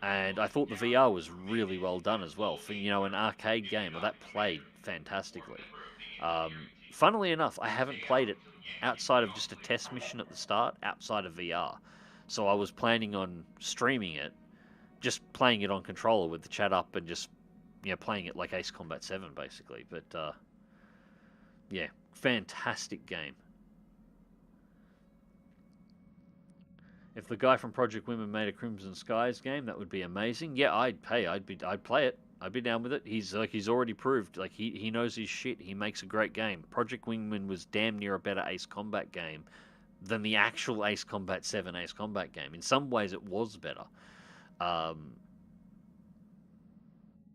And I thought the VR was really well done as well. For, an arcade game, that played fantastically. Funnily enough, I haven't played it outside of just a test mission at the start, outside of VR. So I was planning on streaming it, just playing it on controller with the chat up and just, playing it like Ace Combat 7, basically. But, yeah, fantastic game. If the guy from Project Women made a Crimson Skies game, that would be amazing. Yeah, I'd play it. I'd be down with it. He's already proved, he knows his shit. He makes a great game. Project Wingman was damn near a better Ace Combat game than the actual Ace Combat 7 Ace Combat game. In some ways, it was better.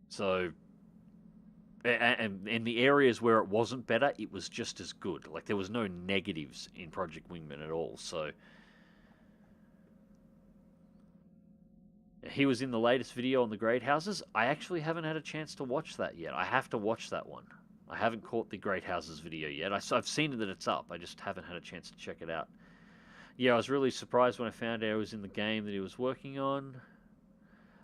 So, and in the areas where it wasn't better, it was just as good. Like, there was no negatives in Project Wingman at all. So, he was in the latest video on the Great Houses. I actually haven't had a chance to watch that yet. I have to watch that one. I haven't caught the Great Houses video yet. I've seen that it's up. I just haven't had a chance to check it out. Yeah, I was really surprised when I found out it was in the game that he was working on.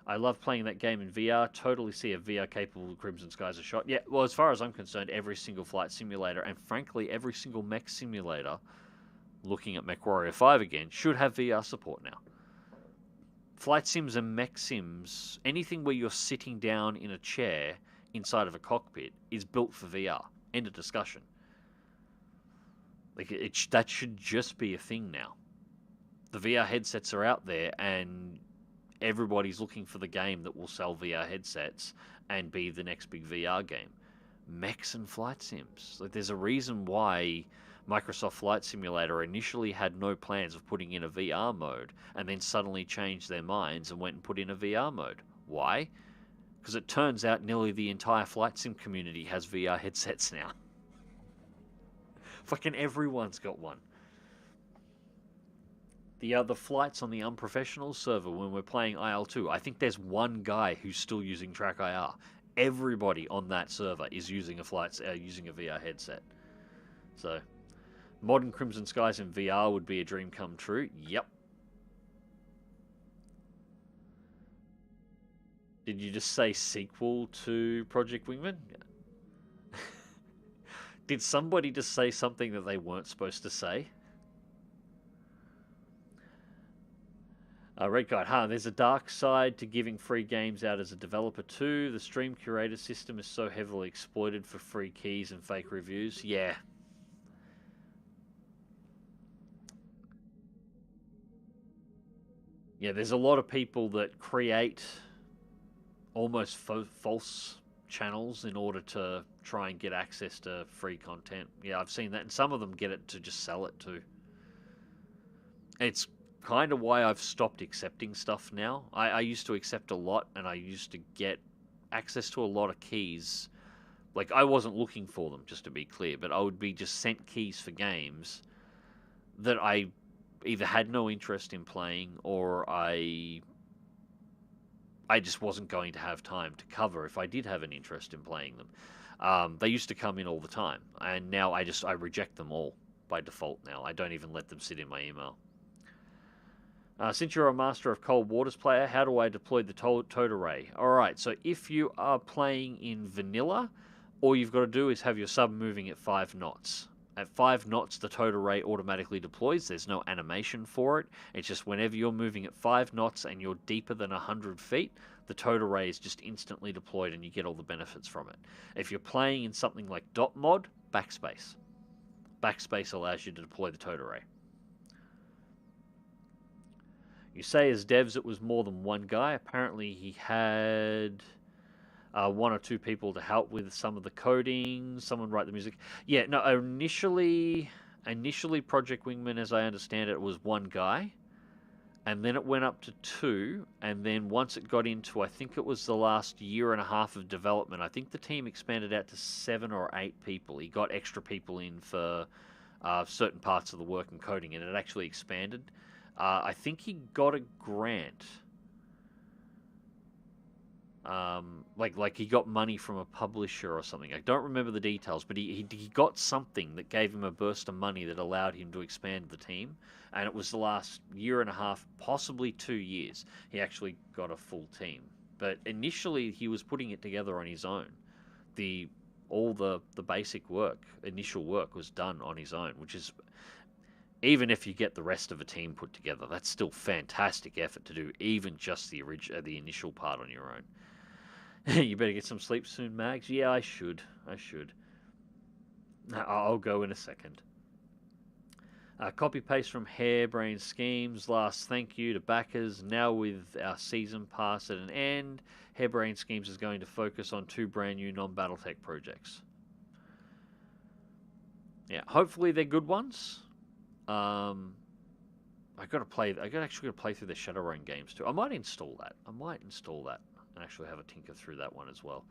I love playing that game in VR. Totally see a VR-capable Crimson Skies a shot. Yeah, well, as far as I'm concerned, every single flight simulator, and frankly, every single mech simulator, looking at MechWarrior 5 again, should have VR support now. Flight sims and mech sims, anything where you're sitting down in a chair inside of a cockpit, is built for VR. End of discussion. Like, that should just be a thing now. The VR headsets are out there, and everybody's looking for the game that will sell VR headsets and be the next big VR game. Mechs and flight sims. Like, there's a reason why Microsoft Flight Simulator initially had no plans of putting in a VR mode, and then suddenly changed their minds and went and put in a VR mode. Why? Because it turns out nearly the entire flight sim community has VR headsets now. Fucking everyone's got one. The other flights on the unprofessional server when we're playing IL-2, I think there's one guy who's still using TrackIR. Everybody on that server is using using a VR headset. So, modern Crimson Skies in VR would be a dream come true. Yep. Did you just say sequel to Project Wingman? Did somebody just say something that they weren't supposed to say? Red Guide, there's a dark side to giving free games out as a developer too. The stream curator system is so heavily exploited for free keys and fake reviews. Yeah. Yeah, there's a lot of people that create almost false channels in order to try and get access to free content. Yeah, I've seen that, and some of them get it to just sell it too. It's kind of why I've stopped accepting stuff now. I used to accept a lot, and I used to get access to a lot of keys. Like, I wasn't looking for them, just to be clear, but I would be just sent keys for games that I either had no interest in playing, or I just wasn't going to have time to cover if I did have an interest in playing them. They used to come in all the time, and now I reject them all by default now. I don't even let them sit in my email. Since you're a Master of Cold Waters player, how do I deploy the toad array? Alright, so if you are playing in vanilla, all you've got to do is have your sub moving at 5 knots. At 5 knots, the toad array automatically deploys. There's no animation for it. It's just whenever you're moving at 5 knots and you're deeper than 100 feet, the toad array is just instantly deployed and you get all the benefits from it. If you're playing in something like dot mod, backspace. Backspace allows you to deploy the toad array. You say as devs it was more than one guy. Apparently he had 1 or 2 people to help with some of the coding, someone write the music. Yeah, no, initially Project Wingman, as I understand it, was 1 guy. And then it went up to 2. And then once it got into, I think it was the last year and a half of development, I think the team expanded out to 7 or 8 people. He got extra people in for certain parts of the work and coding, and it actually expanded. I think he got a grant. Like he got money from a publisher or something. I don't remember the details, but he got something that gave him a burst of money that allowed him to expand the team. And it was the last year and a half, possibly 2 years, he actually got a full team. But initially, he was putting it together on his own. All the basic work, initial work, was done on his own, which is, even if you get the rest of a team put together, that's still fantastic effort to do, even just the initial part on your own. You better get some sleep soon, Mags. Yeah, I should. I'll go in a second. Copy paste from Harebrained Schemes. Last thank you to backers. Now with our season pass at an end, Harebrained Schemes is going to focus on 2 brand new non-BattleTech projects. Yeah, hopefully they're good ones. I actually got to play through the Shadowrun games too. I might install that. and actually have a tinker through that one as well.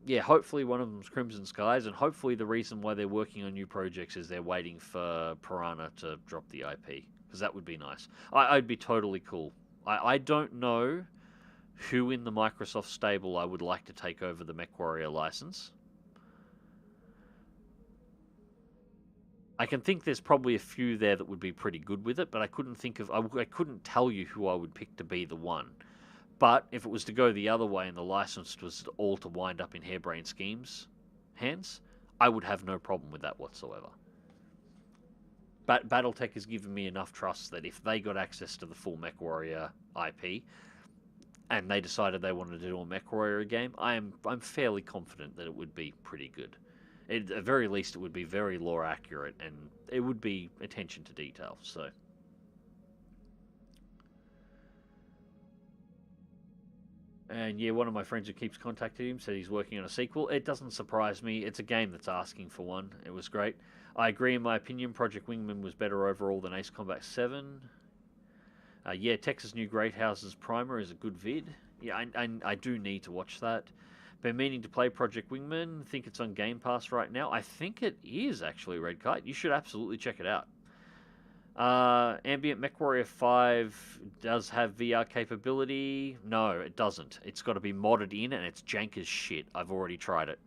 Yeah, hopefully one of them's Crimson Skies, and hopefully the reason why they're working on new projects is they're waiting for Piranha to drop the IP, because that would be nice. I'd be totally cool. I don't know who in the Microsoft stable I would like to take over the MechWarrior license. I can think there's probably a few there that would be pretty good with it, but I couldn't think of... I couldn't tell you who I would pick to be the one. But if it was to go the other way and the license was all to wind up in Harebrained Schemes' hands, I would have no problem with that whatsoever. But BattleTech has given me enough trust that if they got access to the full MechWarrior IP and they decided they wanted to do a MechWarrior game, I'm fairly confident that it would be pretty good. At the very least, it would be very lore accurate, and it would be attention to detail. So, and yeah, one of my friends who keeps contacting him said he's working on a sequel. It doesn't surprise me. It's a game that's asking for one. It was great. I agree. In my opinion, Project Wingman was better overall than Ace Combat 7. Yeah, Texas New Great Houses Primer is a good vid. Yeah, I do need to watch that. Been meaning to play Project Wingman. Think it's on Game Pass right now. I think it is, actually, Red Kite. You should absolutely check it out. Ambient MechWarrior 5 does have VR capability. No, it doesn't. It's got to be modded in, and it's jank as shit. I've already tried it.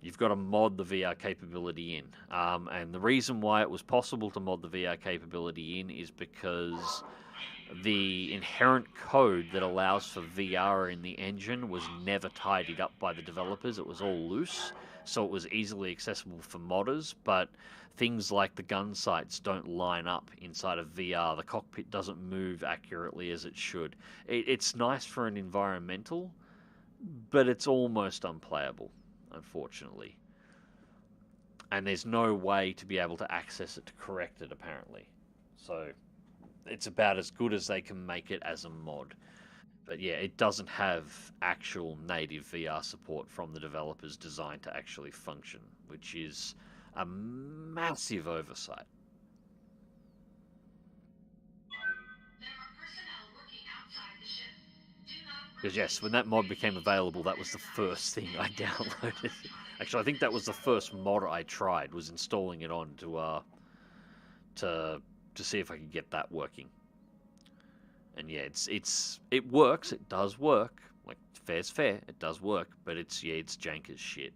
You've got to mod the VR capability in. And the reason why it was possible to mod the VR capability in is because the inherent code that allows for VR in the engine was never tidied up by the developers. It was all loose, so it was easily accessible for modders, but things like the gun sights don't line up inside of VR. The cockpit doesn't move accurately as it should. It's nice for an environmental, but it's almost unplayable, unfortunately. And there's no way to be able to access it to correct it, apparently. So it's about as good as they can make it as a mod. But yeah, it doesn't have actual native VR support from the developers designed to actually function, which is a massive oversight. Because yes, when that mod became available, that was the first thing I downloaded. Actually, I think that was the first mod I tried, was installing it on to see if I could get that working. And yeah, it works. It does work. Like, fair's fair. It does work, but it's jank as shit.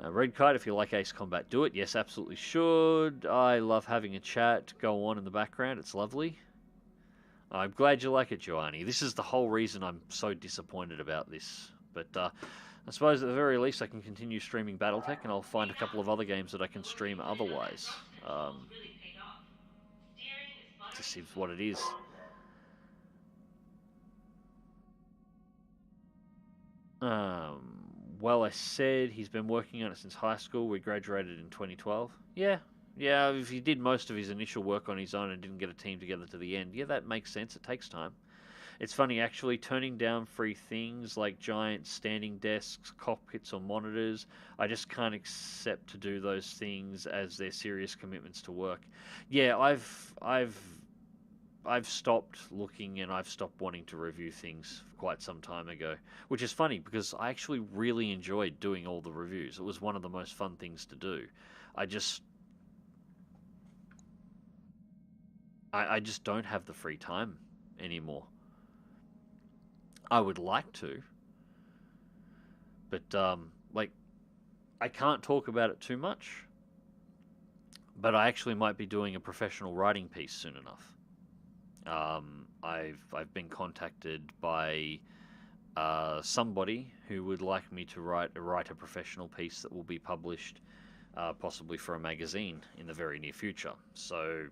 Red Kite, if you like Ace Combat, do it. Yes, absolutely should. I love having a chat go on in the background. It's lovely. I'm glad you like it, Joanny. This is the whole reason I'm so disappointed about this. But I suppose at the very least I can continue streaming BattleTech, and I'll find a couple of other games that I can stream otherwise. To see what it is. Well, I said he's been working on it since high school. We graduated in 2012. Yeah, if he did most of his initial work on his own and didn't get a team together to the end, yeah, that makes sense. It takes time. It's funny, actually, turning down free things like giant standing desks, cockpits, or monitors. I just can't accept to do those things as they're serious commitments to work. Yeah, I've stopped looking, and I've stopped wanting to review things quite some time ago, which is funny because I actually really enjoyed doing all the reviews. It was one of the most fun things to do. I just don't have the free time anymore. I would like to, but I can't talk about it too much. But I actually might be doing a professional writing piece soon enough. I've been contacted by somebody who would like me to write a professional piece that will be published possibly for a magazine in the very near future. So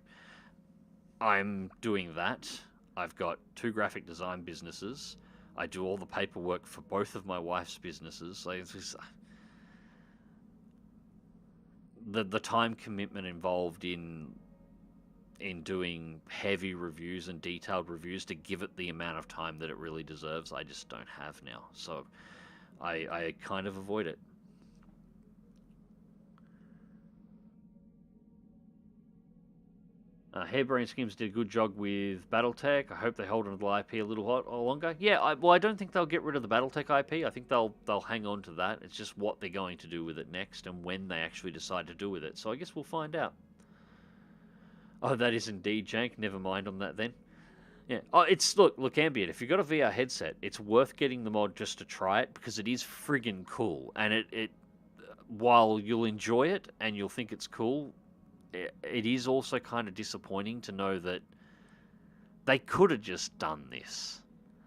I'm doing that. I've got 2 graphic design businesses. I do all the paperwork for both of my wife's businesses. The time commitment involved in doing heavy reviews and detailed reviews to give it the amount of time that it really deserves, I just don't have now. So I kind of avoid it. Harebrained Schemes did a good job with BattleTech. I hope they hold on to the IP a little longer. Yeah, I don't think they'll get rid of the BattleTech IP. I think they'll hang on to that. It's just what they're going to do with it next and when they actually decide to do with it. So I guess we'll find out. Oh, that is indeed jank. Never mind on that then. Yeah. Oh, it's look, Ambient. If you've got a VR headset, it's worth getting the mod just to try it because it is friggin' cool. And it while you'll enjoy it and you'll think it's cool, it is also kind of disappointing to know that they could have just done this.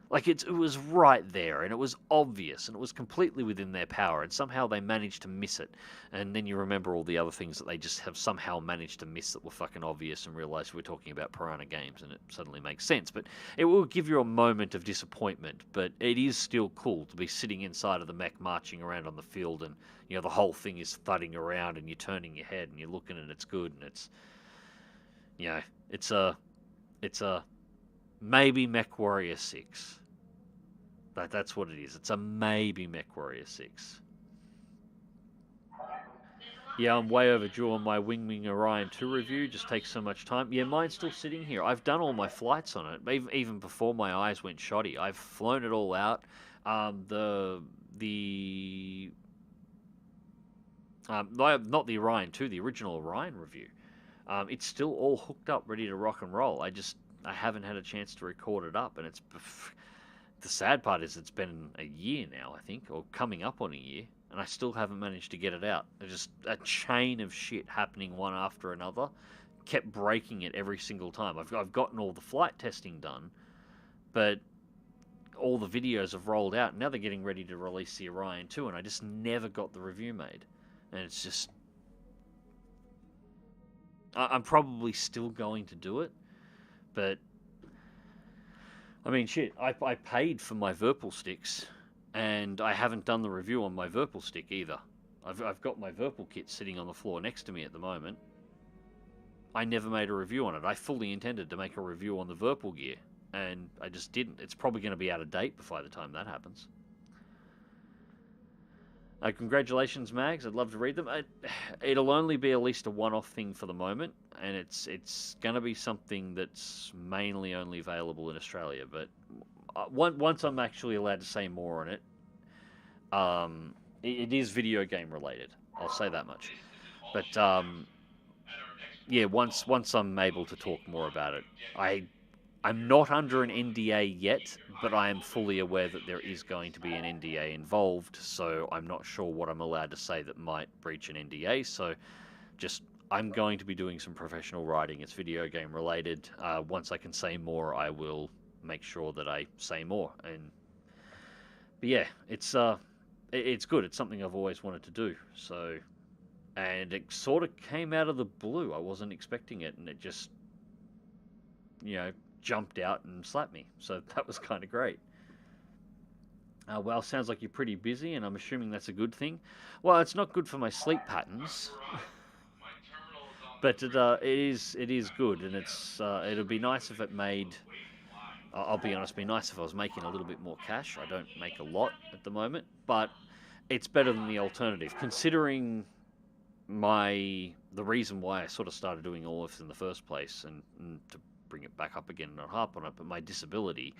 Like, it was right there, and it was obvious, and it was completely within their power, and somehow they managed to miss it. And then you remember all the other things that they just have somehow managed to miss that were fucking obvious and realize we're talking about Piranha Games, and it suddenly makes sense. But it will give you a moment of disappointment, but it is still cool to be sitting inside of the mech marching around on the field, and, you know, the whole thing is thudding around, and you're turning your head, and you're looking, and it's good, and it's, you know, it's a maybe Mech Warrior 6. That's what it is. It's a maybe Mech Warrior 6. Yeah, I'm way overdue on my Winwing Orion 2 review. Just takes so much time. Yeah, mine's still sitting here. I've done all my flights on it, even before my eyes went shoddy. I've flown it all out. Not the Orion 2, the original Orion review. It's still all hooked up, ready to rock and roll. I haven't had a chance to record it up, and it's... The sad part is it's been a year now, I think, or coming up on a year, and I still haven't managed to get it out. There's just a chain of shit happening one after another. Kept breaking it every single time. I've gotten all the flight testing done, but all the videos have rolled out, and now they're getting ready to release the Orion 2, and I just never got the review made. And it's just... I'm probably still going to do it, but... I mean, shit, I paid for my Virpil sticks, and I haven't done the review on my Virpil stick either. I've got my Virpil kit sitting on the floor next to me at the moment. I never made a review on it. I fully intended to make a review on the Virpil gear, and I just didn't. It's probably going to be out of date by the time that happens. Congratulations, Mags. I'd love to read them. It'll only be at least a one-off thing for the moment, and it's going to be something that's mainly only available in Australia. But once I'm actually allowed to say more on it, it is video game related. I'll say that much. But yeah, once I'm able to talk more about it, I'm not under an NDA yet, but I am fully aware that there is going to be an NDA involved, so I'm not sure what I'm allowed to say that might breach an NDA, so I'm going to be doing some professional writing. It's video game related. Once I can say more, I will make sure that I say more. But yeah, it's good. It's something I've always wanted to do, so... And it sort of came out of the blue. I wasn't expecting it, and it just, you know, jumped out and slapped me. So that was kind of great. Well, sounds like you're pretty busy, and I'm assuming that's a good thing. Well, it's not good for my sleep patterns, but it is good, and it'll be nice if it made. I'll be honest, it'd be nice if I was making a little bit more cash. I don't make a lot at the moment, but it's better than the alternative, considering the reason why I sort of started doing all of this in the first place, and to bring it back up again and not harp on it, but my disability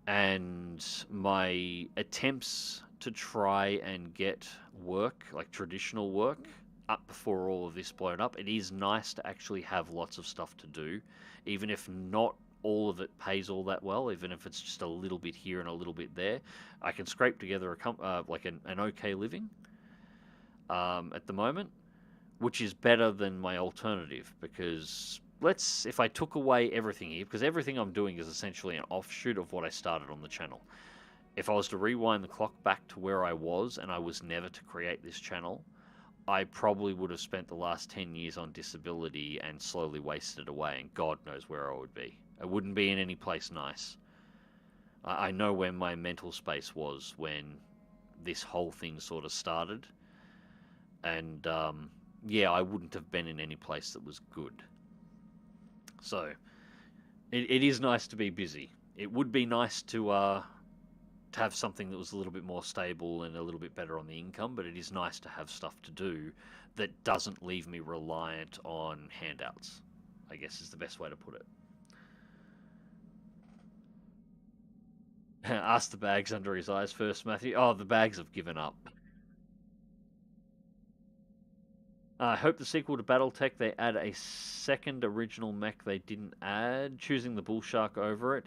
and my attempts to try and get work, like traditional work, up before all of this blown up. It is nice to actually have lots of stuff to do, even if not all of it pays all that well, even if it's just a little bit here and a little bit there. I can scrape together an okay living at the moment, which is better than my alternative, because if I took away everything here, because everything I'm doing is essentially an offshoot of what I started on the channel. If I was to rewind the clock back to where I was, and I was never to create this channel, I probably would have spent the last 10 years on disability and slowly wasted away, and God knows where I would be. I wouldn't be in any place nice. I know where my mental space was when this whole thing sort of started, and yeah, I wouldn't have been in any place that was good. So, it is nice to be busy. It would be nice to have something that was a little bit more stable and a little bit better on the income, but it is nice to have stuff to do that doesn't leave me reliant on handouts. I guess is the best way to put it. Ask the bags under his eyes first, Matthew. Oh, the bags have given up. I hope the sequel to BattleTech, they add a second original mech they didn't add, choosing the Bull Shark over it.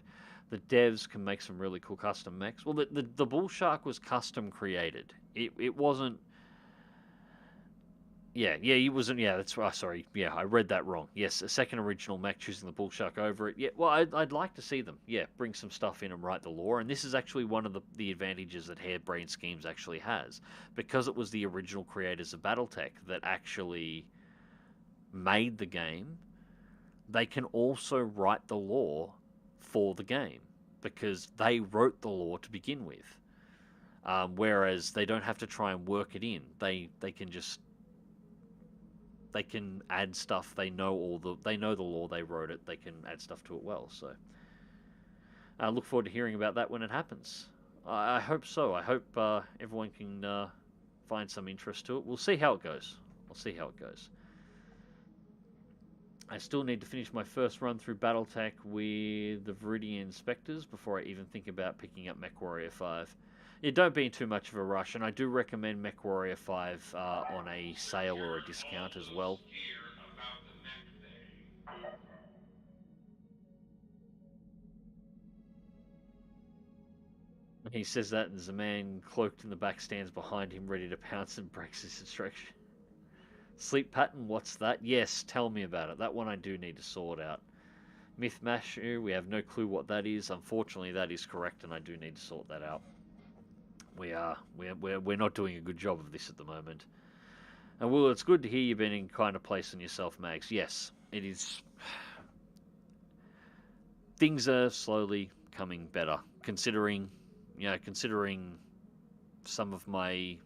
The devs can make some really cool custom mechs. Well, the Bull Shark was custom created. It wasn't... Yeah, it wasn't... Yeah, that's right. Sorry. Yeah, I read that wrong. Yes, a second original mech choosing the Bull Shark over it. Yeah, well, I'd like to see them. Yeah, bring some stuff in and write the lore. And this is actually one of the advantages that Harebrained Schemes actually has. Because it was the original creators of BattleTech that actually made the game, they can also write the lore for the game. Because they wrote the lore to begin with. Whereas they don't have to try and work it in. They can just... They can add stuff. They know the lore. They wrote it. They can add stuff to it well. So I look forward to hearing about that when it happens. I hope so. I hope everyone can find some interest to it. We'll see how it goes. I still need to finish my first run through BattleTech with the Viridian Spectres before I even think about picking up MechWarrior 5. Yeah, don't be in too much of a rush, and I do recommend MechWarrior 5 on a sale or a discount as well. He says that, and there's a man cloaked in the back stands behind him, ready to pounce and breaks his instruction. Sleep pattern, what's that? Yes, tell me about it. That one I do need to sort out. Myth Mashu, we have no clue what that is. Unfortunately, that is correct, and I do need to sort that out. We're not doing a good job of this at the moment. And well, it's good to hear you've been in kind of place on yourself, Mags. Yes, it is. Things are slowly coming better, considering some of my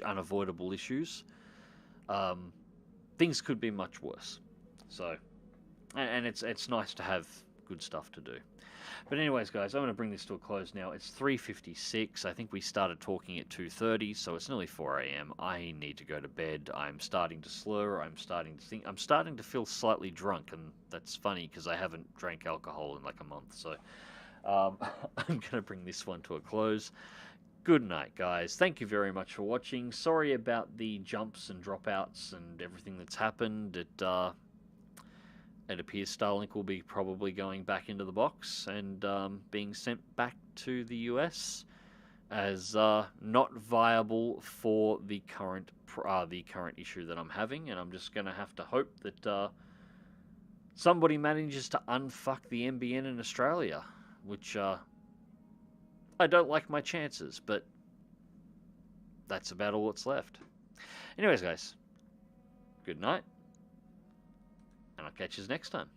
unavoidable issues. Things could be much worse. So, and it's nice to have good stuff to do. But anyways, guys, I'm going to bring this to a close now. It's 3:56. I think we started talking at 2:30, so it's nearly 4 a.m. I need to go to bed. I'm starting to slur. I'm starting to think. I'm starting to feel slightly drunk, and that's funny because I haven't drank alcohol in like a month. So I'm going to bring this one to a close. Good night, guys. Thank you very much for watching. Sorry about the jumps and dropouts and everything that's happened. It appears Starlink will be probably going back into the box and being sent back to the US as not viable for the current issue that I'm having, and I'm just going to have to hope that somebody manages to unfuck the NBN in Australia, which I don't like my chances, but that's about all that's left. Anyways, guys, good night. And I'll catch you next time.